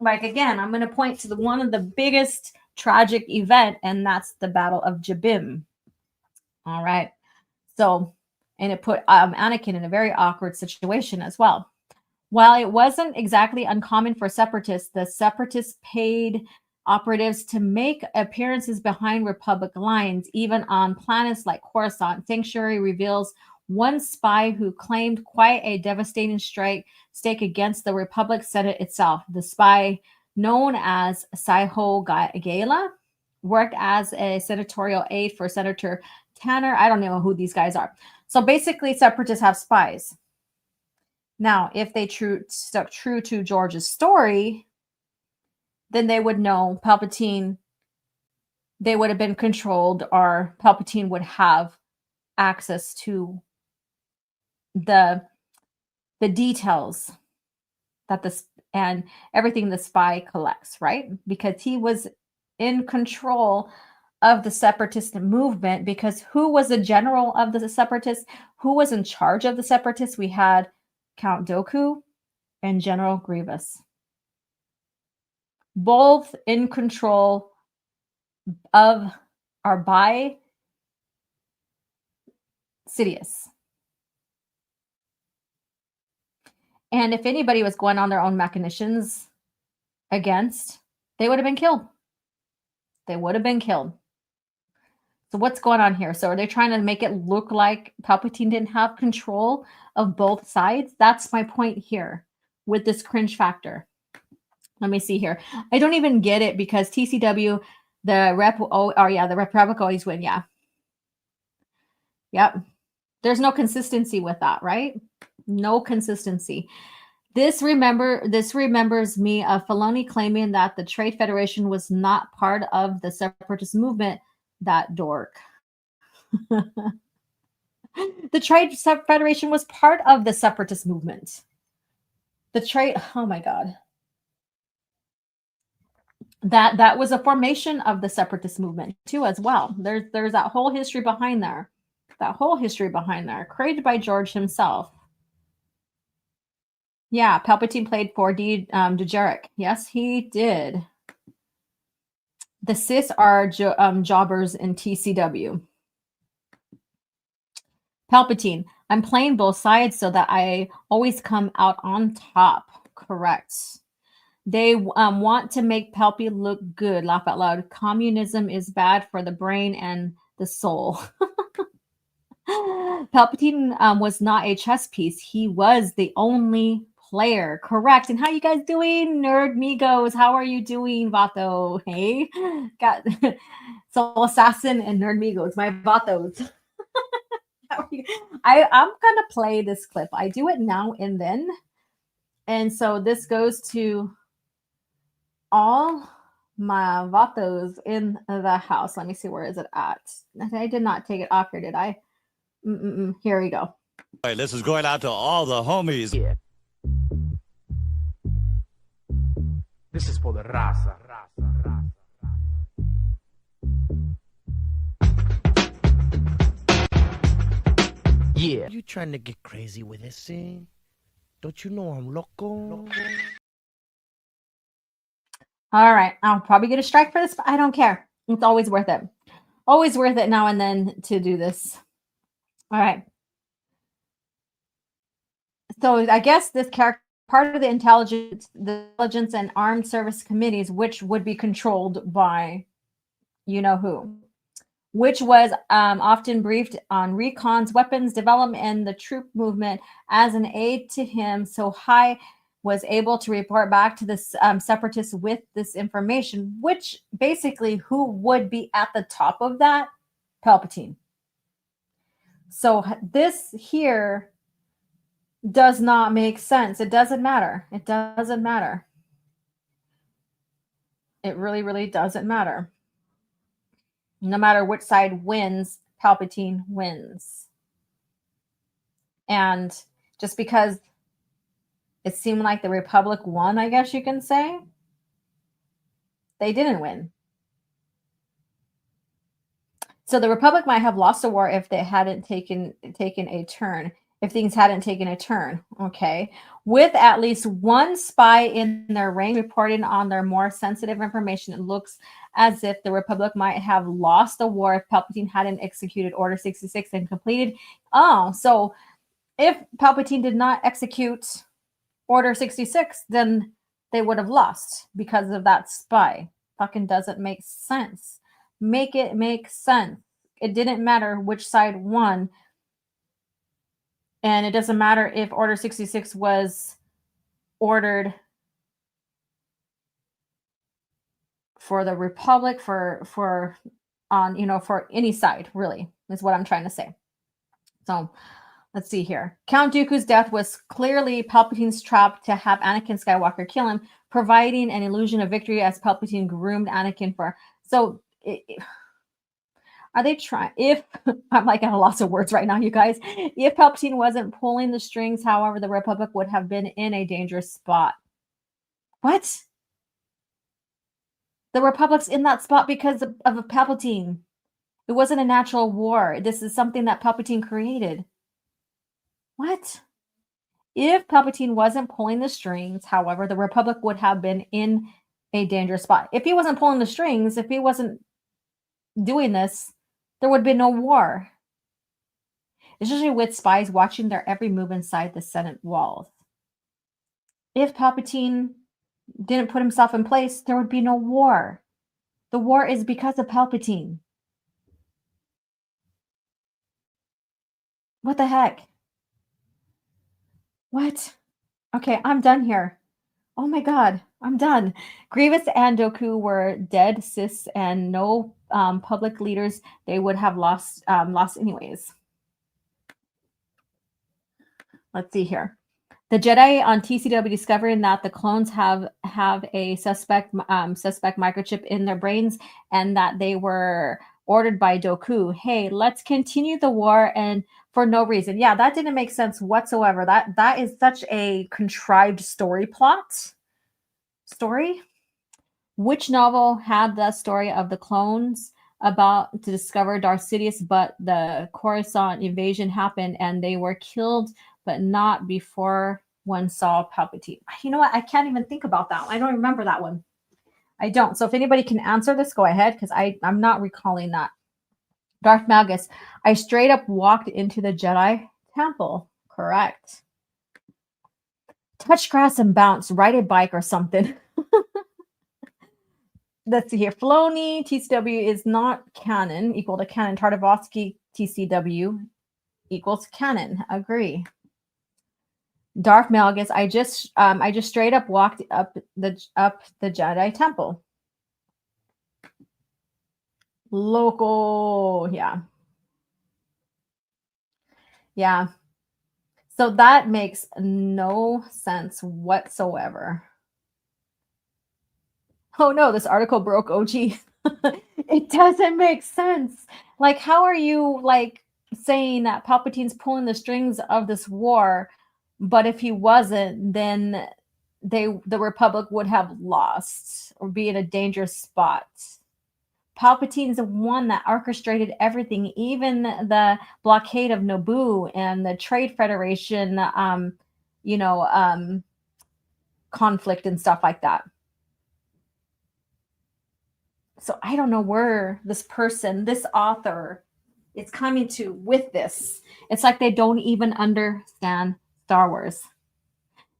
like again, I'm going to point to one of the biggest tragic event, and that's the Battle of Jabim. All right. So, and it put Anakin in a very awkward situation as well. While it wasn't exactly uncommon for separatists, the separatists paid operatives to make appearances behind Republic lines, even on planets like Coruscant. Sanctuary reveals one spy who claimed quite a devastating stake against the Republic Senate itself. The spy, known as Saiho Gala, worked as a senatorial aide for Senator Tanner. I don't know who these guys are. So basically, separatists have spies. Now, if they stuck true to George's story, then they would know Palpatine, they would have been controlled, or Palpatine would have access to the details that and everything the spy collects, right? Because he was in control of the separatist movement, because who was the general of the separatists? Who was in charge of the separatists? We had Count Dooku and General Grievous, both in control of or by Sidious. And if anybody was going on their own machinations against, they would have been killed. They would have been killed. So what's going on here? So are they trying to make it look like Palpatine didn't have control of both sides? That's my point here with this cringe factor. Let me see here. I don't even get it because TCW, the Republic always win. Yeah. Yep. There's no consistency with that, right? No consistency. This remembers me of Filoni claiming that the Trade Federation was not part of the separatist movement. That dork. The Trade Federation was part of the separatist movement. Oh my God. That was a formation of the separatist movement too, as well. There's that whole history behind there. Created by George himself. Yeah, Palpatine played 4D Dejarik. Yes, he did. The Sith are jobbers in TCW. Palpatine, I'm playing both sides so that I always come out on top. Correct. They want to make Palpy look good. Laugh out loud. Communism is bad for the brain and the soul. Palpatine was not a chess piece. He was the only player. Correct. And how you guys doing, Nerd Migos? How are you doing, Vato? Hey, got Soul Assassin and Nerd Migos, my Vatos. I'm gonna play this clip. I do it now and then. And so this goes to all my Vatos in the house. Let me see, where is it at? I did not take it off here, did I? Here we go. Hey, this is going out to all the homies. Yeah. This is for the raza. Yeah. You trying to get crazy with this thing? Don't you know I'm loco? All right. I'll probably get a strike for this, but I don't care. It's always worth it. Always worth it now and then to do this. All right. So I guess this character, part of the intelligence and armed service committees, which would be controlled by you know who, which was often briefed on recons, weapons development, and the troop movement as an aid to him. So High was able to report back to the separatists with this information, which basically who would be at the top of that? Palpatine. So this here does not make sense. It doesn't matter. It doesn't matter. It really, really doesn't matter. No matter which side wins, Palpatine wins. And just because it seemed like the Republic won, I guess you can say, they didn't win. So the Republic might have lost the war if they hadn't taken a turn, if things hadn't taken a turn, okay? With at least one spy in their range reporting on their more sensitive information, it looks as if the Republic might have lost the war if Palpatine hadn't executed Order 66 and completed. Oh, so if Palpatine did not execute Order 66, then they would have lost because of that spy. Fucking doesn't make sense. Make it make sense. It didn't matter which side won. And it doesn't matter if Order 66 was ordered for the Republic, for any side, really, is what I'm trying to say. So let's see here. Count Dooku's death was clearly Palpatine's trap to have Anakin Skywalker kill him, providing an illusion of victory as Palpatine groomed Anakin for. So are they trying? If I'm like at a loss of words right now, you guys. If Palpatine wasn't pulling the strings, however, the Republic would have been in a dangerous spot. What? The Republic's in that spot because of Palpatine. It wasn't a natural war. This is something that Palpatine created. What? If Palpatine wasn't pulling the strings, however, the Republic would have been in a dangerous spot. If he wasn't pulling the strings, if he wasn't doing this, there would be no war. Especially with spies watching their every move inside the Senate walls. If Palpatine didn't put himself in place, there would be no war. The war is because of Palpatine. What the heck? What? Okay, I'm done here. Oh my god, I'm done. Grievous and Dooku were dead, cis, and no public leaders. They would have lost anyways. Let's see here. The Jedi on TCW discovering that the clones have a suspect microchip in their brains and that they were ordered by Dooku. Hey, let's continue the war and for no reason. Yeah, that didn't make sense whatsoever. That is such a contrived story. Which novel had the story of the clones about to discover Darth Sidious, but the Coruscant invasion happened and they were killed, but not before one saw Palpatine? You know what? I can't even think about that one. I don't remember that one. I don't. So if anybody can answer this, go ahead, because I'm not recalling that. Darth Malgus, I straight up walked into the Jedi temple. Correct. Touch grass and bounce, ride a bike or something. let's see here. Filoni, TCW is not canon, equal to canon. Tartakovsky, TCW equals canon. Agree. Darth Malgus, I just straight up walked up the Jedi Temple. Local, yeah. Yeah. So that makes no sense whatsoever. Oh no, this article broke OG. It doesn't make sense. Like, how are you like saying that Palpatine's pulling the strings of this war, but if he wasn't, then the Republic would have lost or be in a dangerous spot. Palpatine's the one that orchestrated everything, even the blockade of Naboo and the Trade Federation, conflict and stuff like that. So I don't know where this person, this author, is coming to with this. It's like they don't even understand Star Wars.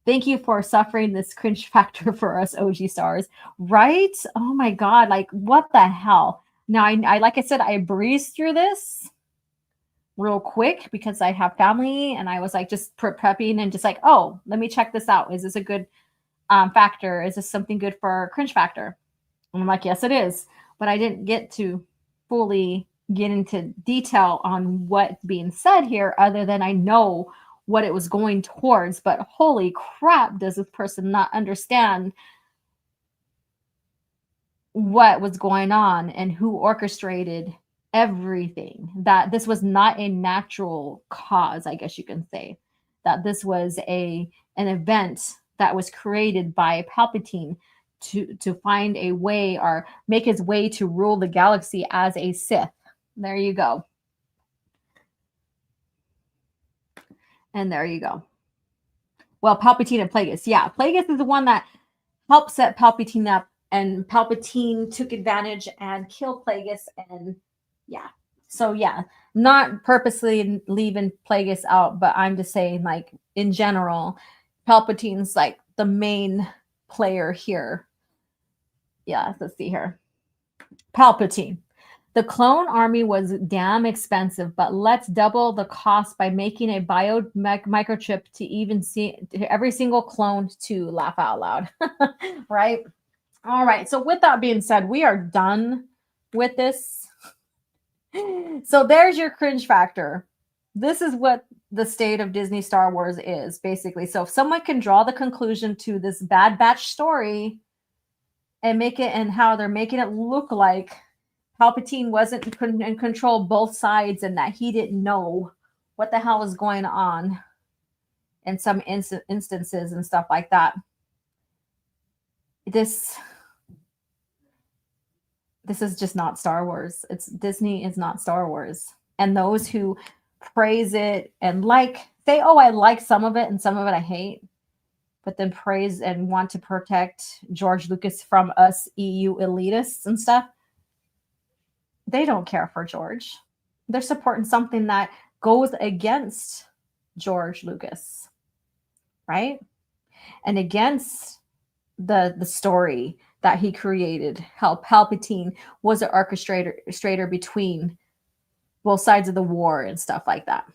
Thank you for suffering this cringe factor for us OG stars, right? Oh my God, like what the hell? Now, I like I said, I breezed through this real quick because I have family and I was like just prepping and just like, oh, let me check this out. Is this a good factor? Is this something good for cringe factor? And I'm like, yes, it is. But I didn't get to fully get into detail on what's being said here other than I know what it was going towards. But holy crap, does this person not understand what was going on and who orchestrated everything? That this was not a natural cause, I guess you can say. That this was an event that was created by Palpatine to find a way or make his way to rule the galaxy as a Sith. There you go. And there you go. Well, Palpatine and Plagueis. Yeah, Plagueis is the one that helped set Palpatine up, and Palpatine took advantage and killed Plagueis. And yeah, so yeah, not purposely leaving Plagueis out, but I'm just saying, like, in general, Palpatine's like the main player here. Yeah, let's see here. Palpatine. The clone army was damn expensive, but let's double the cost by making a bio microchip to even see every single clone to laugh out loud. Right? All right. So with that being said, we are done with this. So there's your cringe factor. This is what the state of Disney Star Wars is, basically. So if someone can draw the conclusion to this Bad Batch story and make it, and how they're making it look like Palpatine wasn't in control both sides and that he didn't know what the hell was going on in some instances and stuff like that. This is just not Star Wars. Disney is not Star Wars. And those who praise it and say, oh, I like some of it and some of it I hate, but then praise and want to protect George Lucas from us EU elitists and stuff, they don't care for George. They're supporting something that goes against George Lucas, right? And against the story that he created, how Palpatine was an orchestrator between both sides of the war and stuff like that.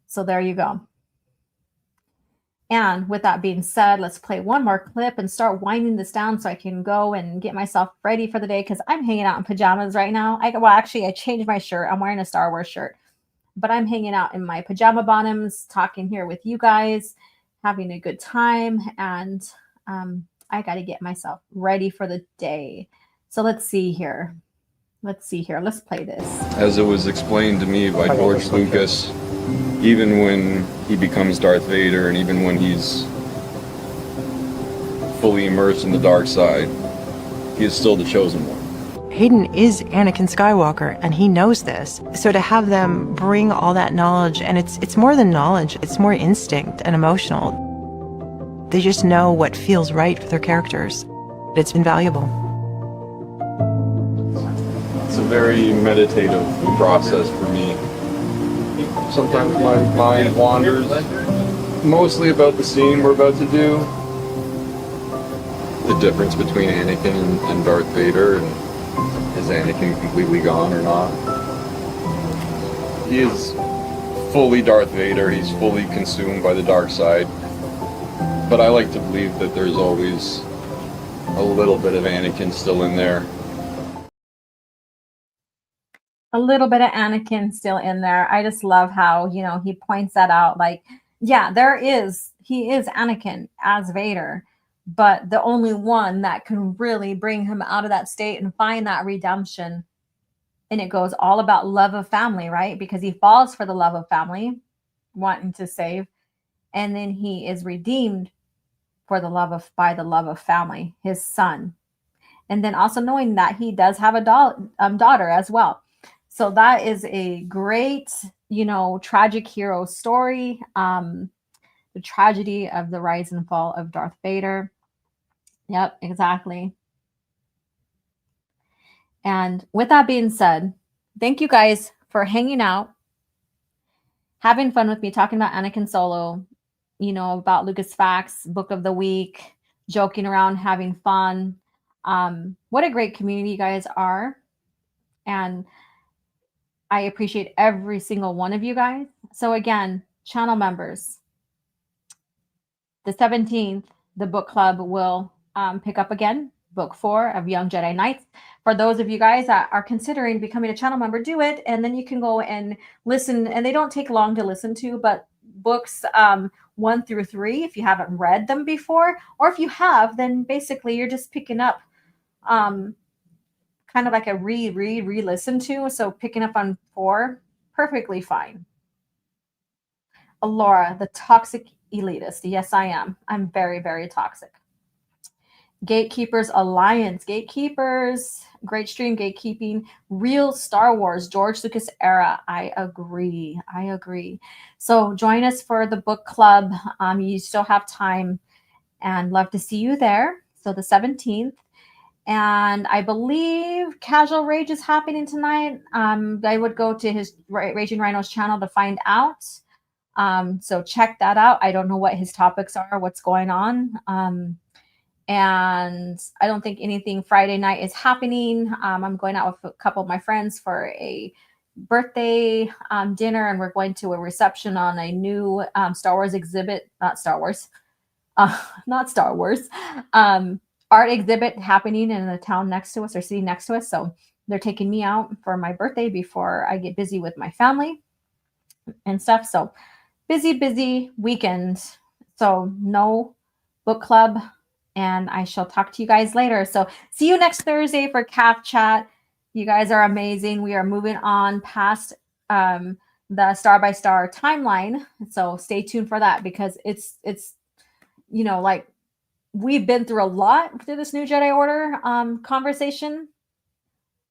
So there you go. And with that being said, let's play one more clip and start winding this down so I can go and get myself ready for the day, because I'm hanging out in pajamas right now. I changed my shirt. I'm wearing a Star Wars shirt, but I'm hanging out in my pajama bottoms, talking here with you guys, having a good time, and I got to get myself ready for the day. So let's see here. Let's play this. As it was explained to me by George Lucas, even when he becomes Darth Vader and even when he's fully immersed in the dark side, he is still the chosen one. Hayden is Anakin Skywalker, and he knows this. So to have them bring all that knowledge, and it's more than knowledge, it's more instinct and emotional. They just know what feels right for their characters. It's invaluable. It's a very meditative process for me. Sometimes my mind wanders, mostly about the scene we're about to do. the difference between Anakin and Darth Vader, and is Anakin completely gone or not? He is fully Darth Vader, he's fully consumed by the dark side, but I like to believe that there's always a little bit of Anakin still in there. A little bit of Anakin still in there. I just love how, you know, he points that out. Like, yeah, he is Anakin as Vader, but the only one that can really bring him out of that state and find that redemption. And it goes all about love of family, right? Because he falls for the love of family, wanting to save, and then he is redeemed by the love of family, his son, and then also knowing that he does have a daughter as well. So that is a great, you know, tragic hero story. The tragedy of the rise and fall of Darth Vader. Yep, exactly. And with that being said, thank you guys for hanging out, having fun with me, talking about Anakin Solo, you know, about Lucas Facts, Book of the Week, joking around, having fun. What a great community you guys are. And I appreciate every single one of you guys. So again, channel members, the 17th, the book club will pick up again, book 4 of Young Jedi Knights. For those of you guys that are considering becoming a channel member, do it. And then you can go and listen. And they don't take long to listen to, but books 1 through 3, if you haven't read them before, or if you have, then basically you're just picking up kind of like a re-listen to. So picking up on 4, perfectly fine. Alora, the toxic elitist. Yes, I am. I'm very, very toxic. Gatekeepers Alliance. Gatekeepers. Great stream. Gatekeeping. Real Star Wars. George Lucas era. I agree. I agree. So join us for the book club. You still have time, and love to see you there. So the 17th. And I believe Casual Rage is happening tonight. I would go to his Raging Rhino's channel to find out. So check that out. I don't know what his topics are, what's going on. And I don't think anything Friday night is happening. I'm going out with a couple of my friends for a birthday dinner, and we're going to a reception on a new Star Wars exhibit, not Star Wars, art exhibit happening in the town next to us or city next to us. So they're taking me out for my birthday before I get busy with my family and stuff. So busy weekend. So no book club, and I shall talk to you guys later. So see you next Thursday for CAF chat. You guys are amazing. We are moving on past the Star by Star timeline. So stay tuned for that, because it's you know, like, we've been through a lot through this new Jedi Order conversation.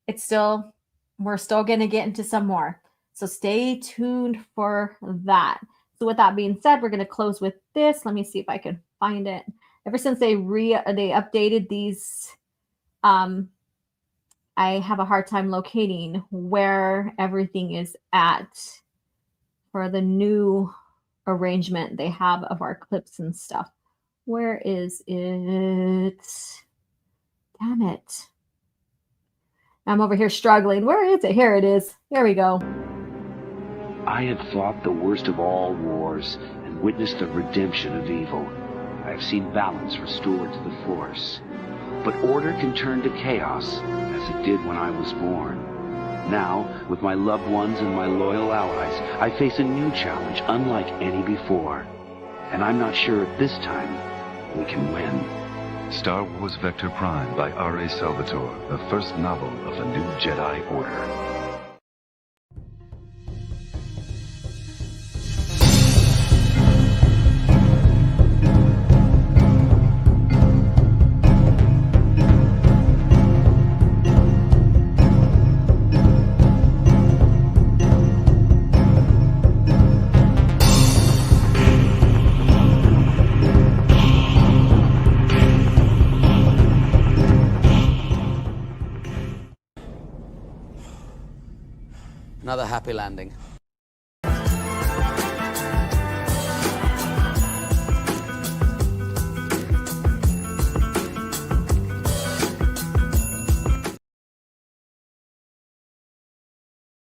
We're still going to get into some more. So stay tuned for that. So with that being said, we're going to close with this. Let me see if I can find it. Ever since they updated these, I have a hard time locating where everything is at for the new arrangement they have of our clips and stuff. Where is it? Damn it. I'm over here struggling. Where is it? Here it is. Here we go. I had fought the worst of all wars and witnessed the redemption of evil. I have seen balance restored to the Force. But order can turn to chaos, as it did when I was born. Now, with my loved ones and my loyal allies, I face a new challenge unlike any before. And I'm not sure at this time we can win. Star Wars Vector Prime by R.A. Salvatore, the first novel of the new Jedi Order. Another happy landing.